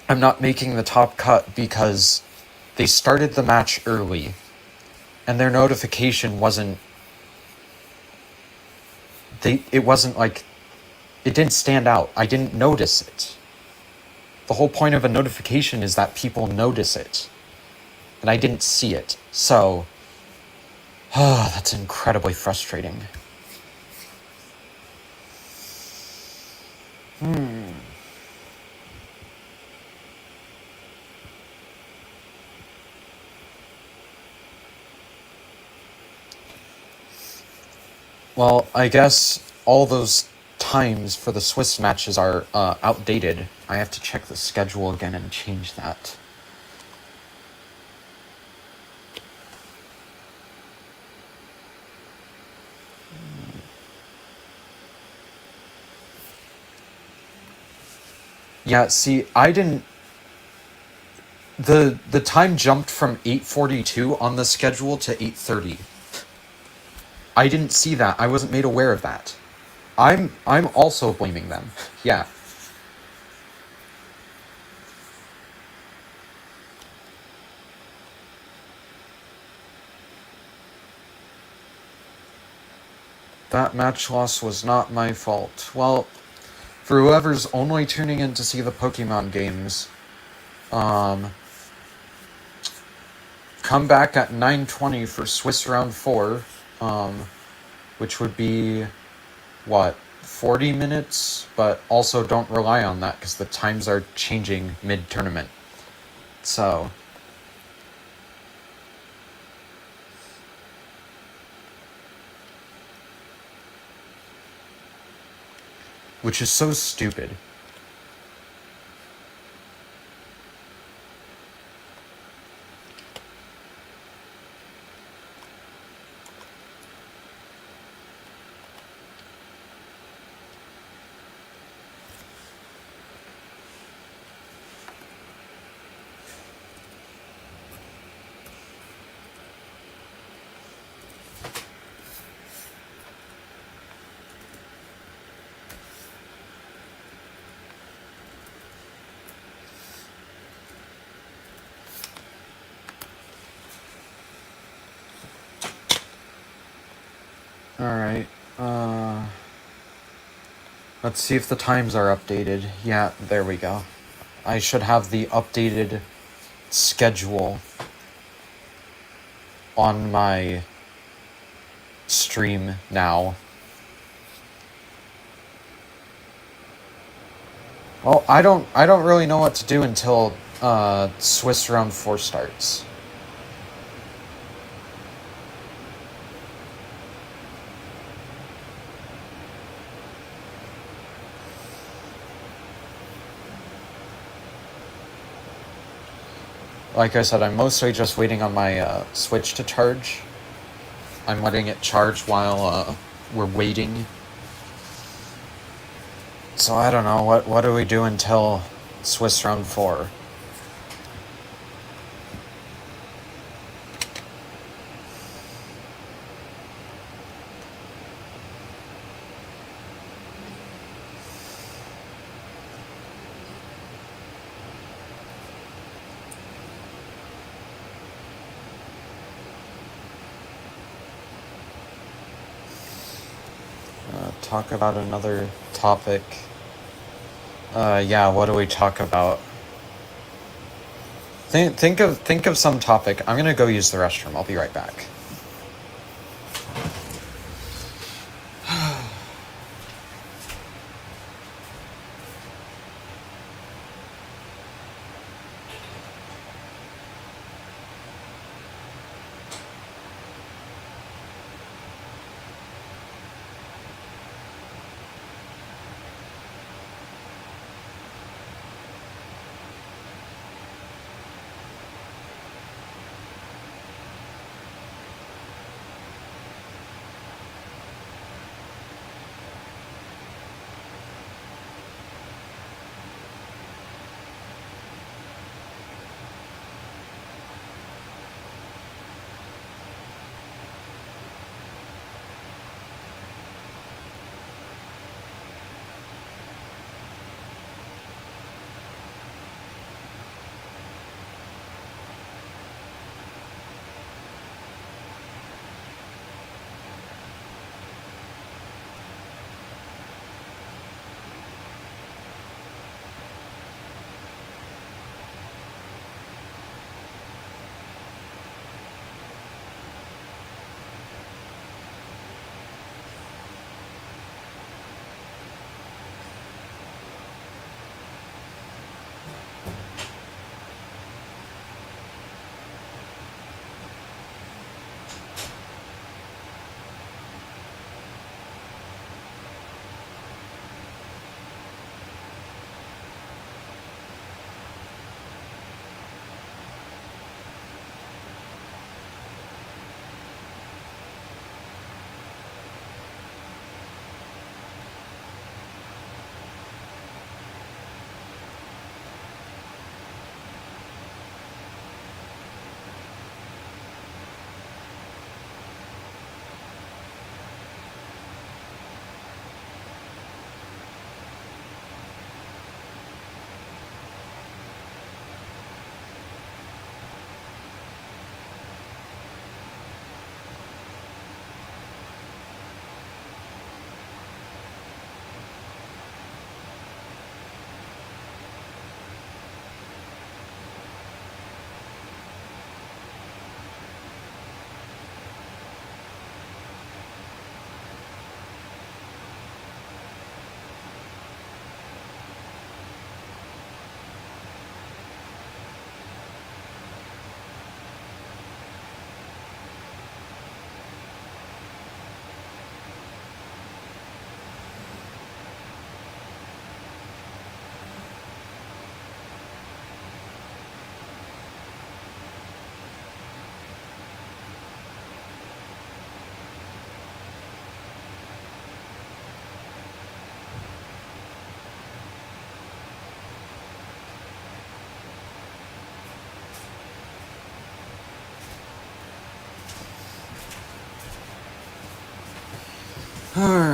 I'm not making the top cut because they started the match early, and their notification wasn't... It wasn't, like... It didn't stand out. I didn't notice it. The whole point of a notification is that people notice it. And I didn't see it. So, that's incredibly frustrating. Well, I guess all those times for the Swiss matches are outdated. I have to check the schedule again and change that. Yeah, see, I didn't... The time jumped from 8:42 on the schedule to 8:30. I didn't see that. I wasn't made aware of that. I'm also blaming them. Yeah. That match loss was not my fault. Well, for whoever's only tuning in to see the Pokemon games, come back at 9:20 for Swiss Round 4, which would be, what, 40 minutes, but also don't rely on that because the times are changing mid-tournament. So, which is so stupid. Alright, let's see if the times are updated. Yeah, there we go. I should have the updated schedule on my stream now. Well, I don't really know what to do until Swiss round 4 starts. Like I said, I'm mostly just waiting on my Switch to charge. I'm letting it charge while we're waiting. So I don't know, what do we do until Swiss round 4? Talk about another topic. Yeah, what do we talk about? Think of some topic. I'm gonna go use the restroom. I'll be right back.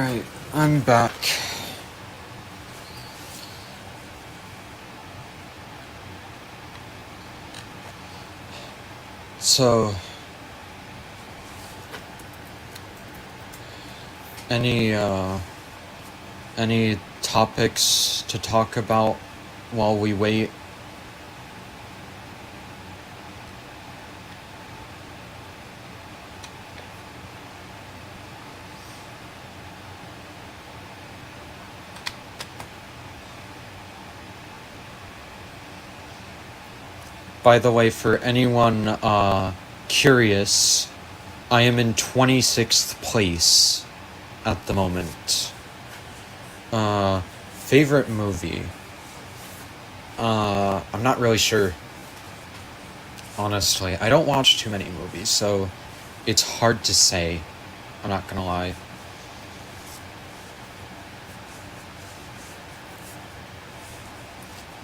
Alright, I'm back. So, any topics to talk about while we wait? By the way, for anyone curious, I am in 26th place at the moment. Favorite movie? I'm not really sure. Honestly, I don't watch too many movies, so it's hard to say. I'm not gonna lie.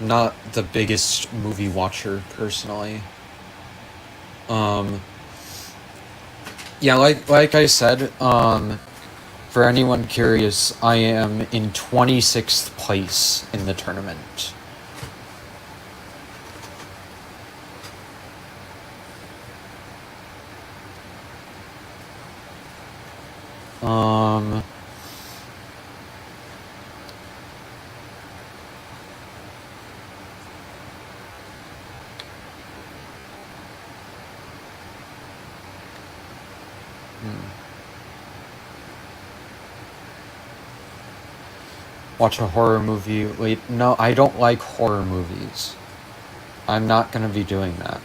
Not the biggest movie watcher, personally. Yeah, like I said, for anyone curious, I am in 26th place in the tournament. Watch a horror movie. Wait, no, I don't like horror movies. I'm not gonna be doing that.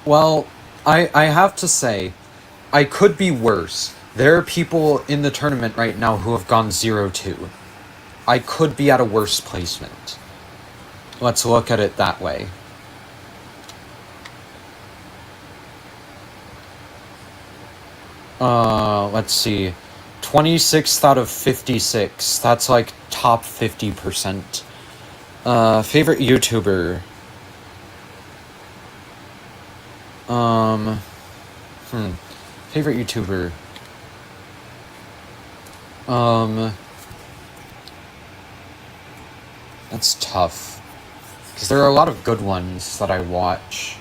Well, I have to say, I could be worse. There are people in the tournament right now who have gone 0-2. I could be at a worse placement. Let's look at it that way. Let's see. 26th out of 56. That's like top 50%. Favorite YouTuber? Favorite YouTuber? That's tough. Because there are a lot of good ones that I watch.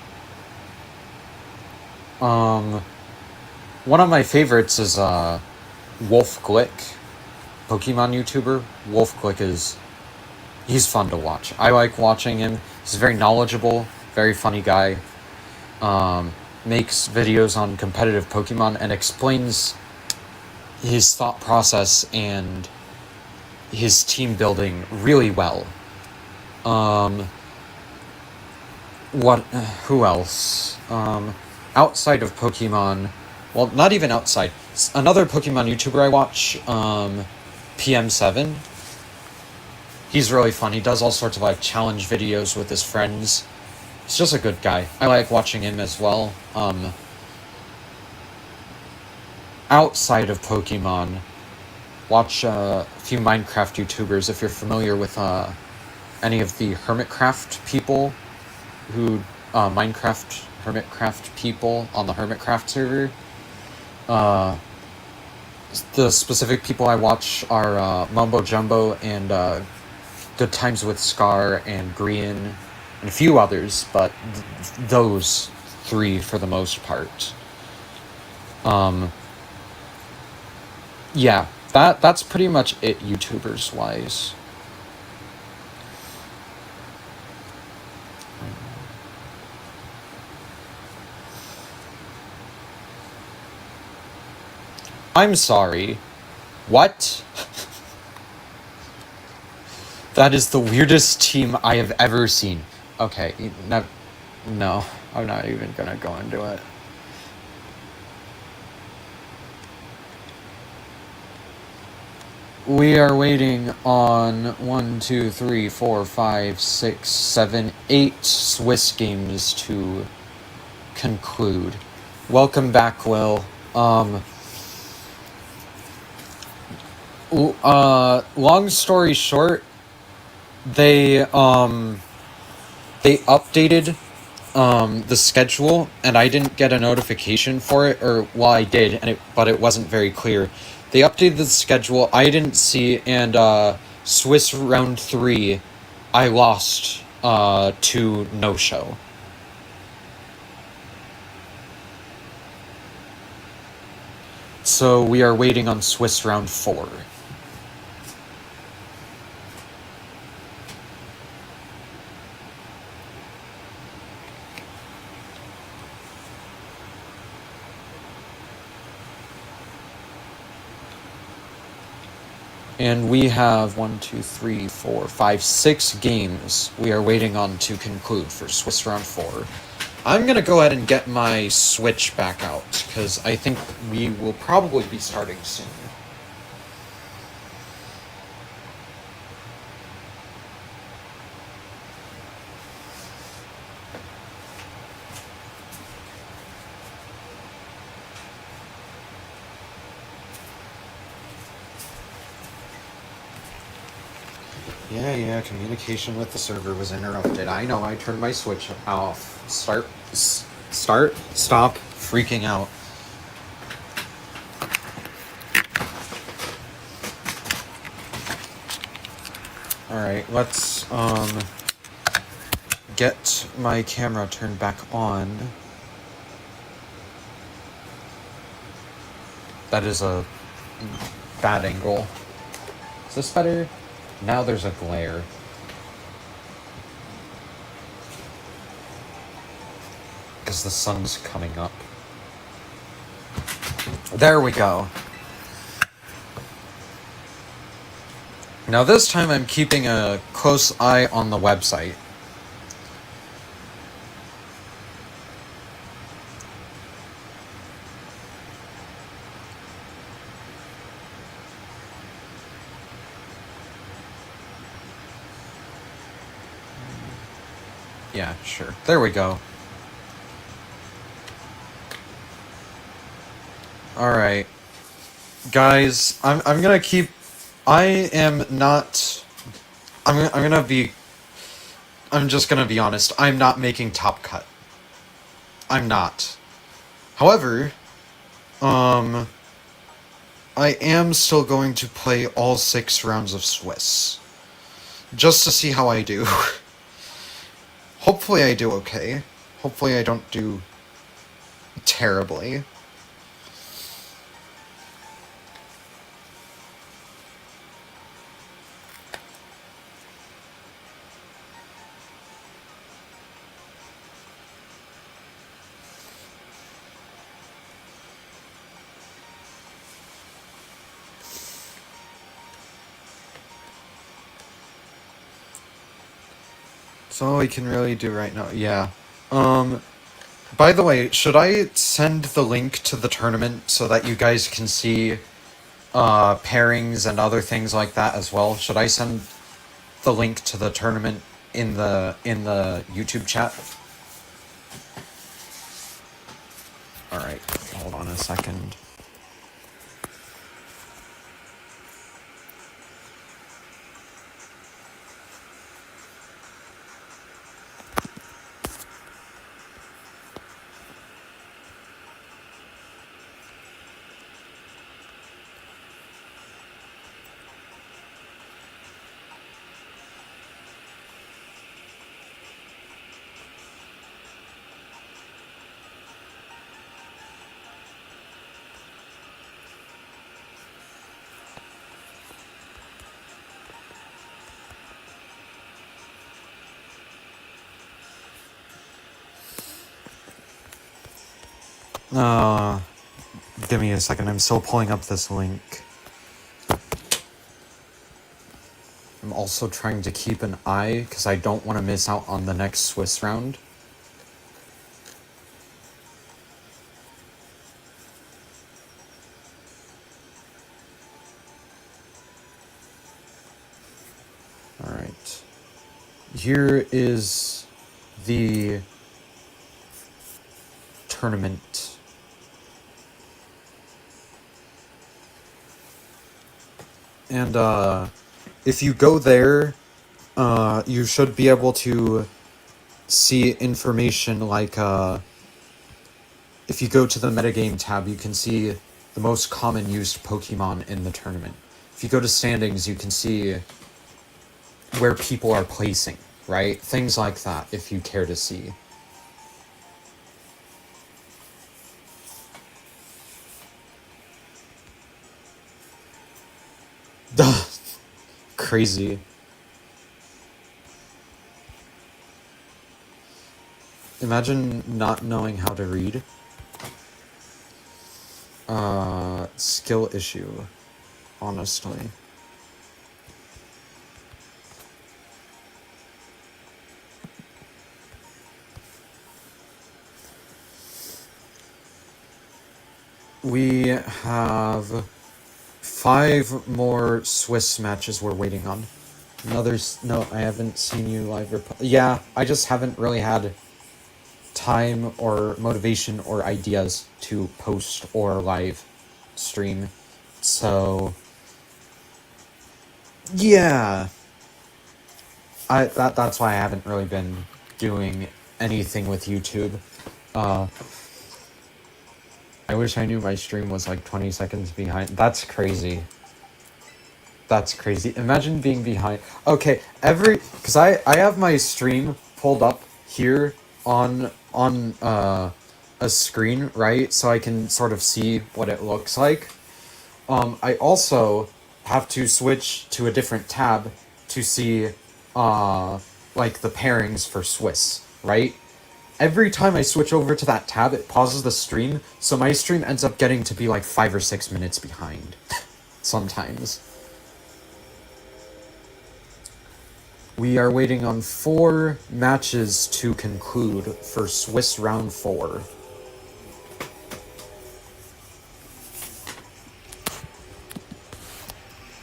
One of my favorites is, Wolf Glick. Pokemon YouTuber. Wolf Glick he's fun to watch. I like watching him. He's very knowledgeable, very funny guy. Makes videos on competitive Pokemon and explains his thought process and his team building really well. Who else? Outside of Pokemon, well, not even outside. Another Pokemon YouTuber I watch, PM7. He's really fun. He does all sorts of like challenge videos with his friends. He's just a good guy. I like watching him as well. Outside of Pokemon, watch a few Minecraft YouTubers if you're familiar with any of the Hermitcraft people who Hermitcraft people on the Hermitcraft server. The specific people I watch are Mumbo Jumbo and Good Times with Scar and Green and a few others, but those three for the most part. Yeah, that's pretty much it YouTubers wise. I'm sorry. What? That is the weirdest team I have ever seen. Okay, no, I'm not even gonna go into it. We are waiting on 1, 2, 3, 4, 5, 6, 7, 8 Swiss games to conclude. Welcome back, Will. Long story short, they they updated the schedule, and I didn't get a notification for it, or well, I did, but it wasn't very clear. They updated the schedule. I didn't see, and Swiss round 3, I lost to no show. So we are waiting on Swiss round 4. And we have 1, 2, 3, 4, 5, 6 games we are waiting on to conclude for Swiss round 4. I'm gonna go ahead and get my Switch back out, because I think we will probably be starting soon. Yeah, communication with the server was interrupted. I know, I turned my Switch off. Stop freaking out. Alright, let's, get my camera turned back on. That is a bad angle. Is this better? Now there's a glare. Because the sun's coming up. There we go. Now this time I'm keeping a close eye on the website. Yeah, sure. There we go. Alright. Guys, I'm gonna keep... I am not... I'm just gonna be honest. I'm not making Top Cut. I'm not. However, I am still going to play all 6 rounds of Swiss. Just to see how I do. Hopefully I do okay. Hopefully I don't do terribly. That's all we can really do right now. Yeah. By the way, should I send the link to the tournament so that you guys can see pairings and other things like that as well? Should I send the link to the tournament in the YouTube chat? Alright, hold on a second. Give me a second, I'm still pulling up this link. I'm also trying to keep an eye, because I don't want to miss out on the next Swiss round. Alright. Here is the tournament. And, if you go there, you should be able to see information like, if you go to the metagame tab, you can see the most common used Pokemon in the tournament. If you go to standings, you can see where people are placing, right? Things like that, if you care to see. Crazy. Imagine not knowing how to read. Skill issue, honestly. We have 5 more Swiss matches we're waiting on. No, I haven't seen you live. Yeah, I just haven't really had time or motivation or ideas to post or live stream. So yeah, that's why I haven't really been doing anything with YouTube. I wish I knew my stream was like 20 seconds behind. That's crazy. That's crazy. Imagine being behind. Okay, because I have my stream pulled up here on a screen, right? So I can sort of see what it looks like. I also have to switch to a different tab to see like the pairings for Swiss, right? Every time I switch over to that tab, it pauses the stream, so my stream ends up getting to be like 5 or 6 minutes behind. Sometimes. We are waiting on 4 matches to conclude for Swiss round 4.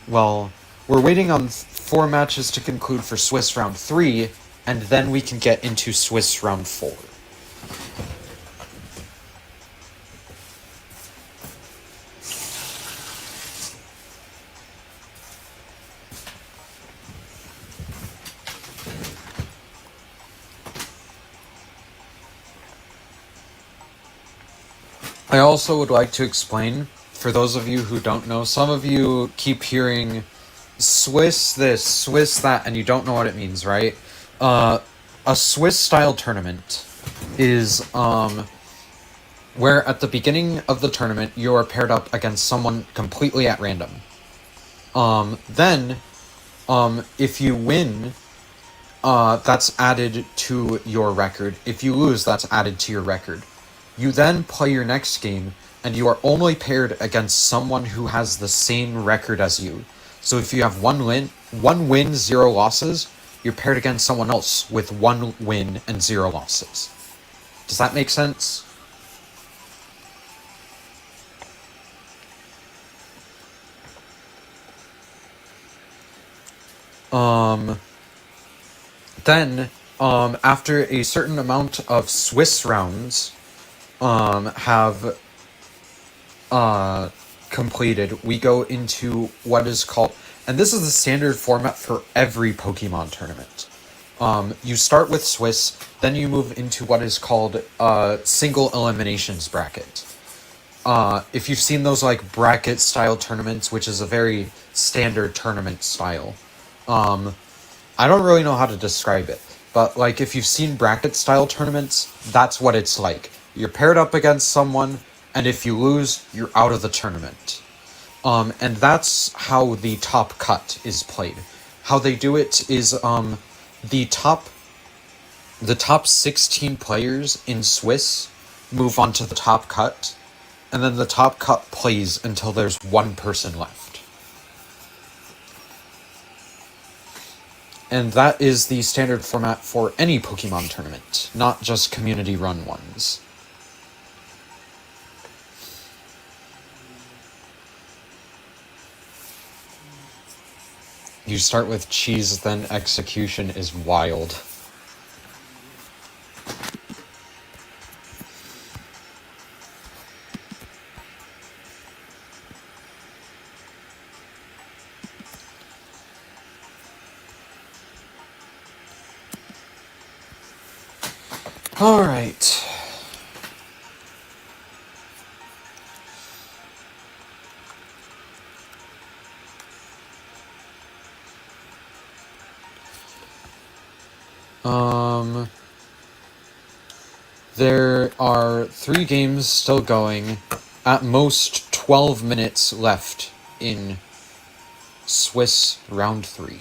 Well, we're waiting on 4 matches to conclude for Swiss round 3, and then we can get into Swiss round 4. I also would like to explain, for those of you who don't know, some of you keep hearing Swiss this, Swiss that, and you don't know what it means, right? A Swiss-style tournament is where at the beginning of the tournament you are paired up against someone completely at random. Then, if you win, that's added to your record. If you lose, that's added to your record. You then play your next game, and you are only paired against someone who has the same record as you. So if you have 1 win, 0 losses, you're paired against someone else with 1 win and 0 losses. Does that make sense? Then, after a certain amount of Swiss rounds have completed, we go into what is called, and this is the standard format for every Pokemon tournament. You start with Swiss, then you move into what is called a single eliminations bracket. If you've seen those like bracket style tournaments, which is a very standard tournament style, I don't really know how to describe it, but like if you've seen bracket style tournaments, that's what it's like. You're paired up against someone, and if you lose, you're out of the tournament. And that's how the top cut is played. How they do it is the top 16 players in Swiss move on to the top cut, and then the top cut plays until there's 1 person left. And that is the standard format for any Pokemon tournament, not just community-run ones. You start with cheese, then execution is wild. Alright. There are 3 games still going. At most 12 minutes left in Swiss round 3.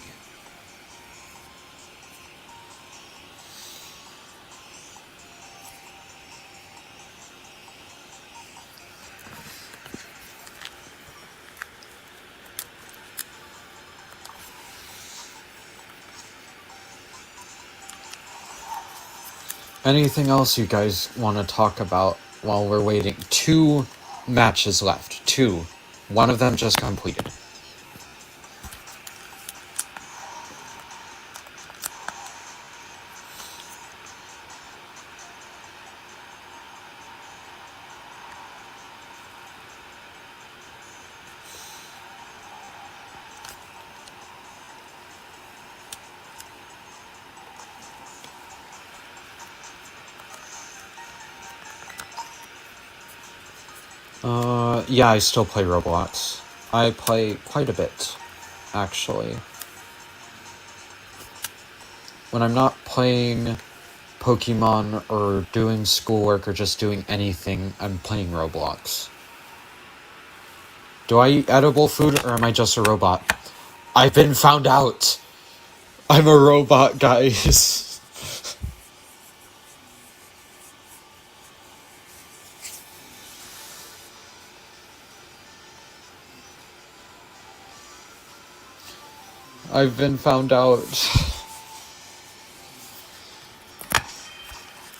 Anything else you guys want to talk about while we're waiting? 2 matches left. 2. One of them just completed. Yeah, I still play Roblox. I play quite a bit, actually. When I'm not playing Pokemon or doing schoolwork or just doing anything, I'm playing Roblox. Do I eat edible food or am I just a robot? I've been found out! I'm a robot, guys. I've been found out.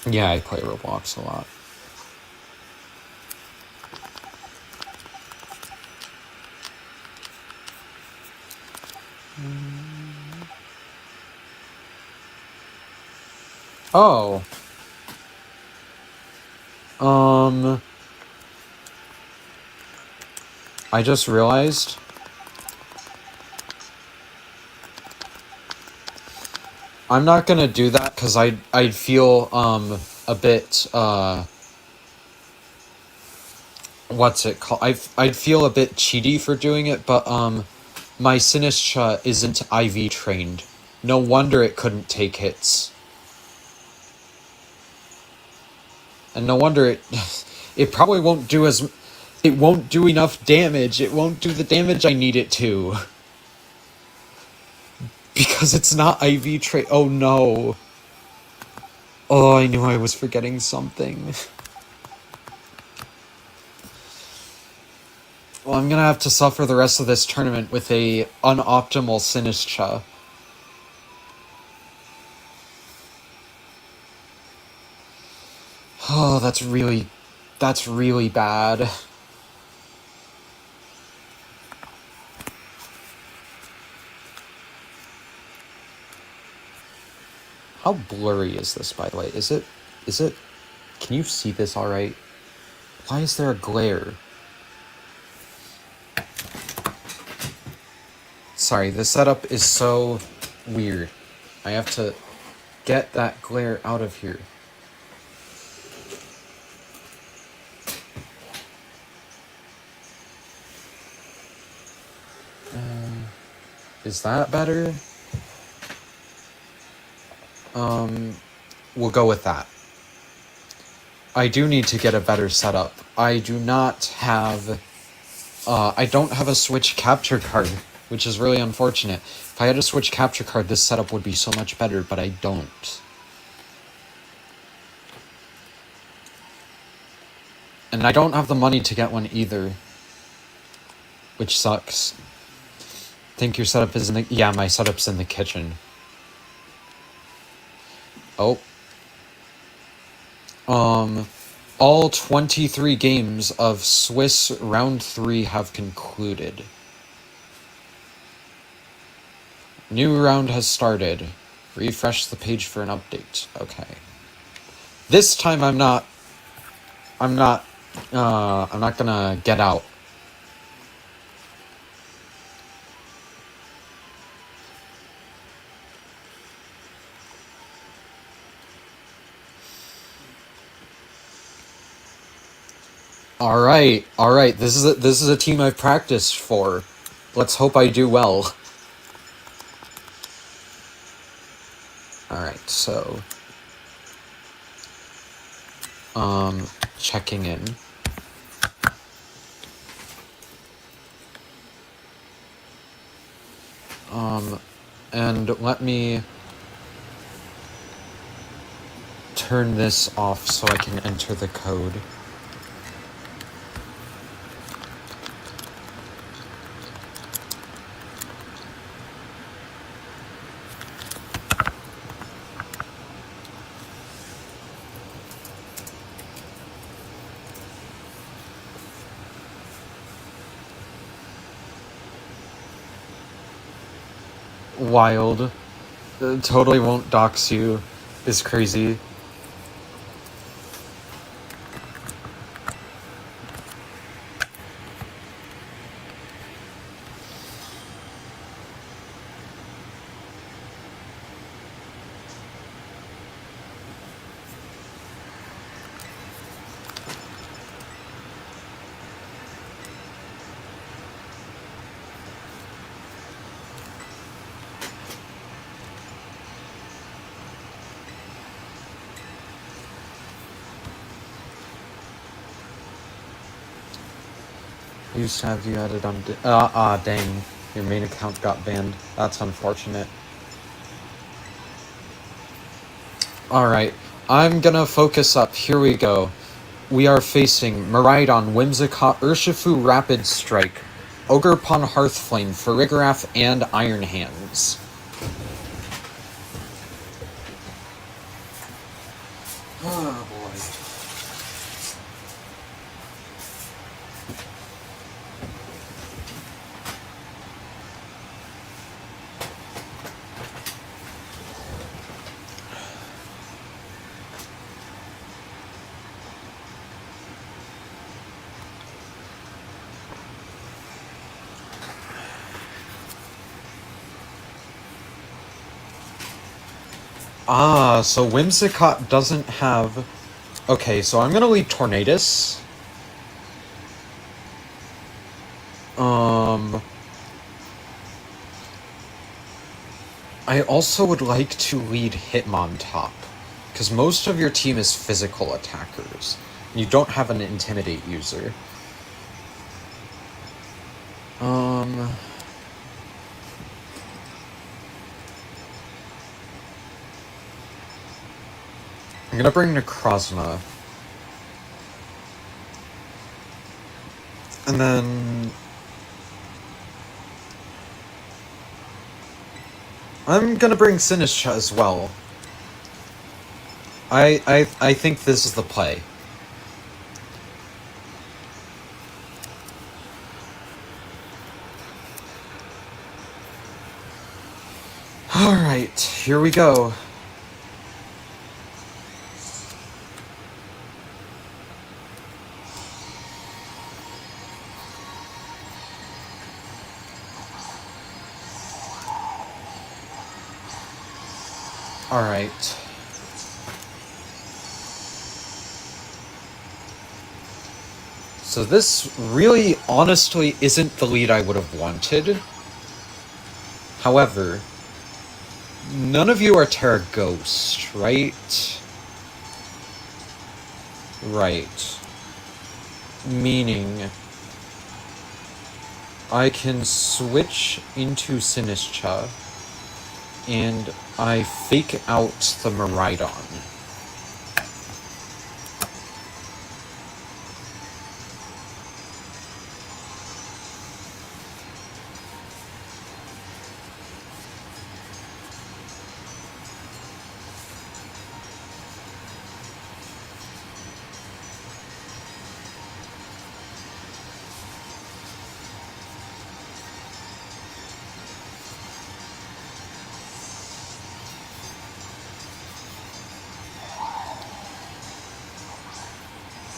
Yeah, I play Roblox a lot. Oh. I just realized. I'm not gonna do that because I'd feel, a bit, what's it called? I'd feel a bit cheaty for doing it, but, my Sinistcha isn't IV trained. No wonder it couldn't take hits. And no wonder it probably won't do it won't do enough damage. It won't do the damage I need it to. Because it's not IV trained. Oh no. Oh, I knew I was forgetting something. Well, I'm gonna have to suffer the rest of this tournament with a unoptimal Sinistcha. Oh, that's really bad. How blurry is this, by the way? Is it, can you see this alright? Why is there a glare? Sorry, this setup is so weird. I have to get that glare out of here. Is that better? We'll go with that. I do need to get a better setup. I do not have... I don't have a Switch capture card, which is really unfortunate. If I had a Switch capture card, this setup would be so much better, but I don't. And I don't have the money to get one either. Which sucks. Think your setup is in the... Yeah, my setup's in the kitchen. Oh. All 23 games of Swiss Round 3 have concluded. New round has started. Refresh the page for an update. Okay. This time I'm not gonna get out. All right, all right. This is a team I've practiced for. Let's hope I do well. All right, so checking in. And let me turn this off so I can enter the code. Wild. Totally won't dox you. Is crazy. I used to have you added on. Dang. Your main account got banned. That's unfortunate. Alright, I'm gonna focus up. Here we go. We are facing Miraidon, Whimsicott, Urshifu, Rapid Strike, Ogerpon, Hearthflame, Farigiraf, and Iron Hands. Oh boy. So Whimsicott doesn't have... Okay, so I'm gonna lead Tornadus. I also would like to lead Hitmontop, because most of your team is physical attackers. You don't have an Intimidate user. I'm gonna bring Necrozma. And then... I'm gonna bring Sinistcha as well. I think this is the play. Alright, here we go. Alright. So this really, honestly, isn't the lead I would have wanted. However, none of you are Terra Ghost, right? Right. Meaning, I can switch into Sinistcha, and I fake out the Miraidon.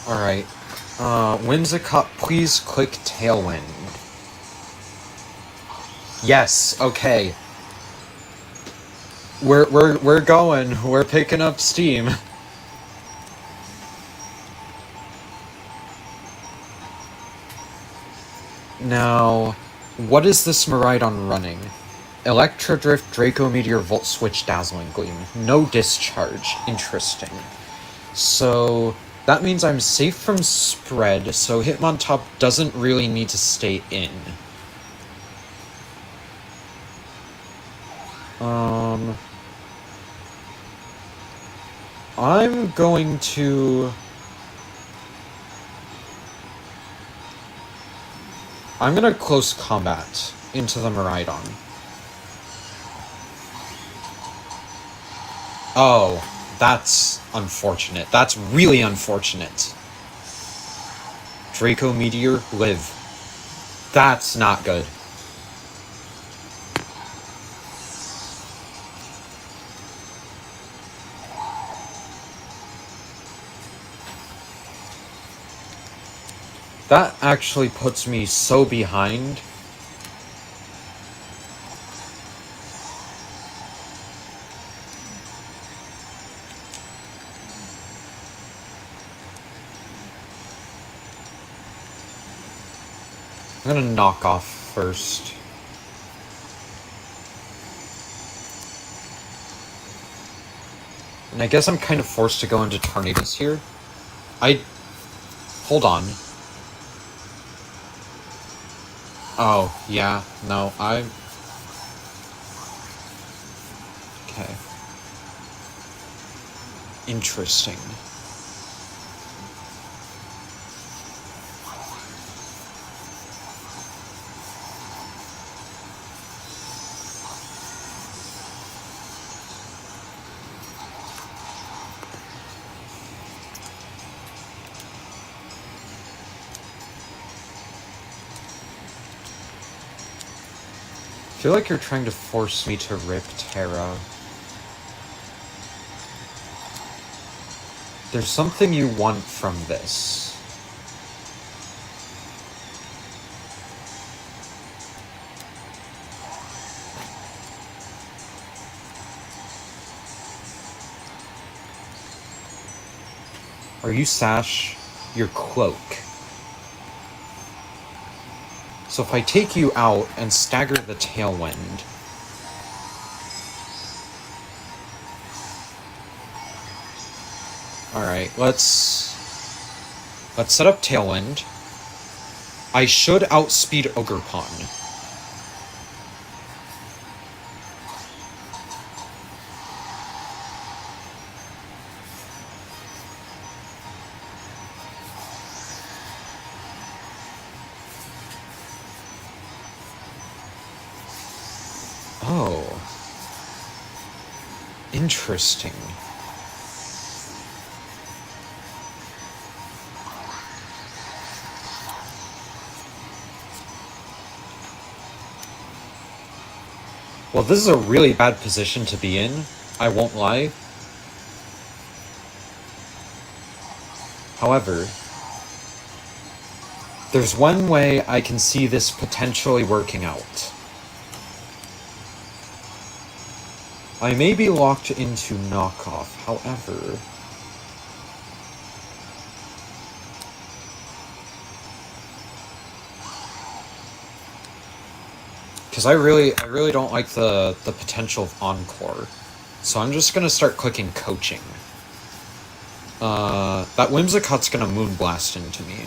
Alright. Whimsicott, please click Tailwind. Yes, okay. We're going. We're picking up steam. Now, what is this Miraidon running? Electro Drift, Draco Meteor, Volt Switch, Dazzling Gleam. No discharge. Interesting. So, that means I'm safe from spread, so Hitmontop doesn't really need to stay in. I'm going to... I'm gonna close combat into the Miraidon. Oh, that's unfortunate. That's really unfortunate. Draco Meteor, live. That's not good. That actually puts me so behind. I'm gonna knock off first. And I guess I'm kind of forced to go into Tornadoes here. Hold on. Oh, yeah, no, okay. Interesting. I feel like you're trying to force me to rip Terra. There's something you want from this. Are you Sash? Your cloak. So if I take you out and stagger the Tailwind... Alright, let's set up Tailwind. I should outspeed Ogerpon. Oh. Interesting. Well, this is a really bad position to be in, I won't lie. However, there's one way I can see this potentially working out. I may be locked into knockoff, however... Because I really don't like the potential of Encore. So I'm just gonna start clicking Coaching. That Whimsicott's gonna Moonblast into me.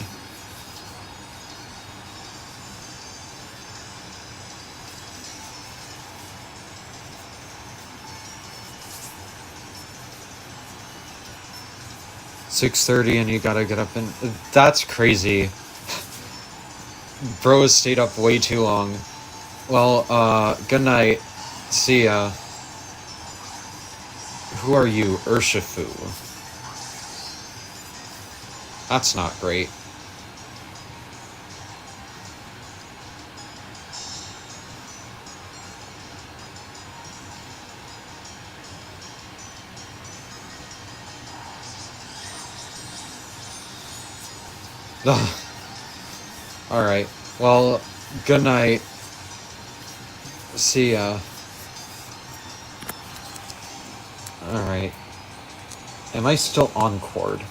.6:30 and you gotta get up and... That's crazy. Bro has stayed up way too long. Well, good night. See ya. Who are you? Urshifu. That's not great. Alright. Well, good night. See ya. Alright. Am I still Encored?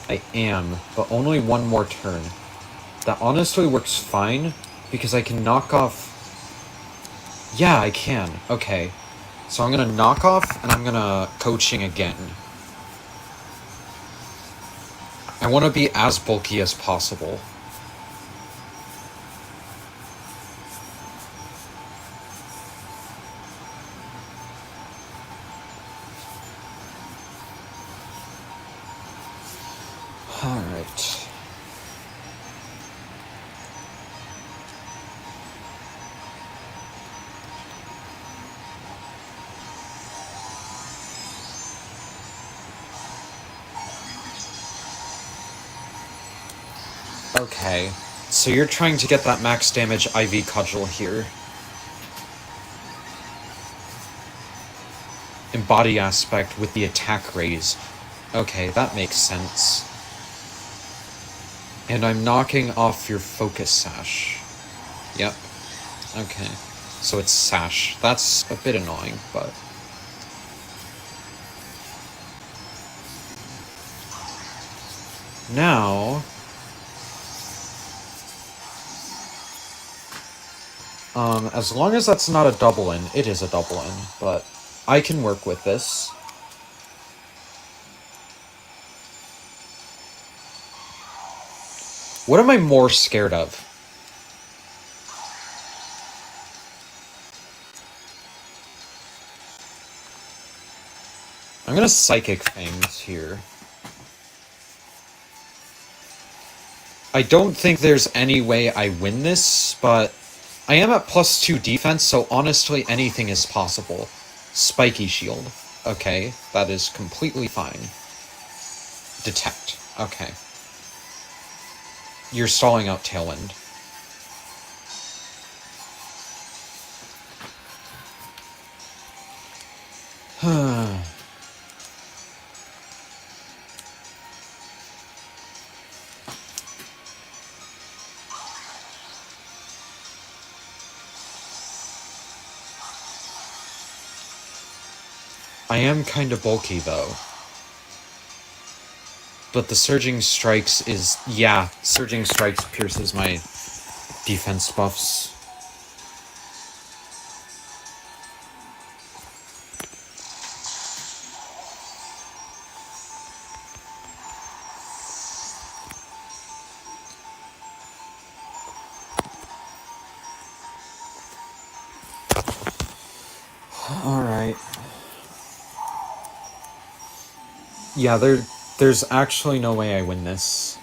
I am, but only one more turn. That honestly works fine, because I can knock off... Yeah, I can. Okay. So I'm gonna knock off, and I'm gonna coaching again. I want to be as bulky as possible. Alright. Okay. So you're trying to get that max damage IV cudgel here. In body aspect with the attack raise. Okay, that makes sense. And I'm knocking off your focus sash. Yep. Okay. So it's sash. That's a bit annoying, but... Now... as long as that's not a double in, it is a double in, but I can work with this. What am I more scared of? I'm gonna Psychic Fangs here. I don't think there's any way I win this, but I am at +2 defense, so honestly anything is possible. Spiky Shield. Okay, that is completely fine. Detect. Okay. You're stalling out Tailwind. I am kind of bulky, though. But the Surging Strikes is... Yeah, Surging Strikes pierces my defense buffs. Alright. Yeah, there's actually no way I win this.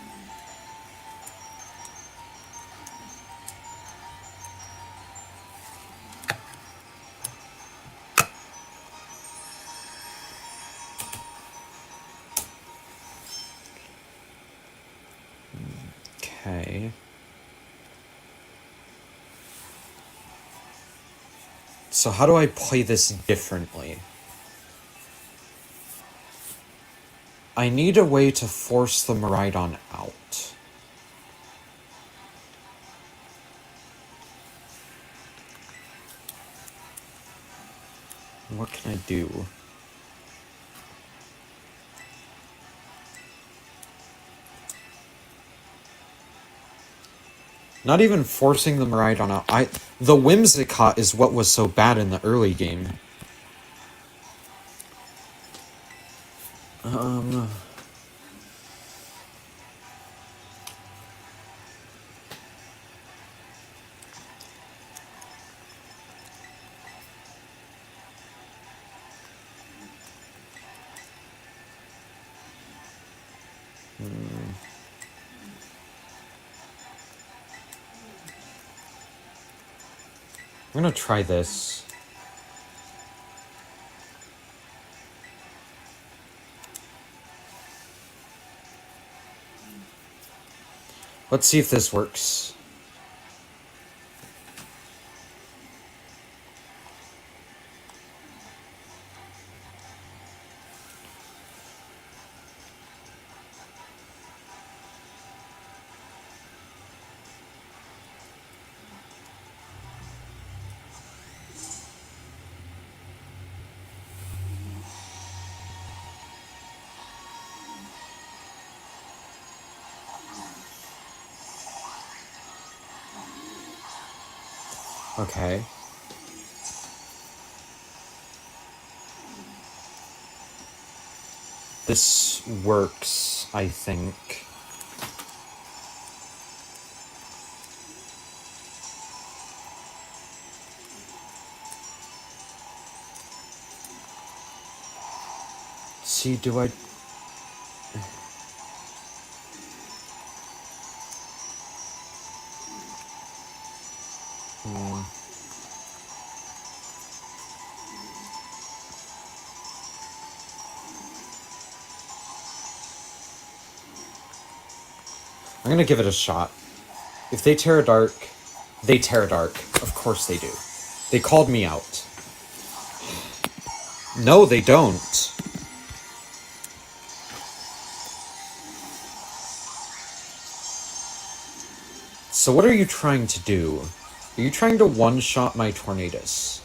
Okay. So how do I play this differently? I need a way to force the Miraidon out. What can I do? Not even forcing the Miraidon out. The Whimsicott is what was so bad in the early game. I'm gonna try this. Let's see if this works. Okay. This works, I think. See, do I... I'm gonna give it a shot. If they tear a dark, they tear a dark. Of course they do. They called me out. No, they don't. So what are you trying to do? Are you trying to one-shot my Tornadus?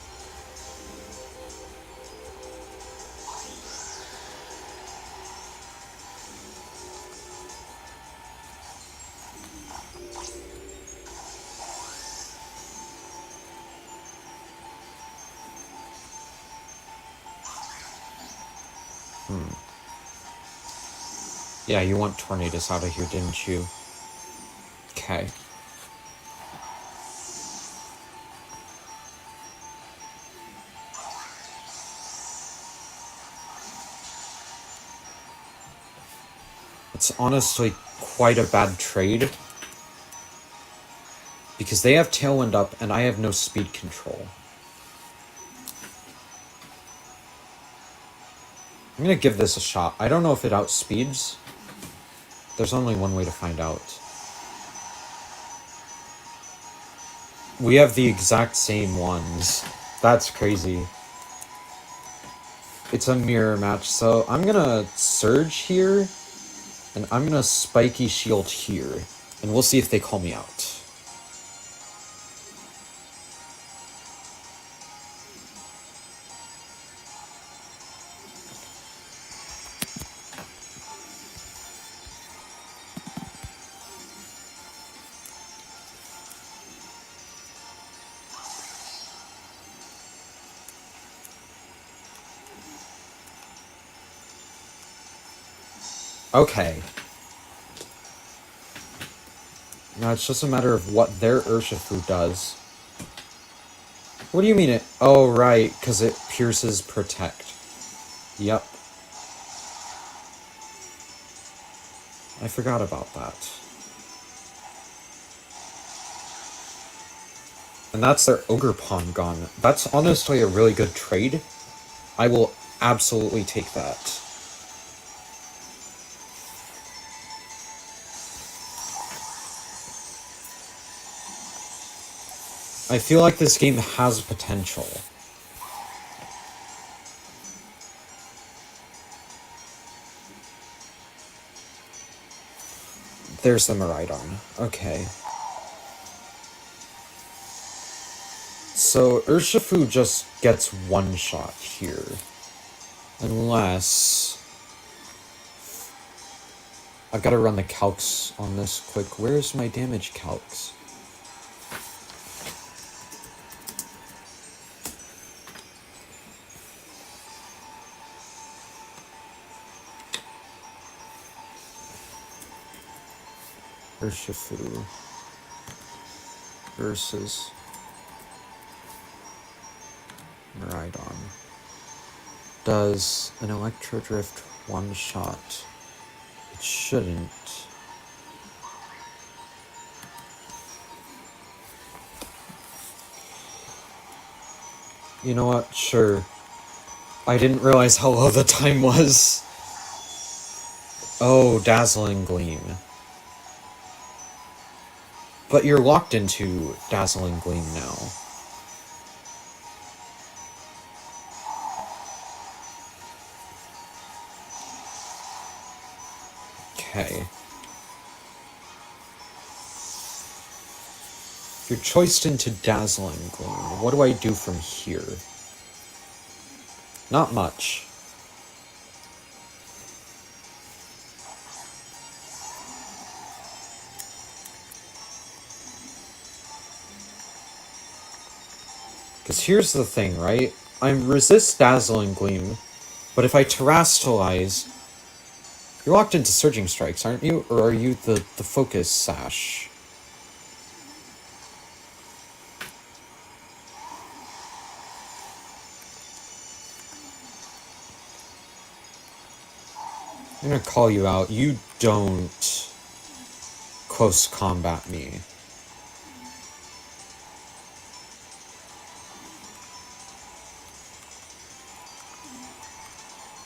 Yeah, you want Tornadus out of here, didn't you? Okay. It's honestly quite a bad trade. Because they have Tailwind up and I have no speed control. I'm gonna give this a shot. I don't know if it outspeeds. There's only one way to find out. We have the exact same ones. That's crazy. It's a mirror match, so I'm gonna Surge here, and I'm gonna Spiky Shield here, and we'll see if they call me out. Okay. Now it's just a matter of what their Urshifu does. What do you mean it? Oh, right, because it pierces Protect. Yep. I forgot about that. And that's their Ogre Pawn gone. That's honestly a really good trade. I will absolutely take that. I feel like this game has potential. There's the Miraidon. Okay. So Urshifu just gets one shot here. Unless... I've got to run the calcs on this quick. Where's my damage calcs? Urshifu versus Miraidon. Does an Electro Drift one shot? It shouldn't. You know what? Sure. I didn't realize how low the time was. Oh, Dazzling Gleam. But you're locked into Dazzling Gleam now. Okay. You're choiced into Dazzling Gleam. What do I do from here? Not much. here's the thing, right? I'm resist Dazzling Gleam, but if I Terrastalize, you're locked into Surging Strikes, aren't you? Or are you the Focus Sash? I'm gonna call you out. You don't close combat me.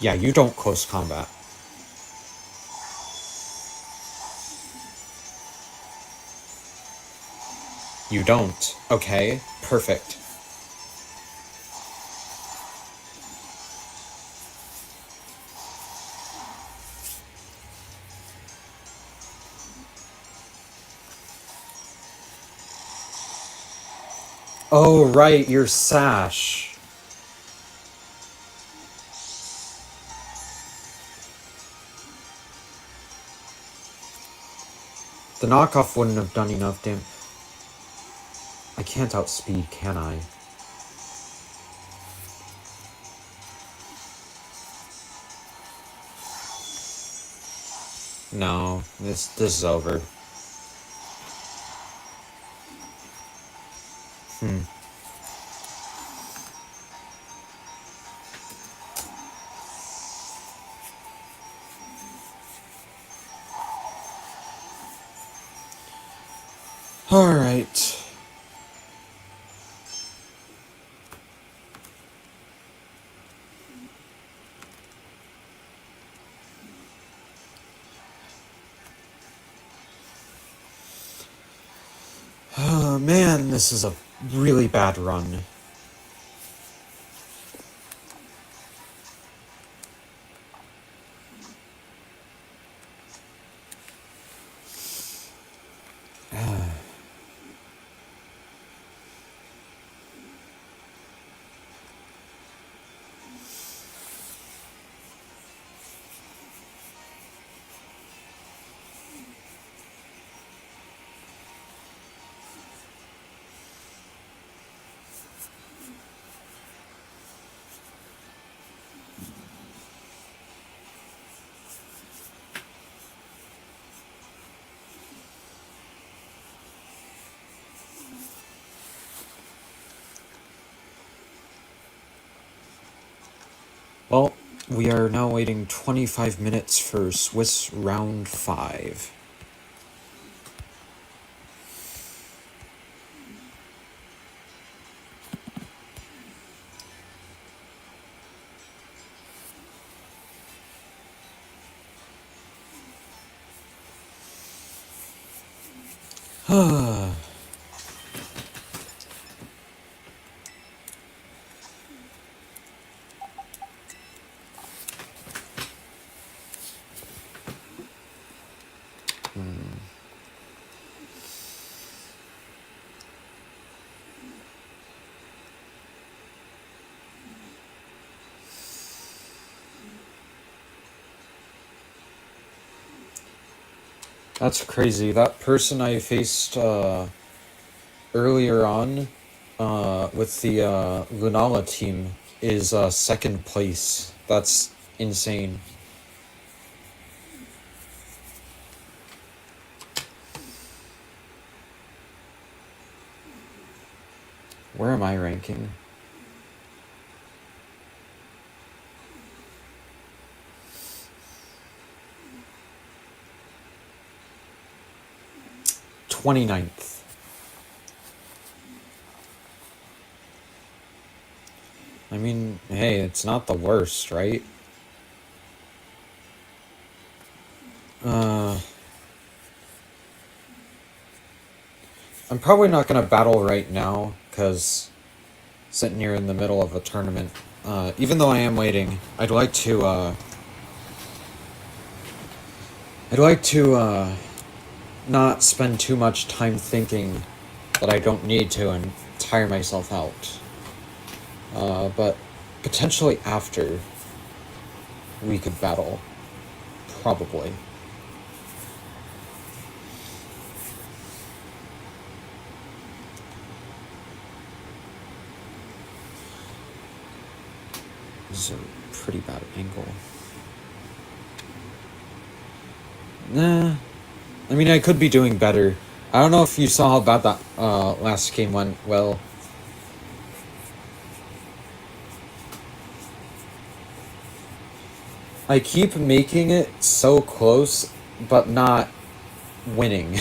Yeah, you don't close combat. You don't. Okay, perfect. Oh, right, you're Sash. The knockoff wouldn't have done enough damage. I can't outspeed, can I? No, this is over. Alright. Oh man, this is a really bad run. Well, we are now waiting 25 minutes for Swiss round 5. That's crazy. That person I faced earlier on with the Lunala team is second place. That's insane. Where am I ranking? '29th. I mean, hey, it's not the worst, right? I'm probably not gonna battle right now, because sitting here in the middle of a tournament, even though I am waiting, I'd like to not spend too much time thinking that I don't need to and tire myself out. But potentially after we could battle. Probably. This is a pretty bad angle. Nah. I mean, I could be doing better. I don't know if you saw how bad that last game went. Well, I keep making it so close, but not winning.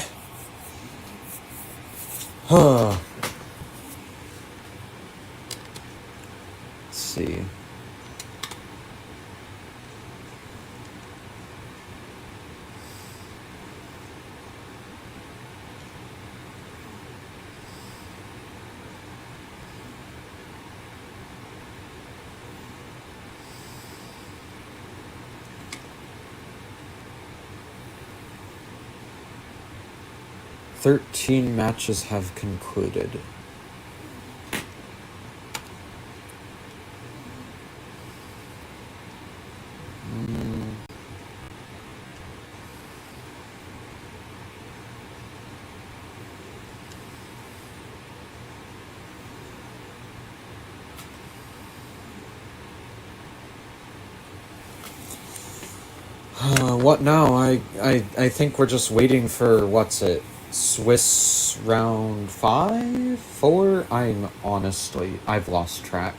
Let's see. "13 matches have concluded." What now? I think we're just waiting for, what's it? Swiss round 5? 4? I've lost track.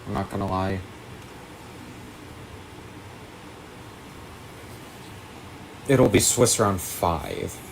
I'm not gonna lie. It'll be Swiss round 5.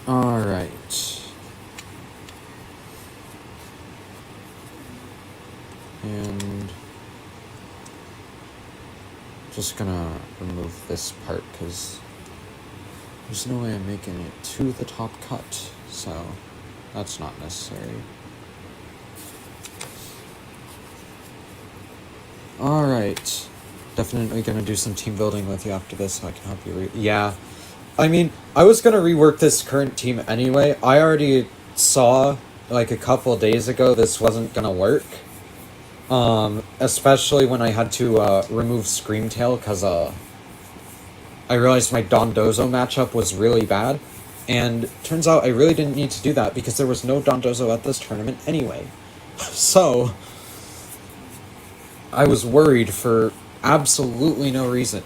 Alright. And just gonna remove this part because there's no way I'm making it to the top cut, so that's not necessary. Alright. Definitely gonna do some team building with you after this so I can help you yeah. I mean, I was gonna rework this current team anyway. I already saw, like, a couple days ago this wasn't gonna work. Especially when I had to, remove Screamtail, because, I realized my Dondozo matchup was really bad. And turns out I really didn't need to do that, because there was no Dondozo at this tournament anyway. So, I was worried for absolutely no reason.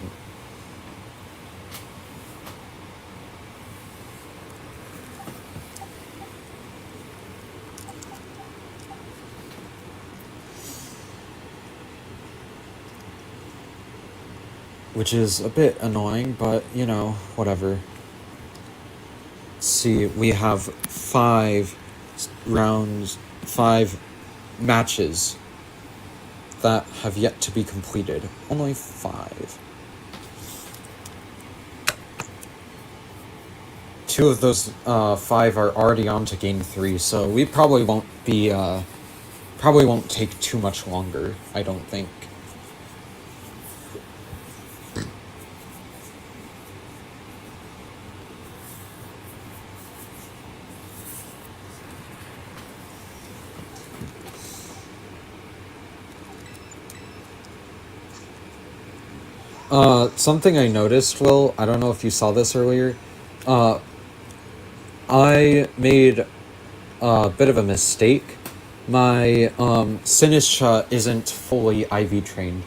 Which is a bit annoying, but, you know, whatever. Let's see, we have 5 rounds, 5 matches that have yet to be completed. Only 5. 2 of those 5 are already on to game 3, so we probably won't be, probably won't take too much longer, I don't think. Something I noticed, Will, I don't know if you saw this earlier, I made a bit of a mistake. My, Sinistra isn't fully IV trained.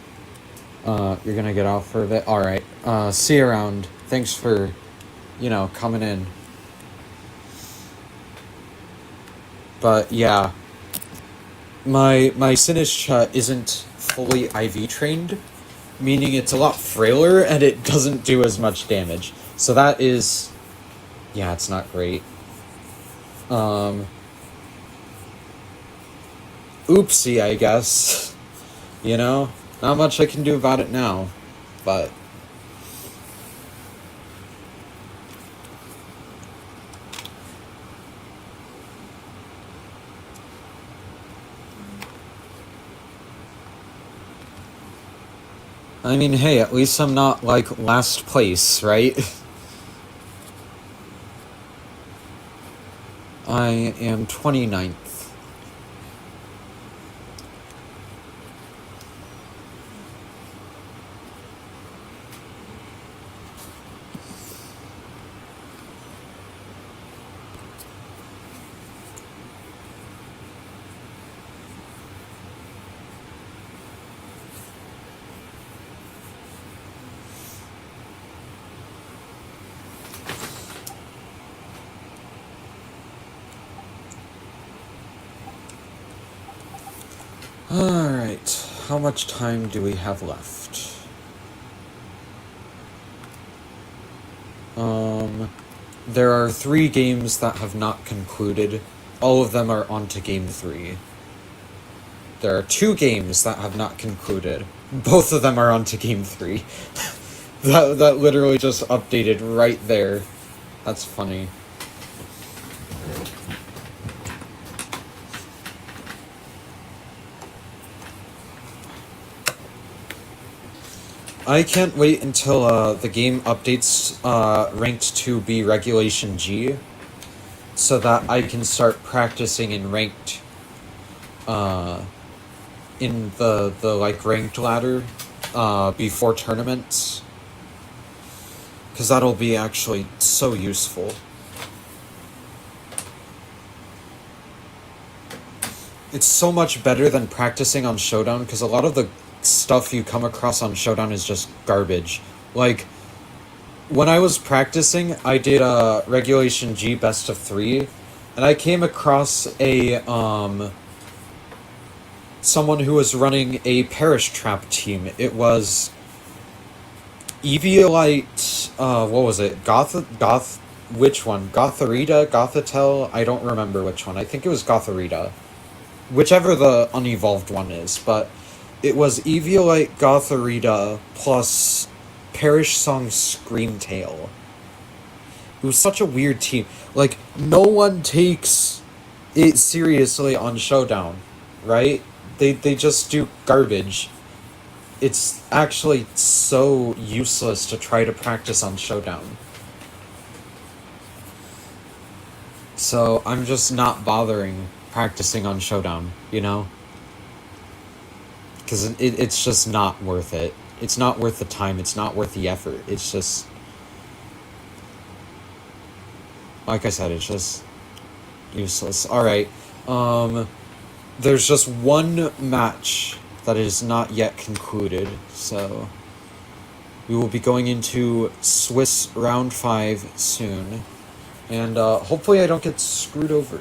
You're gonna get off for a bit? Alright, see you around. Thanks for, you know, coming in. But, yeah. My Sinistra isn't fully IV trained, meaning it's a lot frailer and it doesn't do as much damage. So that is, yeah, it's not great. Oopsie, I guess. You know? Not much I can do about it now. But I mean, hey, at least I'm not, like, last place, right? I am 29th. Alright, how much time do we have left? There are 3 games that have not concluded. All of them are on to game 3. There are 2 games that have not concluded. Both of them are on to game 3. That literally just updated right there. That's funny. I can't wait until the game updates ranked to be Regulation G, so that I can start practicing in ranked, in the like ranked ladder, before tournaments, because that'll be actually so useful. It's so much better than practicing on Showdown, because a lot of the stuff you come across on Showdown is just garbage. Like, when I was practicing, I did a Regulation G best of 3, and I came across someone who was running a Parish Trap team. It was Eviolite, what was it? Which one? Gotharita? Gothitelle? I don't remember which one. I think it was Gotharita. Whichever the unevolved one is, but it was Eviolite Gotharita plus Parish Song Screamtail. It was such a weird team. Like, no one takes it seriously on Showdown, right? They just do garbage. It's actually so useless to try to practice on Showdown. So I'm just not bothering practicing on Showdown, you know? Because it's just not worth it. It's not worth the time, it's not worth the effort. It's just... Like I said, it's just useless. Alright, there's just one match that is not yet concluded, so... We will be going into Swiss Round 5 soon. And hopefully I don't get screwed over.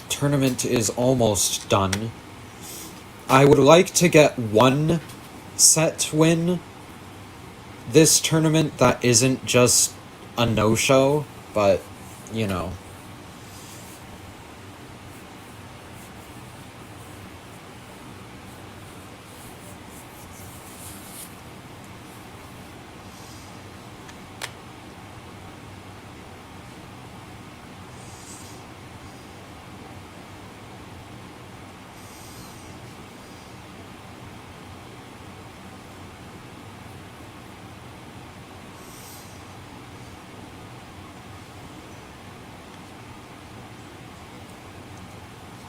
Tournament is almost done. I would like to get one set win this tournament that isn't just a no-show, but, you know.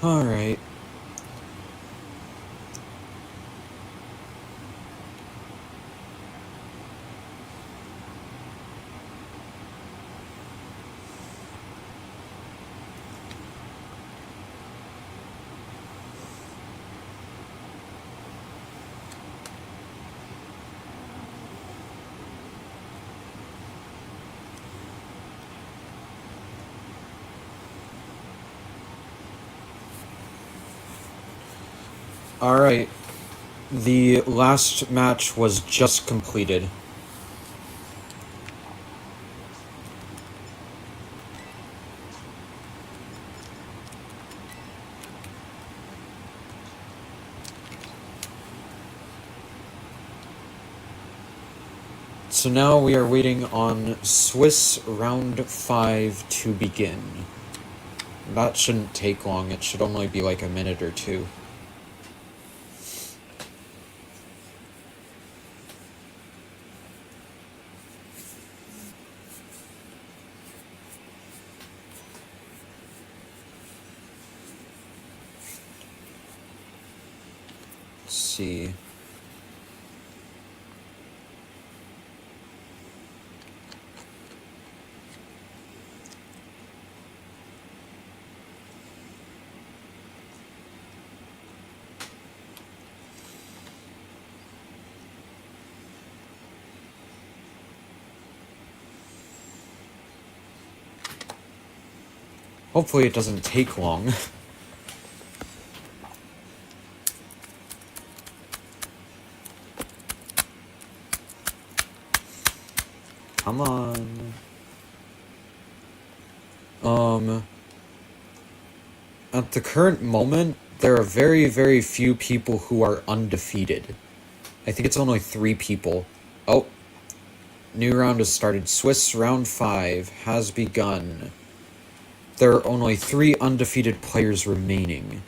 Alright. Alright. The last match was just completed. So now we are waiting on Swiss round 5 to begin. That shouldn't take long, it should only be like a minute or two. Let's see. Hopefully it doesn't take long. Come on. At the current moment, there are very, very few people who are undefeated. I think it's only 3 people. Oh. New round has started. Swiss round 5 has begun. There are only 3 undefeated players remaining.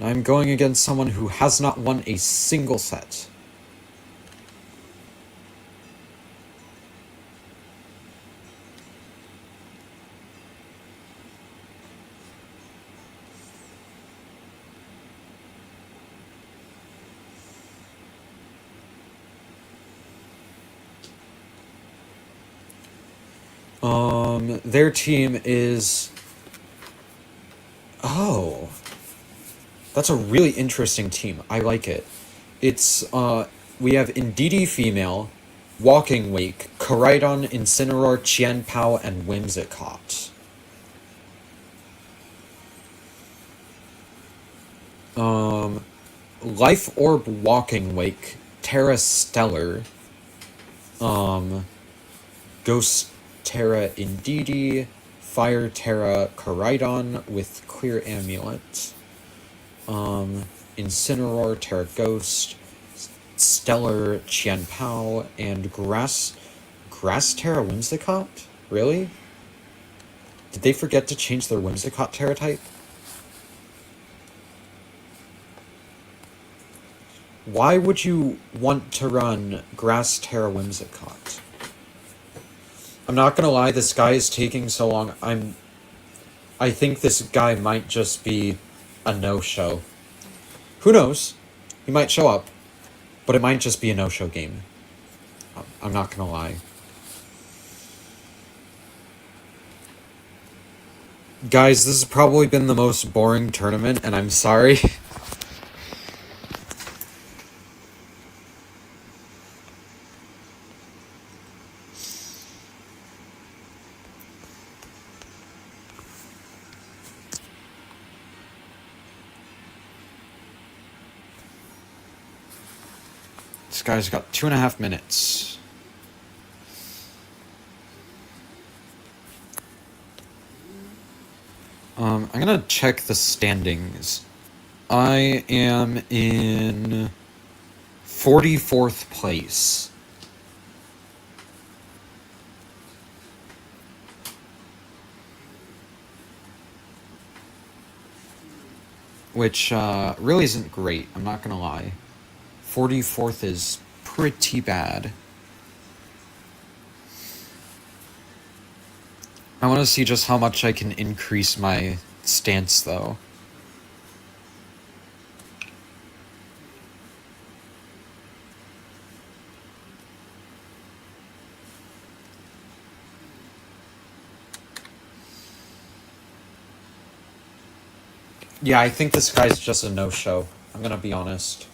I'm going against someone who has not won a single set. Their team is... Oh. That's a really interesting team. I like it. It's, we have Ndidi Female, Walking Wake, Koraidon, Incineroar, Qianpao, and Whimsicott. Life Orb Walking Wake, Terra Stellar, Ghost Terra Ndidi, Fire Terra Koraidon with Clear Amulet, Incineroar, Terra Ghost, Stellar Qianpao, and Grass Terra Whimsicott? Really? Did they forget to change their Whimsicott Terra type? Why would you want to run Grass Terra Whimsicott? I'm not gonna lie, this guy is taking so long. I think this guy might just be a no-show. Who knows? He might show up, but it might just be a no-show game. I'm not gonna lie. Guys, this has probably been the most boring tournament, and I'm sorry. This guy's got 2.5 minutes. I'm gonna check the standings. I am in 44th place. Which, really isn't great, I'm not gonna lie. 44th is pretty bad. I want to see just how much I can increase my stance, though. Yeah, I think this guy's just a no-show. I'm gonna be honest.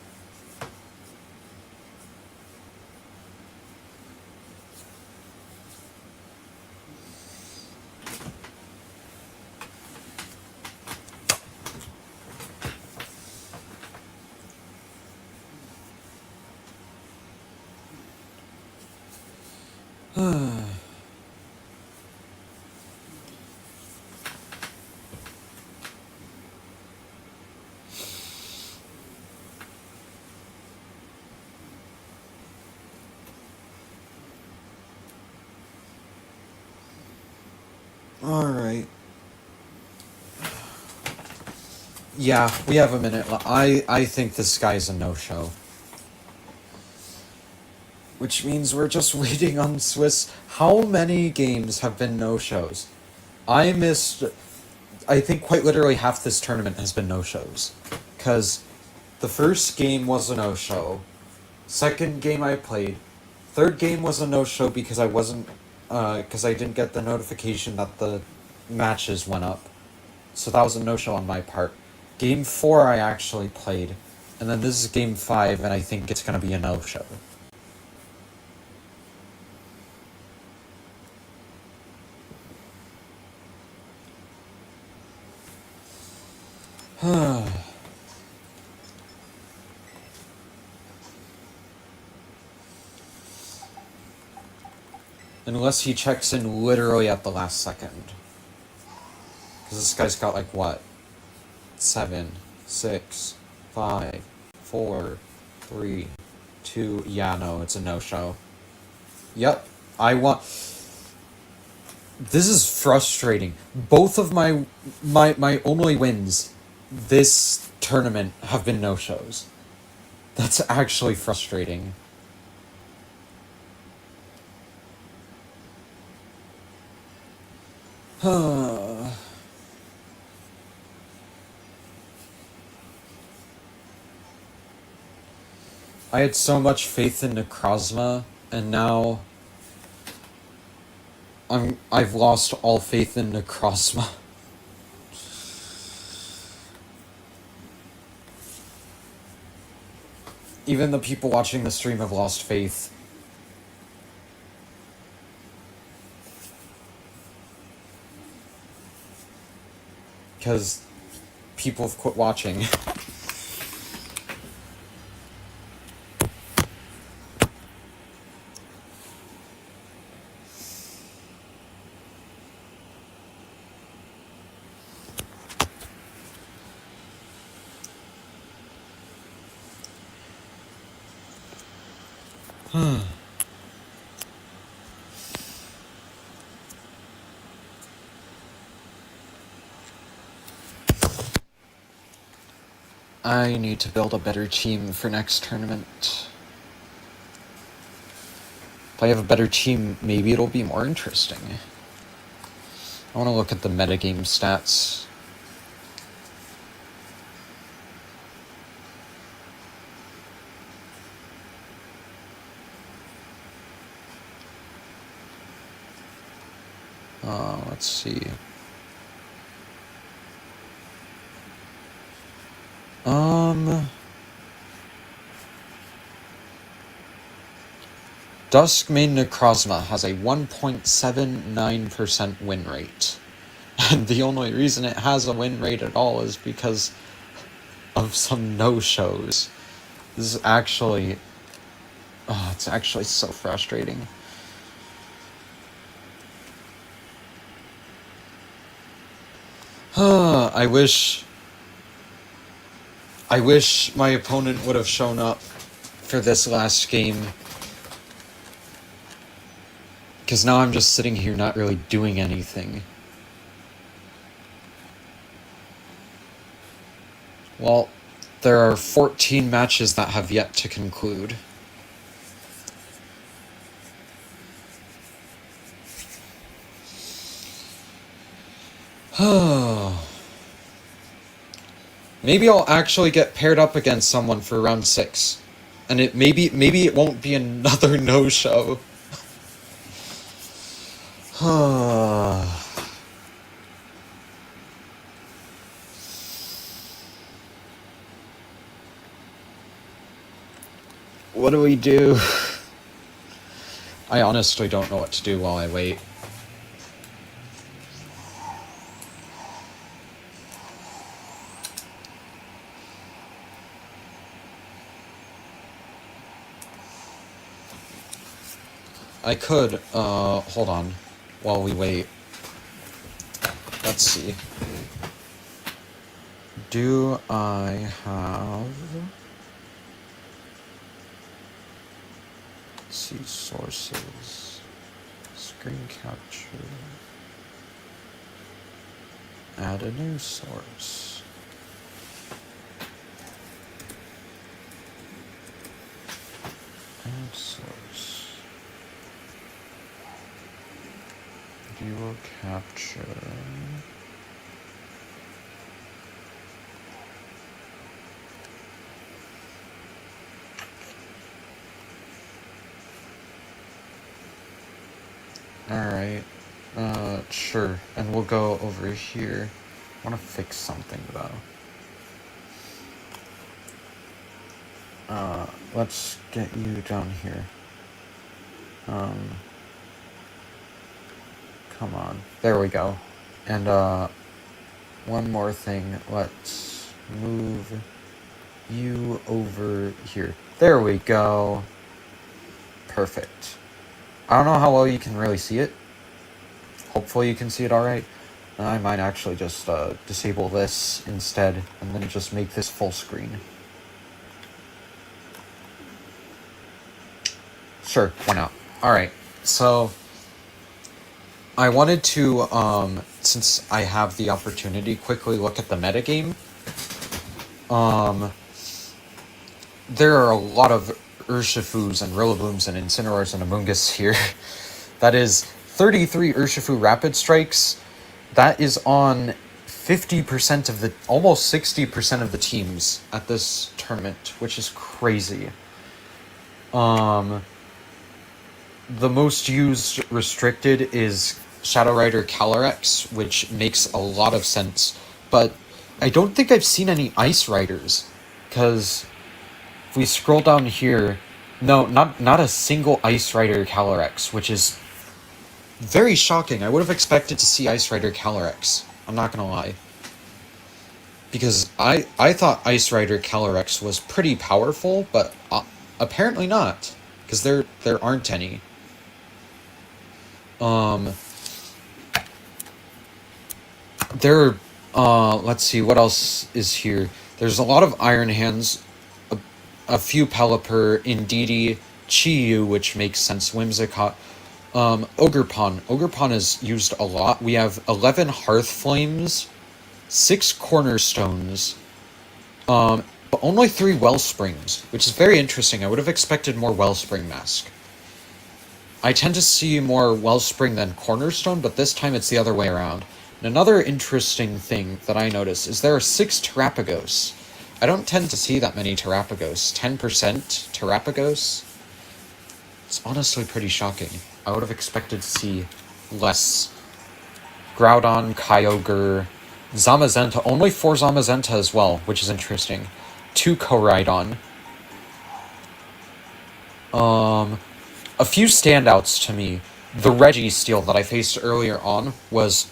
Alright. Yeah, we have a minute. I think this guy's a no-show. Which means we're just waiting on Swiss. How many games have been no-shows? I missed... I think quite literally half this tournament has been no-shows. Because the first game was a no-show. Second game I played. Third game was a no-show because I wasn't... because I didn't get the notification that the matches went up. So that was a no-show on my part. Game 4 I actually played. And then this is game 5 and I think it's gonna be a no-show. Unless he checks in literally at the last second. Because this guy's got like what? 7, 6, 5, 4, 3, 2. Yeah, no, it's a no-show. Yep, I want... This is frustrating. Both of my only wins this tournament have been no-shows. That's actually frustrating. I had so much faith in Necrozma, and now I've lost all faith in Necrozma. Even the people watching the stream have lost faith. Because people have quit watching. I need to build a better team for next tournament. If I have a better team, maybe it'll be more interesting. I want to look at the metagame stats. Let's see. Duskmane Necrozma has a 1.79% win rate. And the only reason it has a win rate at all is because of some no-shows. This is actually... Oh, it's actually so frustrating. I wish my opponent would have shown up for this last game. Because now I'm just sitting here not really doing anything. Well, there are 14 matches that have yet to conclude. Maybe I'll actually get paired up against someone for round 6. And maybe it won't be another no-show. What do we do? I honestly don't know what to do while I wait. I could, hold on, while we wait. Let's see. Do I have... Let's see, sources, screen capture. Add a new source. Add source. Duo capture. Alright. Sure. And we'll go over here. I want to fix something though. Let's get you down here. Come on. There we go. And, one more thing. Let's move you over here. There we go. Perfect. I don't know how well you can really see it. Hopefully you can see it alright. I might actually just disable this instead and then just make this full screen. Sure, why not? Alright, so I wanted to, since I have the opportunity, quickly look at the metagame. There are a lot of Urshifus and Rillablooms and Incineroars and Amoonguss here. That is 33 Urshifu Rapid Strikes. That is on 50% of the, almost 60% of the teams at this tournament, which is crazy. The most used restricted is Shadow Rider Calyrex, which makes a lot of sense. But I don't think I've seen any Ice Riders, because if we scroll down here, no, not a single Ice Rider Calyrex, which is very shocking. I would have expected to see Ice Rider Calyrex. I'm not gonna lie. Because I thought Ice Rider Calyrex was pretty powerful, but apparently not. Because there aren't any. Let's see, what else is here? There's a lot of Iron Hands, a few Pelipper, Indeedee, Chi-Yu, which makes sense, Whimsicott, Ogerpon. Ogerpon is used a lot. We have 11 Hearth Flames, 6 Cornerstones, but only 3 Wellsprings, which is very interesting. I would have expected more Wellspring Mask. I tend to see more Wellspring than Cornerstone, but this time it's the other way around. And another interesting thing that I noticed is there are 6 Terrapagos. I don't tend to see that many Terrapagos. 10% Terrapagos? It's honestly pretty shocking. I would have expected to see less. Groudon, Kyogre, Zamazenta. Only 4 Zamazenta as well, which is interesting. 2 Koraidon. A few standouts to me. The Registeel that I faced earlier on was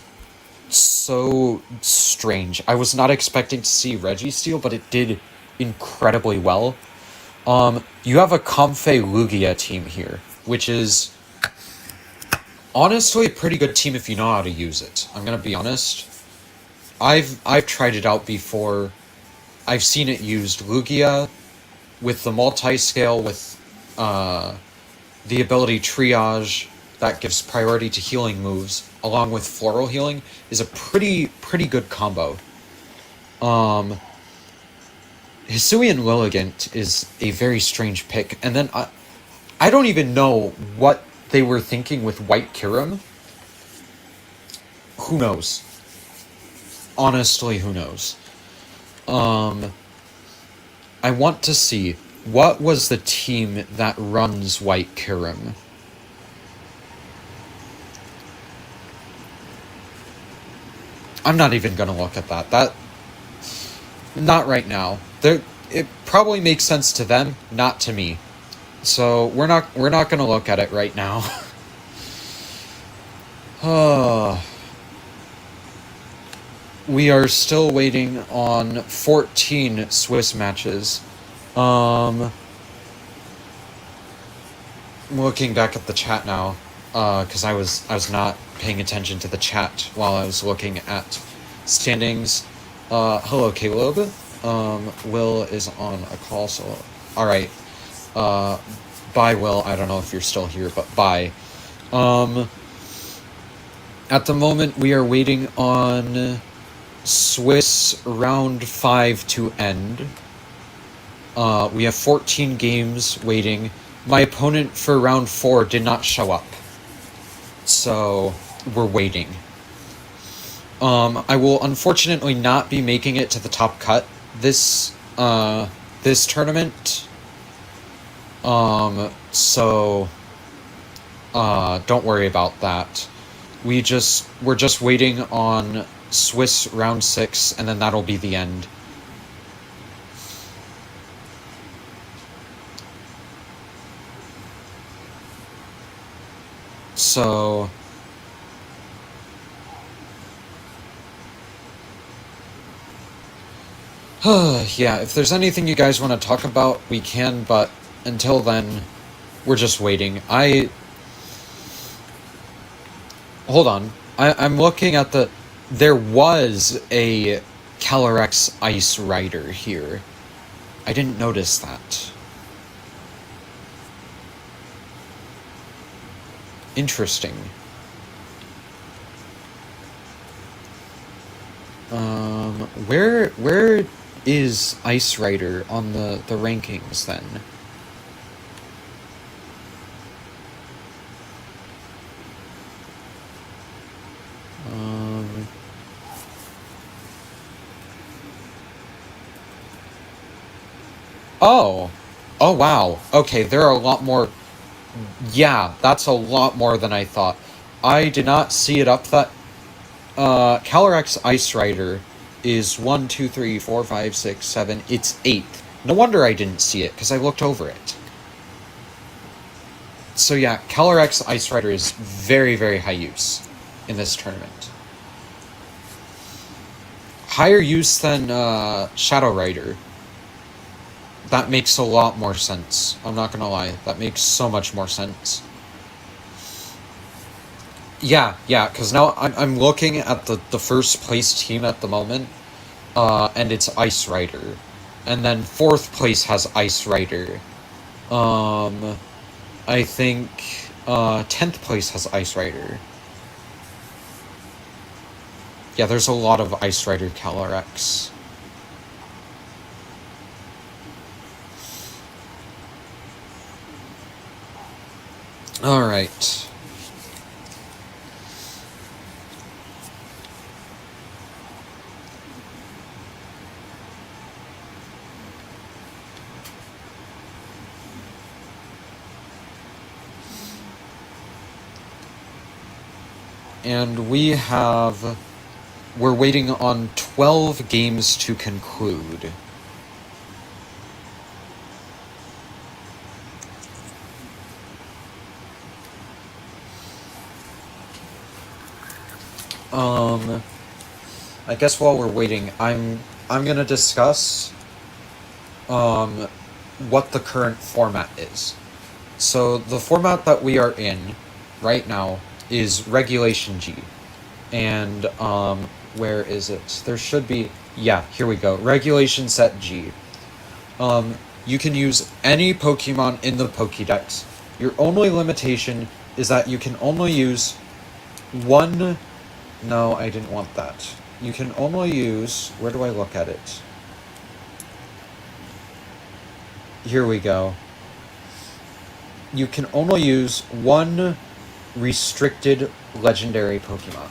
so strange. I was not expecting to see Registeel, but it did incredibly well. You have a Comfey Lugia team here, which is honestly a pretty good team if you know how to use it. I'm gonna be honest. I've tried it out before. I've seen it used. Lugia with the multi-scale with the ability Triage that gives priority to healing moves, along with Floral Healing, is a pretty good combo. Hisuian Lilligant is a very strange pick, and then I don't even know what they were thinking with White Kyurem. Who knows? Honestly, who knows? I want to see, what was the team that runs White Kyurem? I'm not even gonna look at that. Not right now. It probably makes sense to them, not to me. So we're not gonna look at it right now. We are still waiting on 14 Swiss matches. Looking back at the chat now, because I was not paying attention to the chat while I was looking at standings. Hello, Caleb. Will is on a call, so alright. Bye, Will. I don't know if you're still here, but bye. At the moment, we are waiting on Swiss round 5 to end. We have 14 games waiting. My opponent for round 4 did not show up, so we're waiting. I will unfortunately not be making it to the top cut this tournament. So don't worry about that. We're just waiting on Swiss round 6, and then that'll be the end. So yeah, if there's anything you guys want to talk about, we can, but until then, we're just waiting. Hold on. I'm looking at there was a Calyrex Ice Rider here. I didn't notice that. Interesting. Where is Ice Rider on the rankings then? Oh. Oh, wow. Okay, there are a lot more. Yeah, that's a lot more than I thought. I did not see it up that. Calyrex Ice Rider is 1, 2, 3, 4, 5, 6, 7. It's 8th. No wonder I didn't see it, because I looked over it. So yeah, Calyrex Ice Rider is very, very high use in this tournament. Higher use than Shadow Rider. That makes a lot more sense. I'm not gonna lie. That makes so much more sense. Yeah, because now I'm looking at the first place team at the moment, and it's Ice Rider. And then 4th place has Ice Rider. I think 10th place has Ice Rider. Yeah, there's a lot of Ice Rider Calyrex. Alright. And we're waiting on 12 games to conclude. I guess while we're waiting, I'm gonna discuss what the current format is. So the format that we are in right now is Regulation G. And where is it? There should be, yeah, here we go. Regulation Set G. You can use any Pokemon in the Pokédex. Your only limitation is that you can only use one. No, I didn't want that. You can only use, where do I look at it? Here we go. You can only use one restricted legendary Pokemon.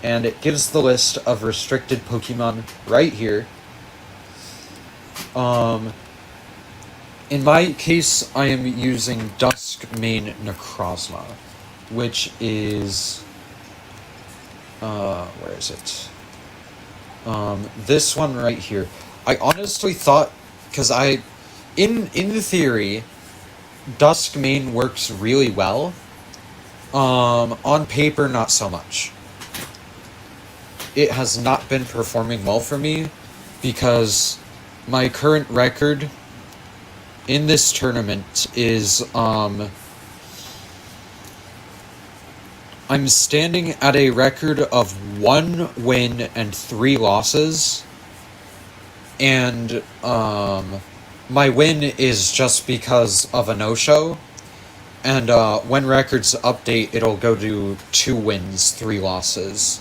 And it gives the list of restricted Pokemon right here. In my case, I am using Duskmane Necrozma, which is... where is it? This one right here. I honestly thought, because in the theory, Duskmane works really well. On paper, not so much. It has not been performing well for me, because my current record in this tournament is, I'm standing at a record of 1 win and 3 losses, and my win is just because of a no-show, and when records update, it'll go to 2 wins, 3 losses,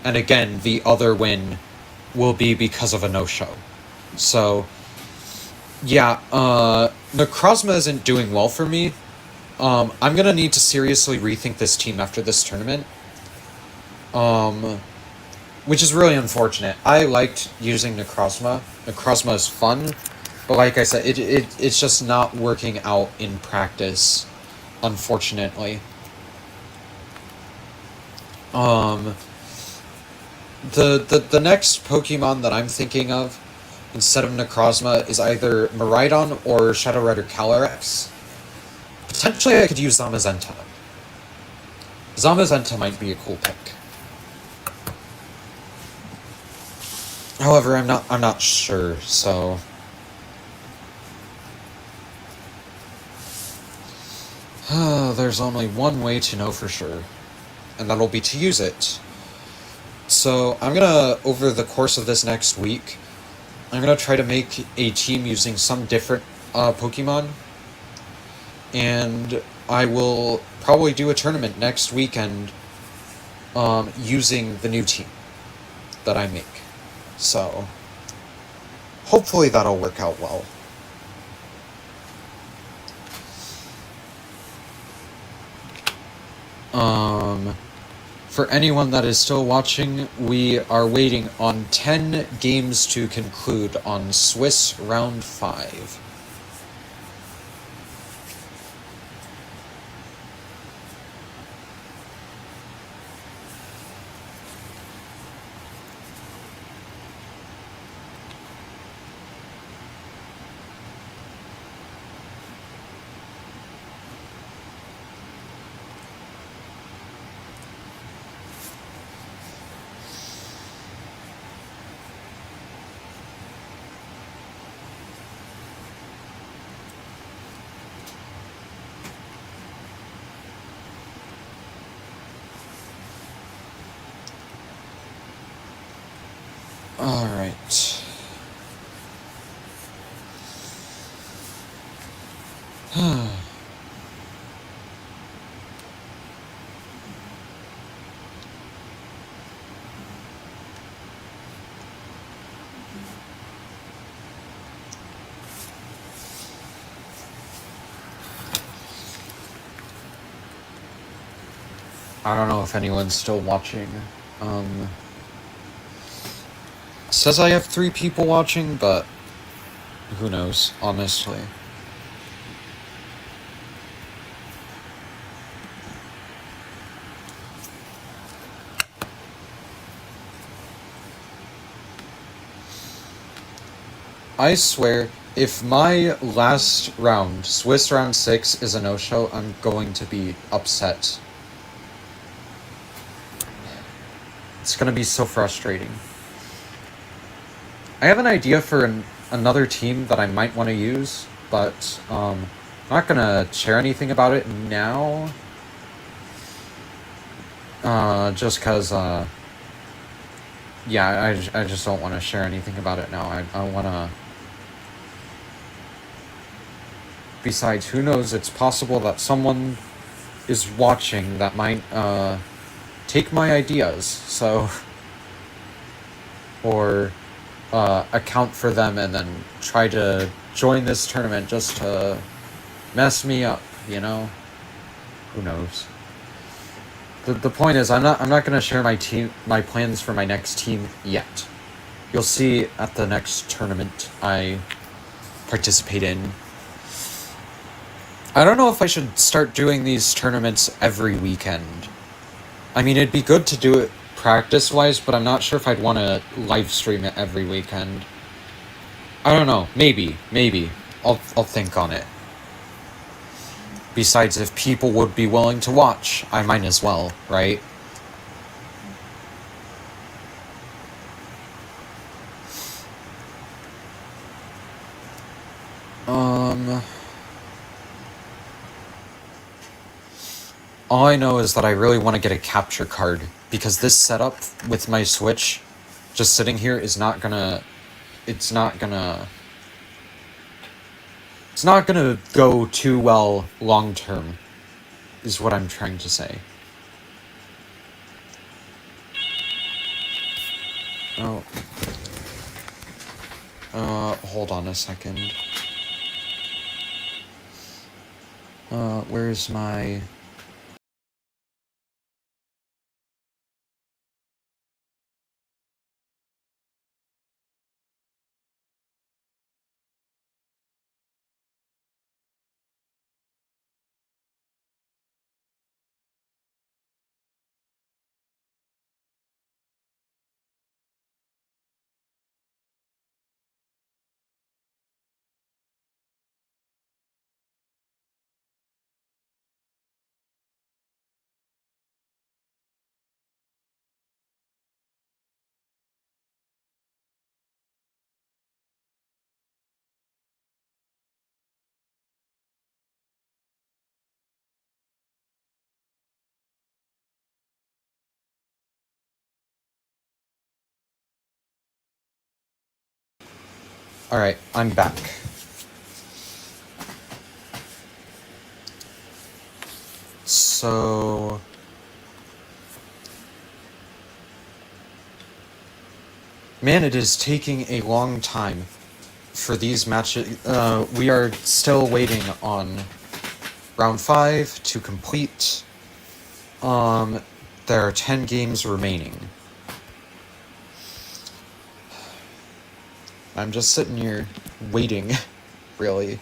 and again, the other win will be because of a no-show. So, yeah, Necrozma isn't doing well for me. I'm gonna need to seriously rethink this team after this tournament. Which is really unfortunate. I liked using Necrozma. Necrozma is fun, but like I said, it's just not working out in practice, unfortunately. The next Pokemon that I'm thinking of instead of Necrozma is either Miraidon or Shadow Red or Calyrex. Potentially I could use Zamazenta. Zamazenta might be a cool pick. However, I'm not sure, so there's only one way to know for sure, and that'll be to use it. So I'm gonna, over the course of this next week, I'm gonna try to make a team using some different Pokemon, and I will probably do a tournament next weekend using the new team that I make. So hopefully that'll work out well. For anyone that is still watching, we are waiting on 10 games to conclude on Swiss Round 5. Alright. I don't know if anyone's still watching. Says I have 3 people watching, but who knows, honestly. I swear, if my last round, Swiss round 6, is a no-show, I'm going to be upset. It's gonna be so frustrating. I have an idea for another team that I might want to use, but I'm not gonna share anything about it now. Just cause, yeah, I just don't want to share anything about it now. I want to... Besides, who knows, it's possible that someone is watching that might, take my ideas, so... Or, account for them and then try to join this tournament just to mess me up, you know? Who knows? The point is, I'm not gonna share my plans for my next team yet. You'll see at the next tournament I participate in. I don't know if I should start doing these tournaments every weekend. I mean, it'd be good to do it practice-wise, but I'm not sure if I'd want to live stream it every weekend. I don't know. Maybe. I'll think on it. Besides, if people would be willing to watch, I might as well, right? All I know is that I really want to get a capture card, because this setup with my Switch just sitting here is not gonna... It's not gonna go too well long term, is what I'm trying to say. Oh. Hold on a second. Where's my... Alright, I'm back. So... Man, it is taking a long time for these matches. We are still waiting on round 5 to complete. There are 10 games remaining. I'm just sitting here waiting, really.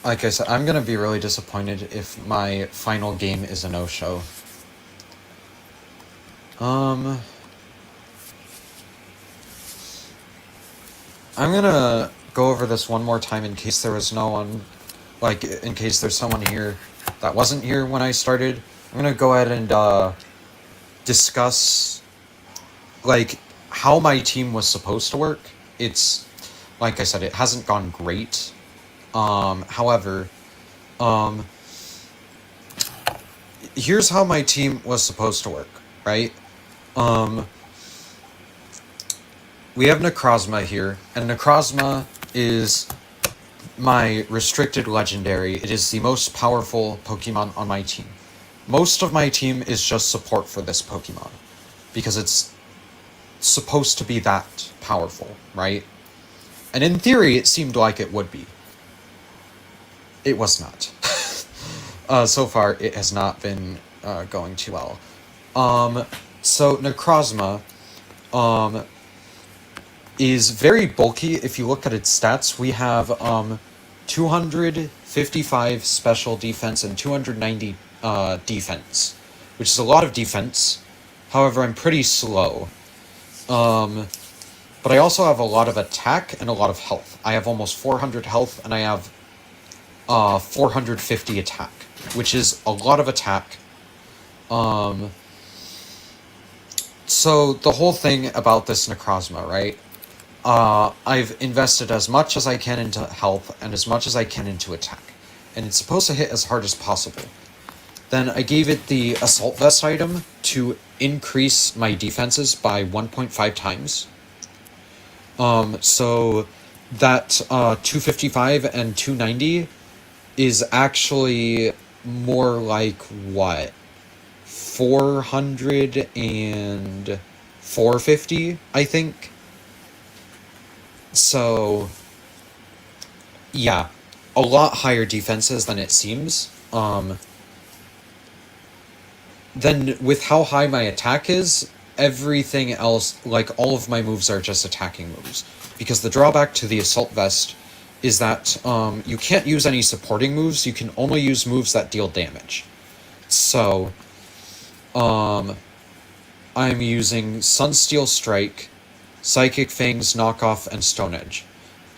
Like I said, I'm gonna be really disappointed if my final game is a no-show. I'm gonna go over this one more time in case there was no one, like, in case there's someone here that wasn't here when I started. I'm gonna go ahead and, discuss, like, how my team was supposed to work. It's, like I said, it hasn't gone great. However, here's how my team was supposed to work, right? We have Necrozma here, and Necrozma is my restricted legendary. It is the most powerful Pokemon on my team. Most of my team is just support for this Pokemon, because it's supposed to be that powerful, right? And in theory, it seemed like it would be. It was not. So far, it has not been going too well. So Necrozma is very bulky. If you look at its stats, we have 255 special defense and 290 defense, which is a lot of defense. However, I'm pretty slow. But I also have a lot of attack and a lot of health. I have almost 400 health, and I have 450 attack, which is a lot of attack. So the whole thing about this Necrozma, right? I've invested as much as I can into health and as much as I can into attack. And it's supposed to hit as hard as possible. Then I gave it the Assault Vest item to increase my defenses by 1.5 times. So that 255 and 290 is actually more like, what? 400 and 450, I think. So, yeah, a lot higher defenses than it seems. Then with how high my attack is, everything else, like all of my moves are just attacking moves. Because the drawback to the Assault Vest is that you can't use any supporting moves, you can only use moves that deal damage. So, I'm using Sunsteel Strike, Psychic Fangs, Knockoff, and Stone Edge.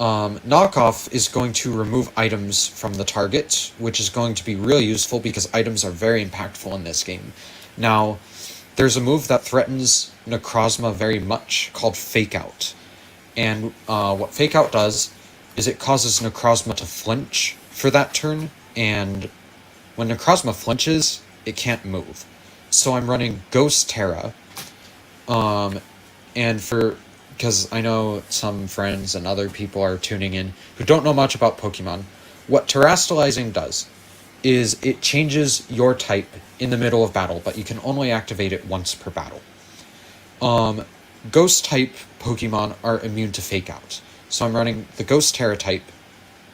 Knockoff is going to remove items from the target, which is going to be really useful because items are very impactful in this game. Now, there's a move that threatens Necrozma very much called Fake Out. And what Fake Out does is it causes Necrozma to flinch for that turn, and when Necrozma flinches, it can't move. So I'm running Ghost Terra, and for because I know some friends and other people are tuning in who don't know much about Pokemon. What terastallizing does is it changes your type in the middle of battle, but you can only activate it once per battle. Ghost type Pokemon are immune to Fake Out. So I'm running the Ghost Terra type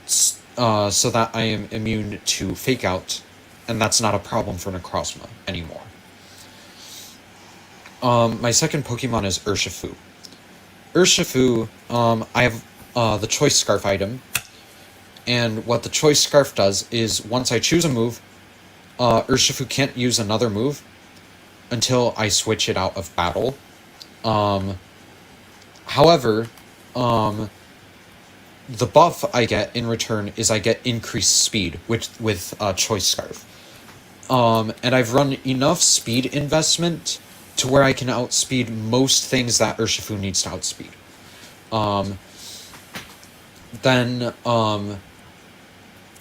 so that I am immune to Fake Out, and that's not a problem for Necrozma anymore. My second Pokemon is Urshifu. Urshifu, I have the Choice Scarf item, and what the Choice Scarf does is once I choose a move, Urshifu can't use another move until I switch it out of battle. However, the buff I get in return is I get increased speed with Choice Scarf. And I've run enough speed investment to where I can outspeed most things that Urshifu needs to outspeed. Then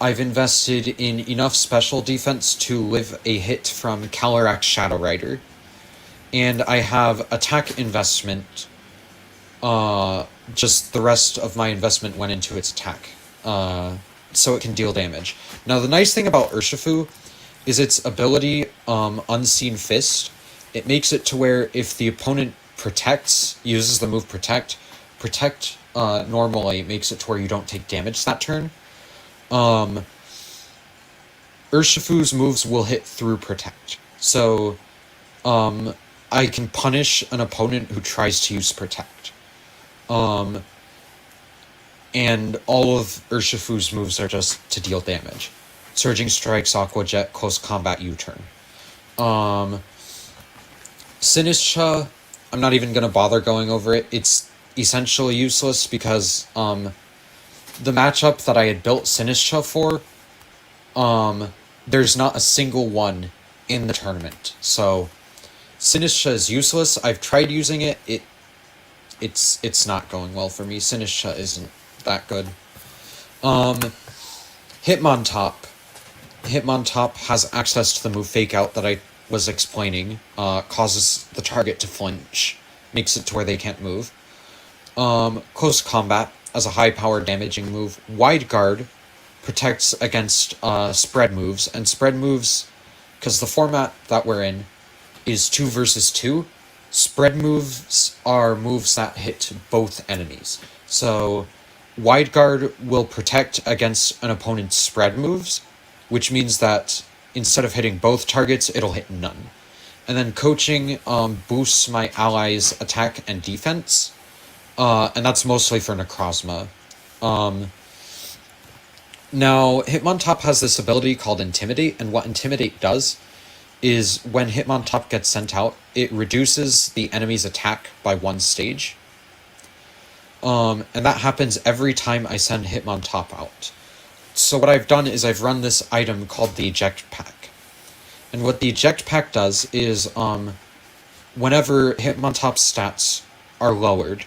I've invested in enough special defense to live a hit from Calyrex Shadow Rider. And I have attack investment. Just the rest of my investment went into its attack. So it can deal damage. Now, the nice thing about Urshifu is its ability, Unseen Fist. It makes it to where if the opponent uses the move Protect normally makes it to where you don't take damage that turn. Urshifu's moves will hit through Protect. So, I can punish an opponent who tries to use Protect. And all of Urshifu's moves are just to deal damage. Surging Strikes, Aqua Jet, Close Combat, U-Turn. Sinistcha, I'm not even going to bother going over it. It's essentially useless because the matchup that I had built Sinistcha for, there's not a single one in the tournament. So Sinistcha is useless. I've tried using it. It's not going well for me. Sinistcha isn't that good. Hitmontop. Hitmontop has access to the move Fake Out that I was explaining. Causes the target to flinch. Makes it to where they can't move. Close Combat as a high power damaging move. Wide Guard protects against spread moves. And spread moves, because the format that we're in is 2 versus 2. Spread moves are moves that hit both enemies. So Wide Guard will protect against an opponent's spread moves, which means that instead of hitting both targets, it'll hit none. And then Coaching boosts my allies' attack and defense, and that's mostly for Necrozma. Now, Hitmontop has this ability called Intimidate, and what Intimidate does is when Hitmontop gets sent out, it reduces the enemy's attack by 1 stage. And that happens every time I send Hitmontop out. So what I've done is I've run this item called the Eject Pack. And what the Eject Pack does is, whenever Hitmontop's stats are lowered,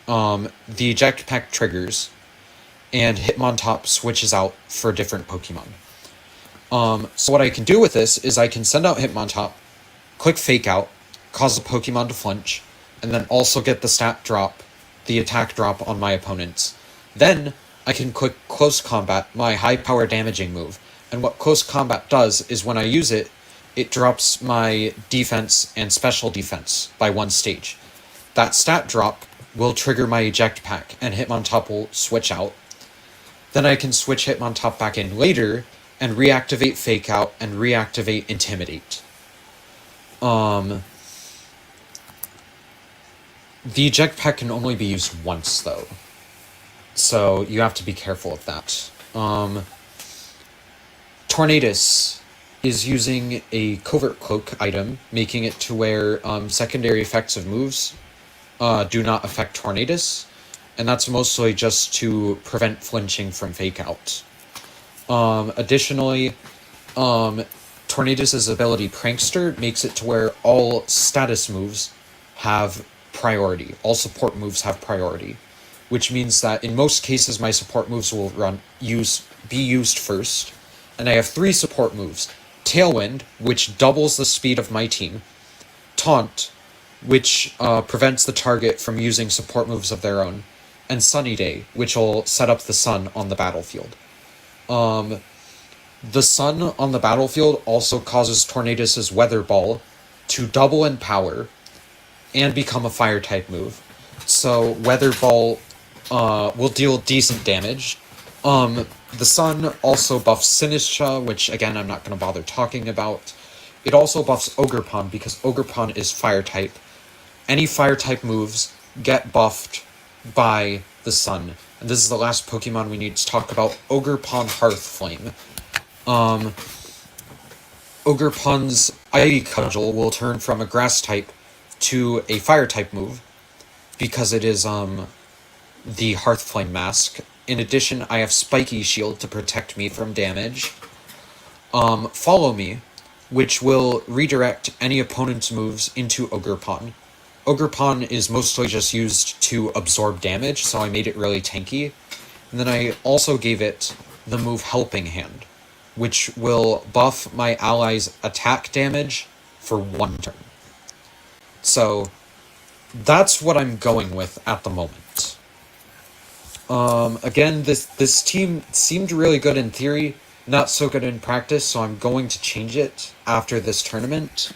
the Eject Pack triggers, and Hitmontop switches out for a different Pokemon. So what I can do with this is I can send out Hitmontop, click Fake Out, cause the Pokemon to flinch, and then also get the stat drop, the attack drop on my opponents. Then I can click Close Combat, my high power damaging move. And what Close Combat does is when I use it, it drops my defense and special defense by 1 stage. That stat drop will trigger my Eject Pack, and Hitmontop will switch out. Then I can switch Hitmontop back in later, and reactivate Fake Out, and reactivate Intimidate. The Eject Pack can only be used once, though. So you have to be careful of that. Tornadus is using a Covert Cloak item, making it to where secondary effects of moves do not affect Tornadus, and that's mostly just to prevent flinching from Fake Out. Additionally, Tornadus' ability Prankster makes it to where all status moves have priority. All support moves have priority, which means that in most cases my support moves will be used first, and I have 3 support moves. Tailwind, which doubles the speed of my team. Taunt, which prevents the target from using support moves of their own, and Sunny Day, which will set up the sun on the battlefield. The sun on the battlefield also causes Tornadus' Weather Ball to double in power and become a fire type move. So Weather Ball will deal decent damage. The sun also buffs Sinistra, which again I'm not going to bother talking about. It also buffs Ogerpon because Ogerpon is fire type. Any fire type moves get buffed by the sun. And this is the last Pokemon we need to talk about, Ogerpon Hearthflame. Ogerpon's Ivy Cudgel will turn from a grass type to a fire type move because it is the Hearthflame mask. In addition, I have Spiky Shield to protect me from damage. Follow Me, which will redirect any opponent's moves into Ogerpon. Ogerpon is mostly just used to absorb damage, so I made it really tanky. And then I also gave it the move Helping Hand, which will buff my allies' attack damage for 1 turn. So that's what I'm going with at the moment. Again, this team seemed really good in theory, not so good in practice, so I'm going to change it after this tournament.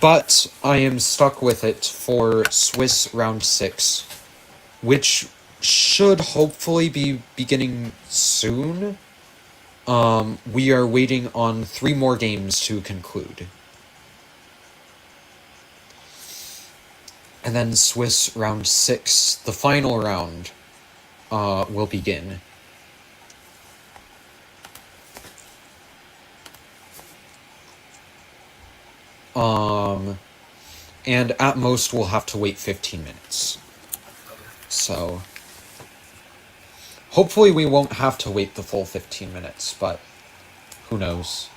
But I am stuck with it for Swiss Round 6, which should hopefully be beginning soon. We are waiting on 3 more games to conclude. And then Swiss Round 6, the final round, will begin. And at most we'll have to wait 15 minutes. So hopefully we won't have to wait the full 15 minutes, but who knows.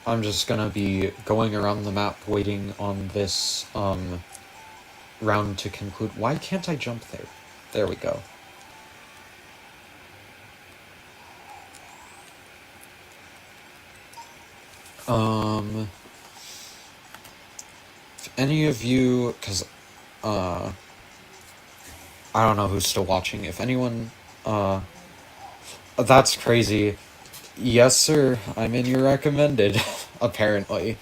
I'm just gonna be going around the map waiting on this round to conclude. Why can't I jump there? There we go. If any of you, because I don't know who's still watching. If anyone, that's crazy. Yes, sir. I'm in your recommended, apparently.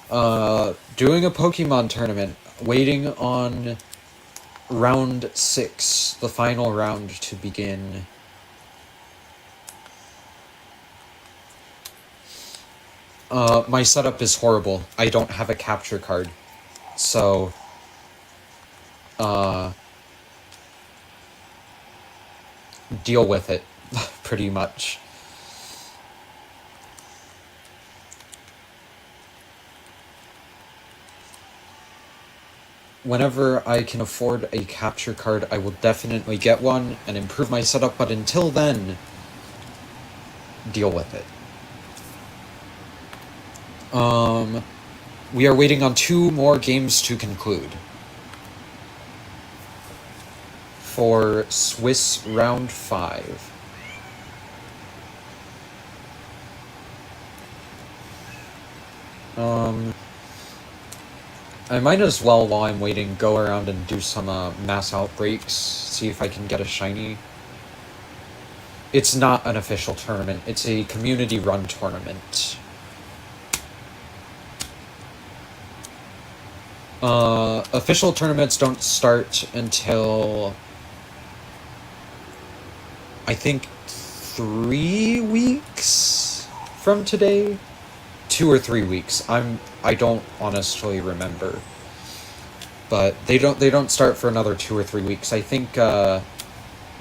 Doing a Pokemon tournament. Waiting on round 6, the final round, to begin. My setup is horrible. I don't have a capture card. So, deal with it, pretty much. Whenever I can afford a capture card, I will definitely get one and improve my setup, but until then, deal with it. We are waiting on 2 more games to conclude for Swiss Round 5. I might as well, while I'm waiting, go around and do some mass outbreaks, see if I can get a shiny. It's not an official tournament, it's a community-run tournament. Official tournaments don't start until, I think, 3 weeks from today? 2 or 3 weeks. I don't honestly remember. But they don't start for another 2 or 3 weeks. I think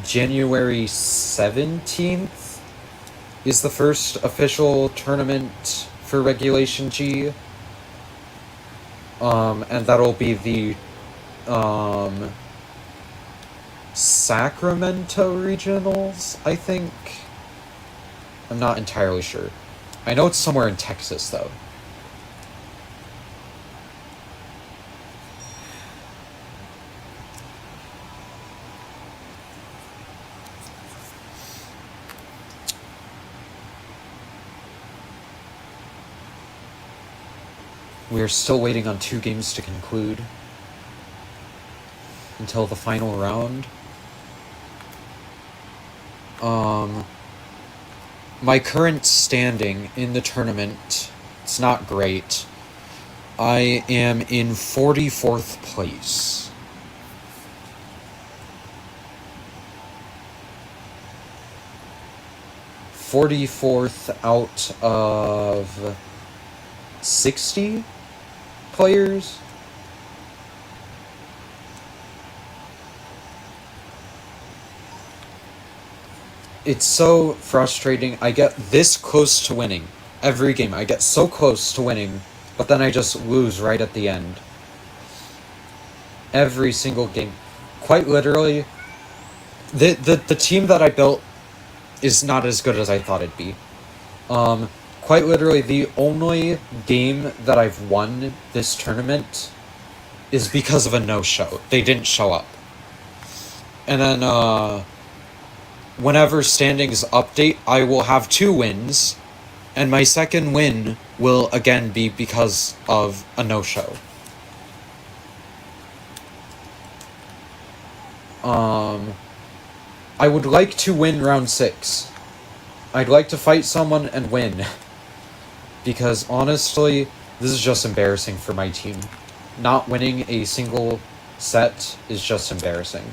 January 17th is the first official tournament for Regulation G. And that'll be the Sacramento Regionals, I think. I'm not entirely sure. I know it's somewhere in Texas, though. We are still waiting on 2 games to conclude until the final round. My current standing in the tournament, it's not great. I am in 44th place. '44th out of 60 players. It's so frustrating. I get this close to winning every game. I get so close to winning, but then I just lose right at the end. Every single game. Quite literally, the team that I built is not as good as I thought it'd be. Quite literally, the only game that I've won this tournament is because of a no-show. They didn't show up. And then, whenever standings update, I will have 2 wins, and my second win will again be because of a no-show. I would like to win round 6. I'd like to fight someone and win. Because honestly, this is just embarrassing for my team. Not winning a single set is just embarrassing.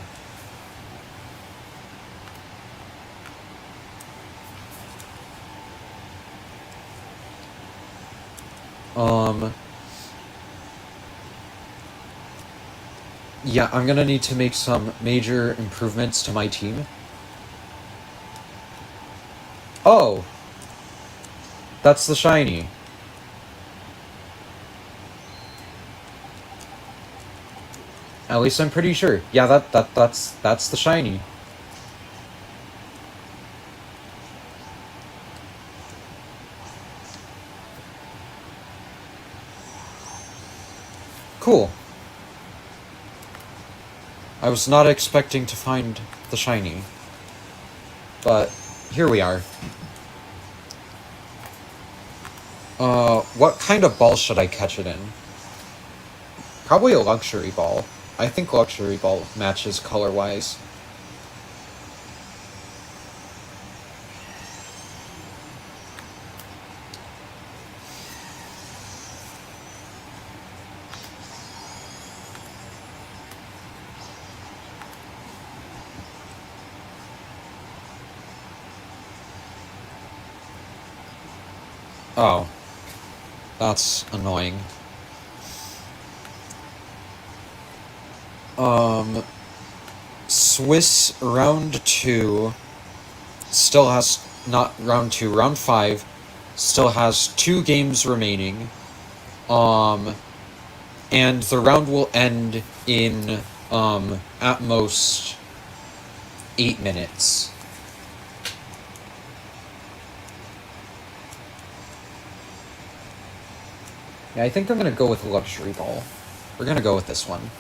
Yeah, I'm gonna need to make some major improvements to my team. Oh! That's the shiny. At least I'm pretty sure. Yeah, that's the shiny. Cool. I was not expecting to find the shiny. But here we are. What kind of ball should I catch it in? Probably a luxury ball. I think luxury ball matches color-wise. Oh. That's annoying. Swiss round 2 still has, not round 2, round 5 still has 2 games remaining. And the round will end in, at most 8 minutes. Yeah, I think I'm gonna go with luxury ball. We're gonna go with this one.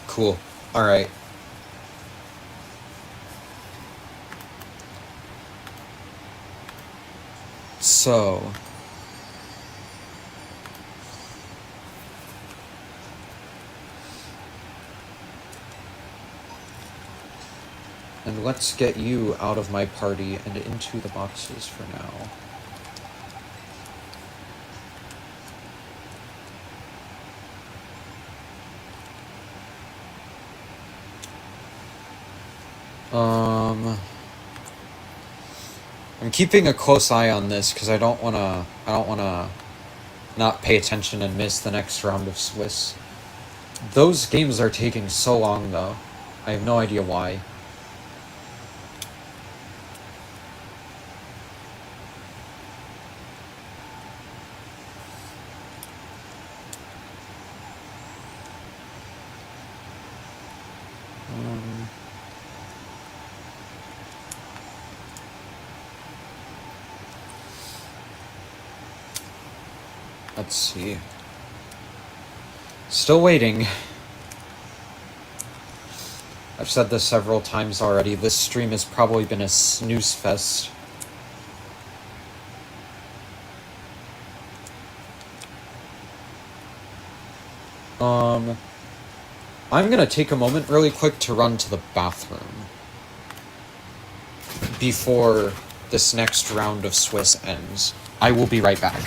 Cool. Alright. So... and let's get you out of my party and into the boxes for now. I'm keeping a close eye on this because I don't wanna not pay attention and miss the next round of Swiss. Those games are taking so long though. I have no idea why. Let's see. Still waiting. I've said this several times already. This stream has probably been a snooze fest. I'm gonna take a moment really quick to run to the bathroom before this next round of Swiss ends. I will be right back.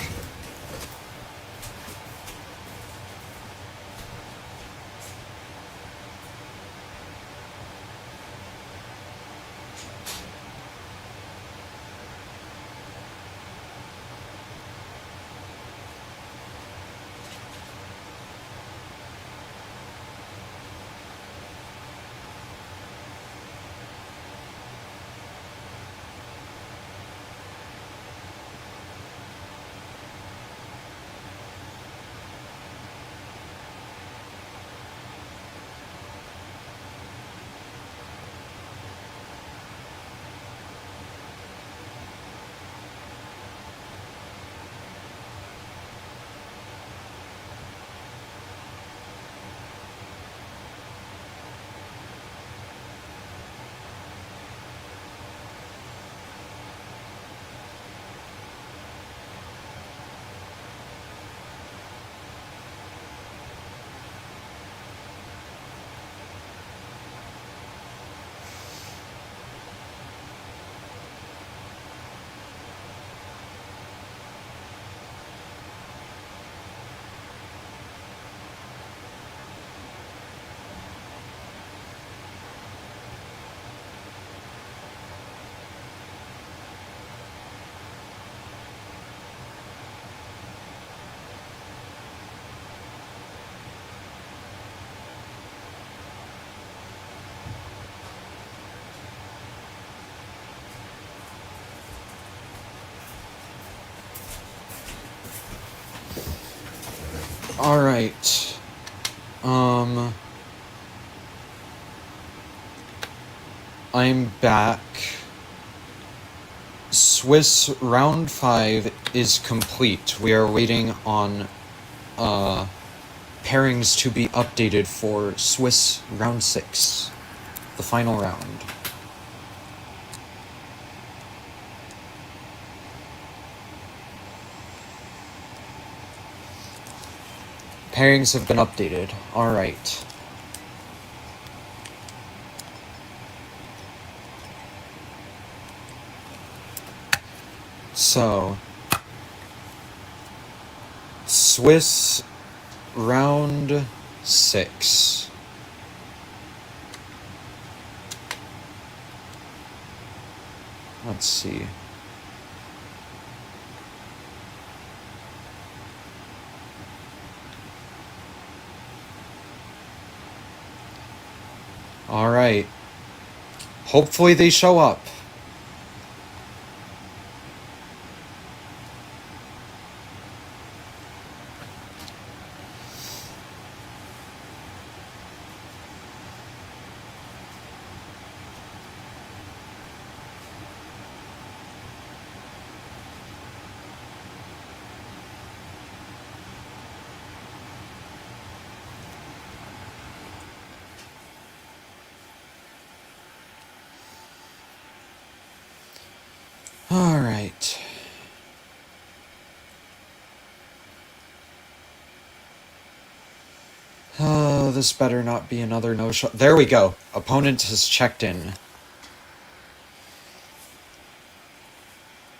Alright. I'm back. Swiss round 5 is complete. We are waiting on pairings to be updated for Swiss round 6, the final round. Pairings have been updated. Alright. So, Swiss round 6. Let's see. Alright. Hopefully they show up. Alright. Oh, this better not be another no-show. There we go. Opponent has checked in.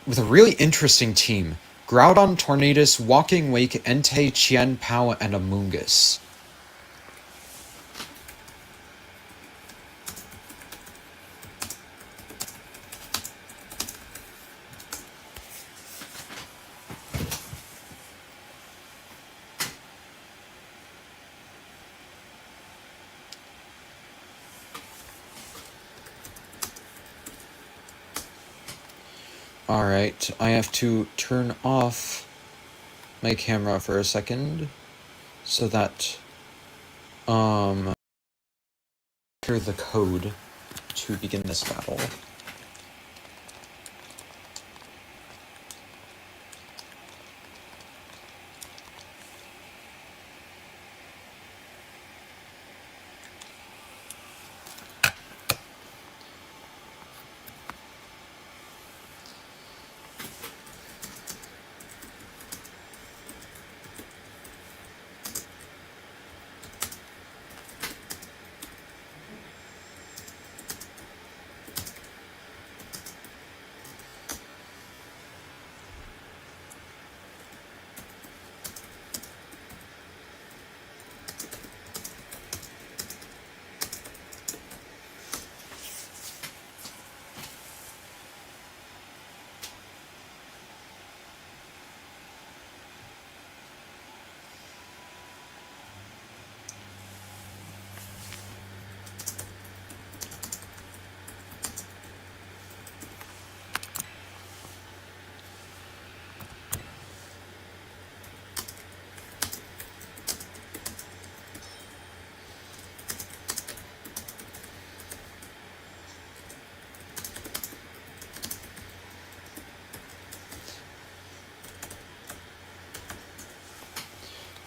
With a really interesting team. Groudon, Tornadus, Walking Wake, Entei, Chien Pao, and Amoonguss. Alright, I have to turn off my camera for a second so that enter the code to begin this battle.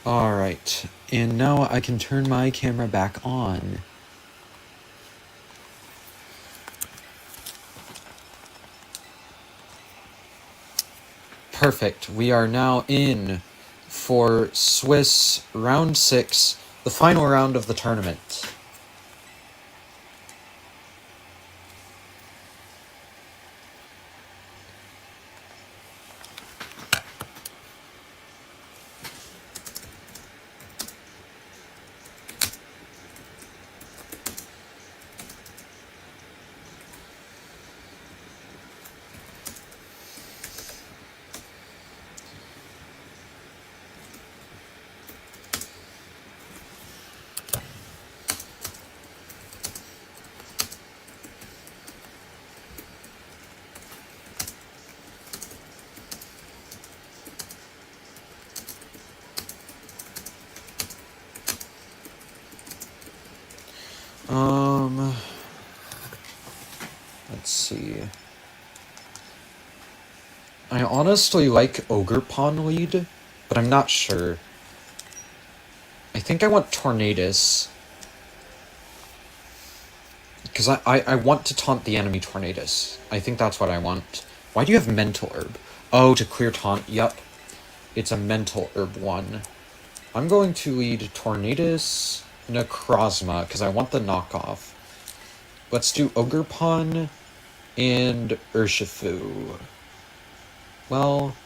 Alright, and now I can turn my camera back on. Perfect. We are now in for Swiss round 6, the final round of the tournament. Let's see. I honestly like Ogre Pawn lead, but I'm not sure. I think I want Tornadus. Because I want to taunt the enemy Tornadus. I think that's what I want. Why do you have Mental Herb? Oh, to clear taunt. Yup. It's a Mental Herb one. I'm going to lead Tornadus Necrozma, because I want the knockoff. Let's do Ogre Pawn and Urshifu. Well,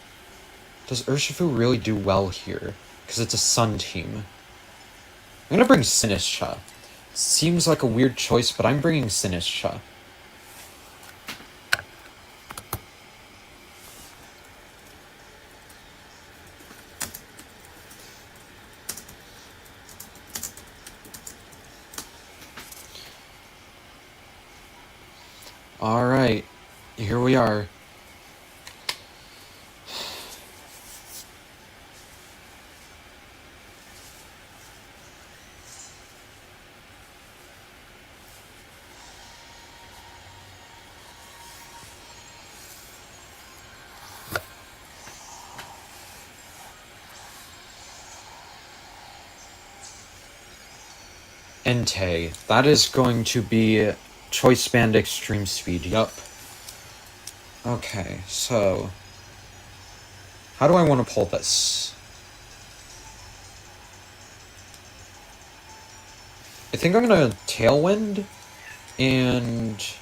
does Urshifu really do well here? Because it's a Sun team. I'm gonna bring Sinistcha. Seems like a weird choice, but I'm bringing Sinistcha. Alright, here we are. Entei. That is going to be Choice Band Extreme Speed, yup. Okay, so... how do I want to pull this? I think I'm gonna Tailwind, and...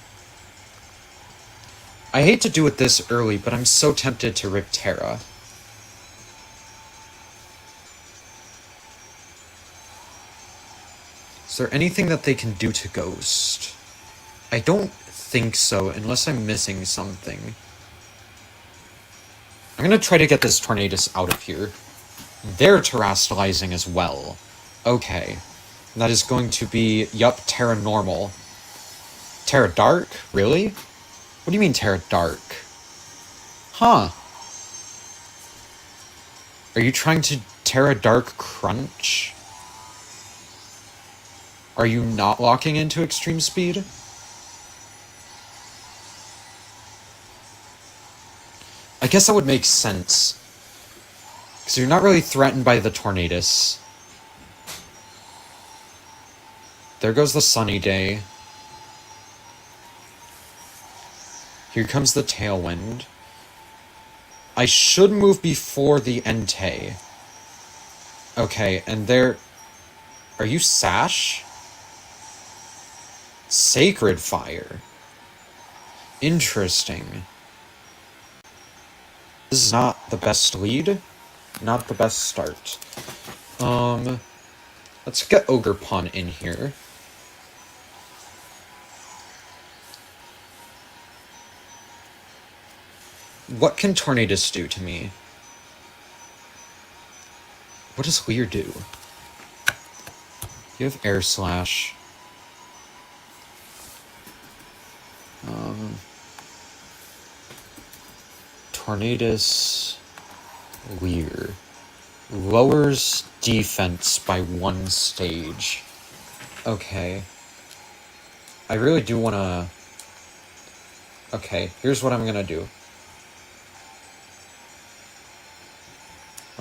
I hate to do it this early, but I'm so tempted to rip Terra. Is there anything that they can do to Ghost? I don't think so, unless I'm missing something. I'm gonna try to get this Tornadus out of here. They're terastallizing as well. Okay. That is going to be, yup, Terra Normal. Terra Dark? Really? What do you mean Terra Dark? Huh. Are you trying to Terra Dark Crunch? Are you not locking into Extreme Speed? I guess that would make sense. Because you're not really threatened by the Tornadus. There goes the Sunny Day. Here comes the Tailwind. I should move before the Entei. Okay, and there... are you Sash? Sacred Fire. Interesting. This is not the best lead. Not the best start. Let's get Ogre Pawn in here. What can Tornadus do to me? What does Leer do? You have Air Slash. Tornadus... Leer. Lowers defense by 1 stage. Okay. I really do want to... okay, here's what I'm gonna do.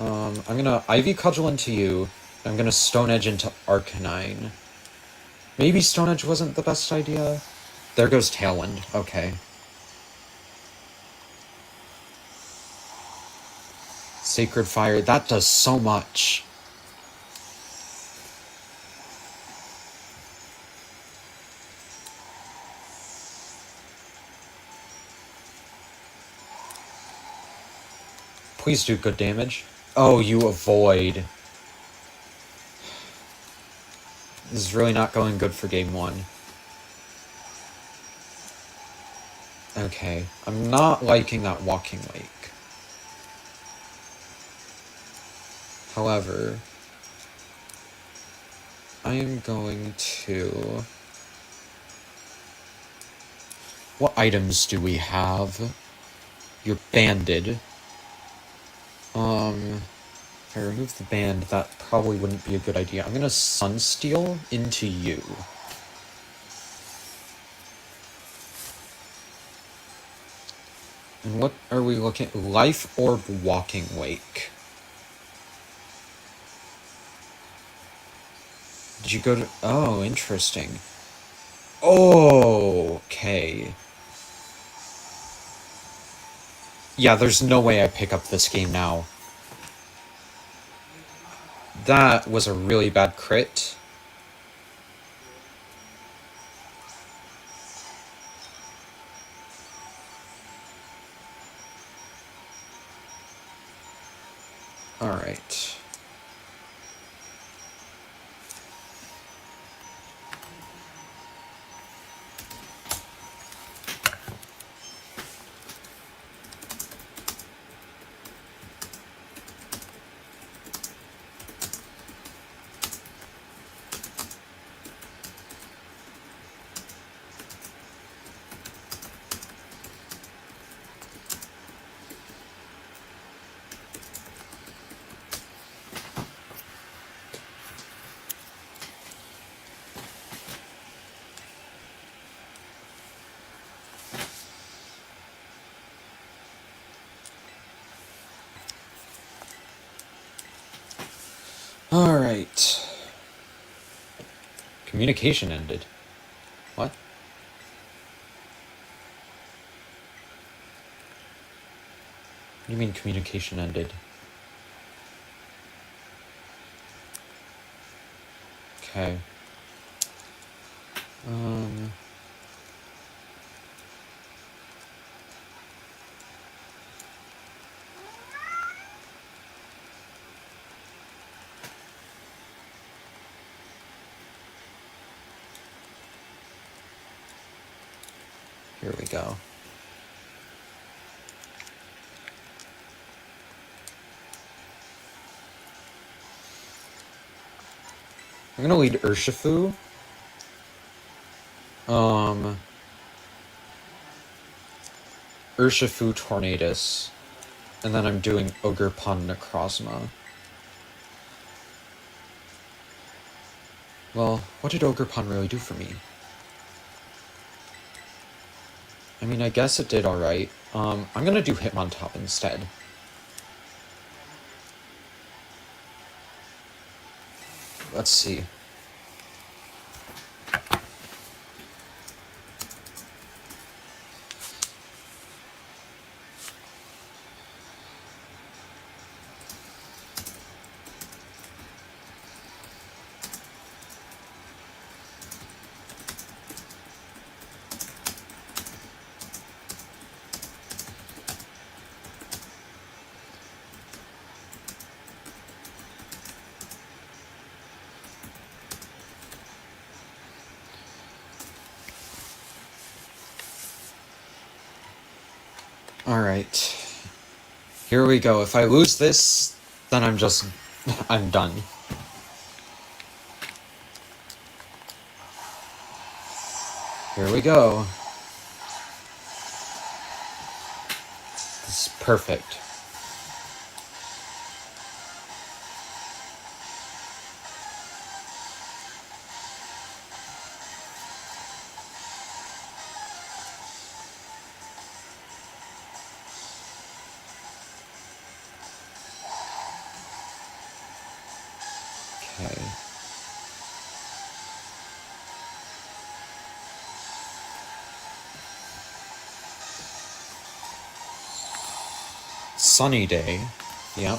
I'm gonna Ivy Cudgel into you. I'm gonna Stone Edge into Arcanine. Maybe Stone Edge wasn't the best idea. There goes Tailwind. Okay. Sacred Fire. That does so much. Please do good damage. Oh, you avoid. This is really not going good for game one. Okay. I'm not liking that Walking Lake. However, I am going to... What items do we have? You're banded. If I remove the band, that probably wouldn't be a good idea. I'm gonna Sunsteel into you. And what are we looking at? Life Orb Walking Wake. Did you go to... Oh, interesting. Oh, okay. Yeah, there's no way I pick up this game now. That was a really bad crit. Alright. Alright. Communication ended. What? What do you mean communication ended? Okay. Here we go. I'm gonna lead Urshifu. Urshifu Tornadus. And then I'm doing Ogerpon Necrozma. Well, what did Ogerpon really do for me? I mean, I guess it did alright. I'm gonna do Hitmontop instead. Let's see. Alright. Here we go. If I lose this, then I'm just... I'm done. Here we go. This is perfect. Okay. Sunny day. Yep.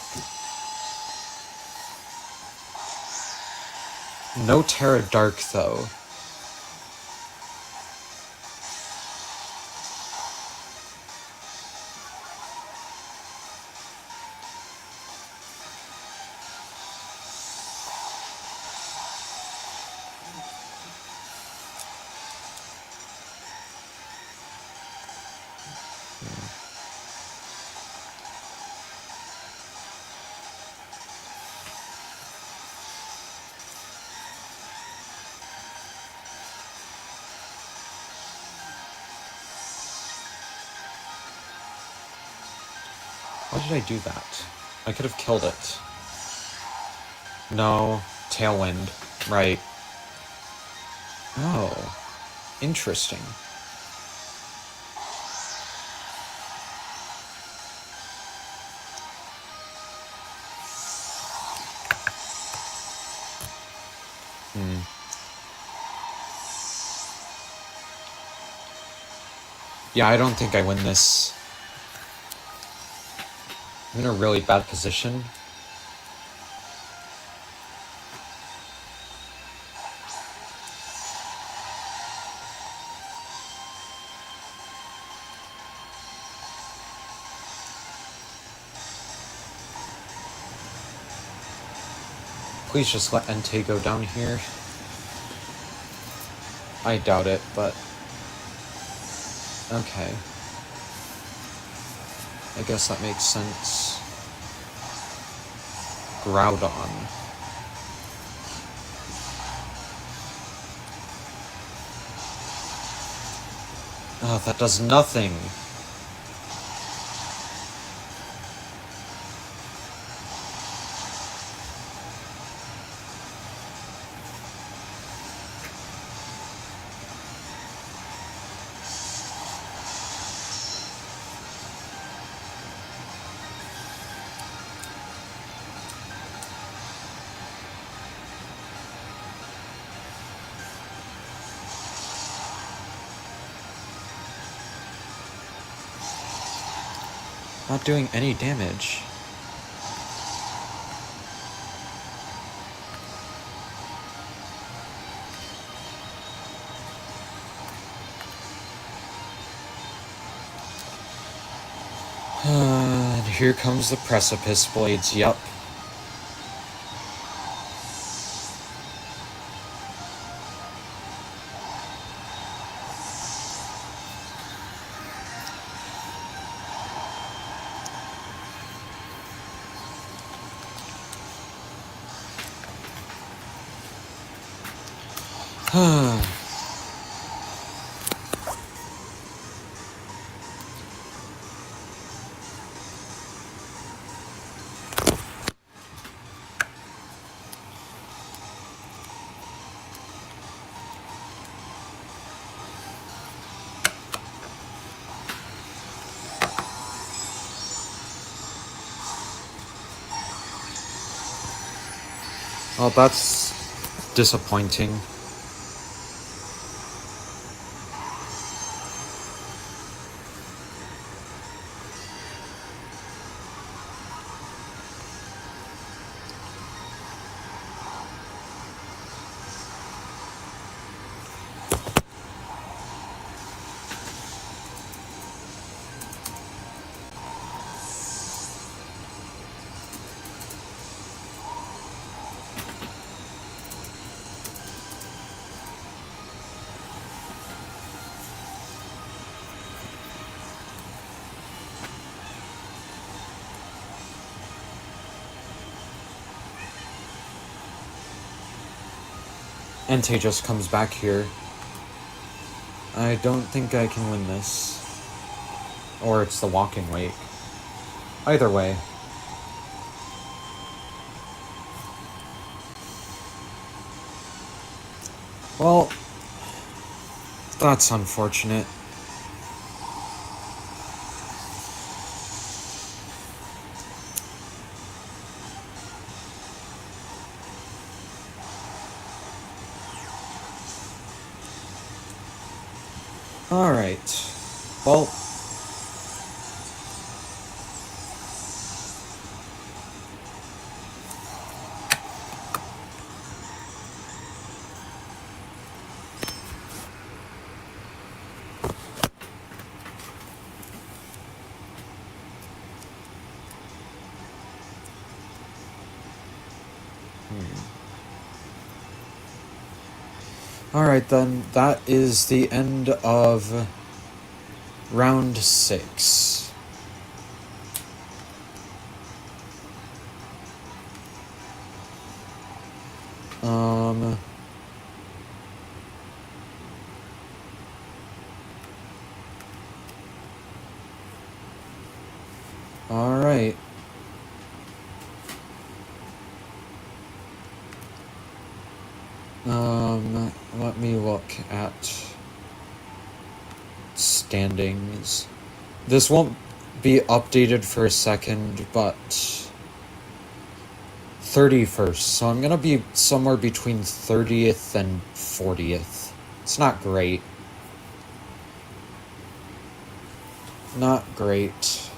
No Terra Dark, though. Why did I do that? I could have killed it. No. Tailwind. Right. Oh. Interesting. Yeah, I don't think I win this. I'm in a really bad position. Please just let Entei go down here. I doubt it, but... okay. I guess that makes sense. Groudon. Oh, that does nothing. Not doing any damage. And here comes the Precipice Blades, yup. Well, that's disappointing. Entei just comes back here. I don't think I can win this. Or it's the walking weight. Either way. Well, that's unfortunate. Alright. Well, alright then, that is the end of round 6. Alright. Let me look at standings. This won't be updated for a second, but 31st, so I'm gonna be somewhere between 30th and 40th. It's not great. Not great.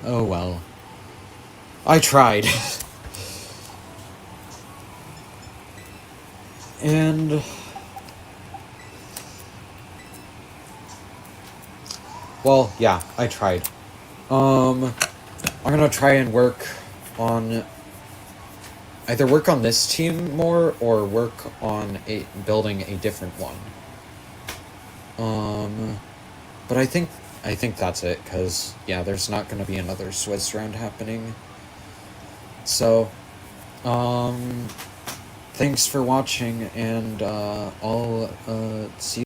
Oh well. I tried. And well, yeah, I tried. I'm gonna try and work on either work on this team more or work on building a different one. But I think that's it, cause yeah, there's not gonna be another Swiss round happening. So, thanks for watching, and I'll see you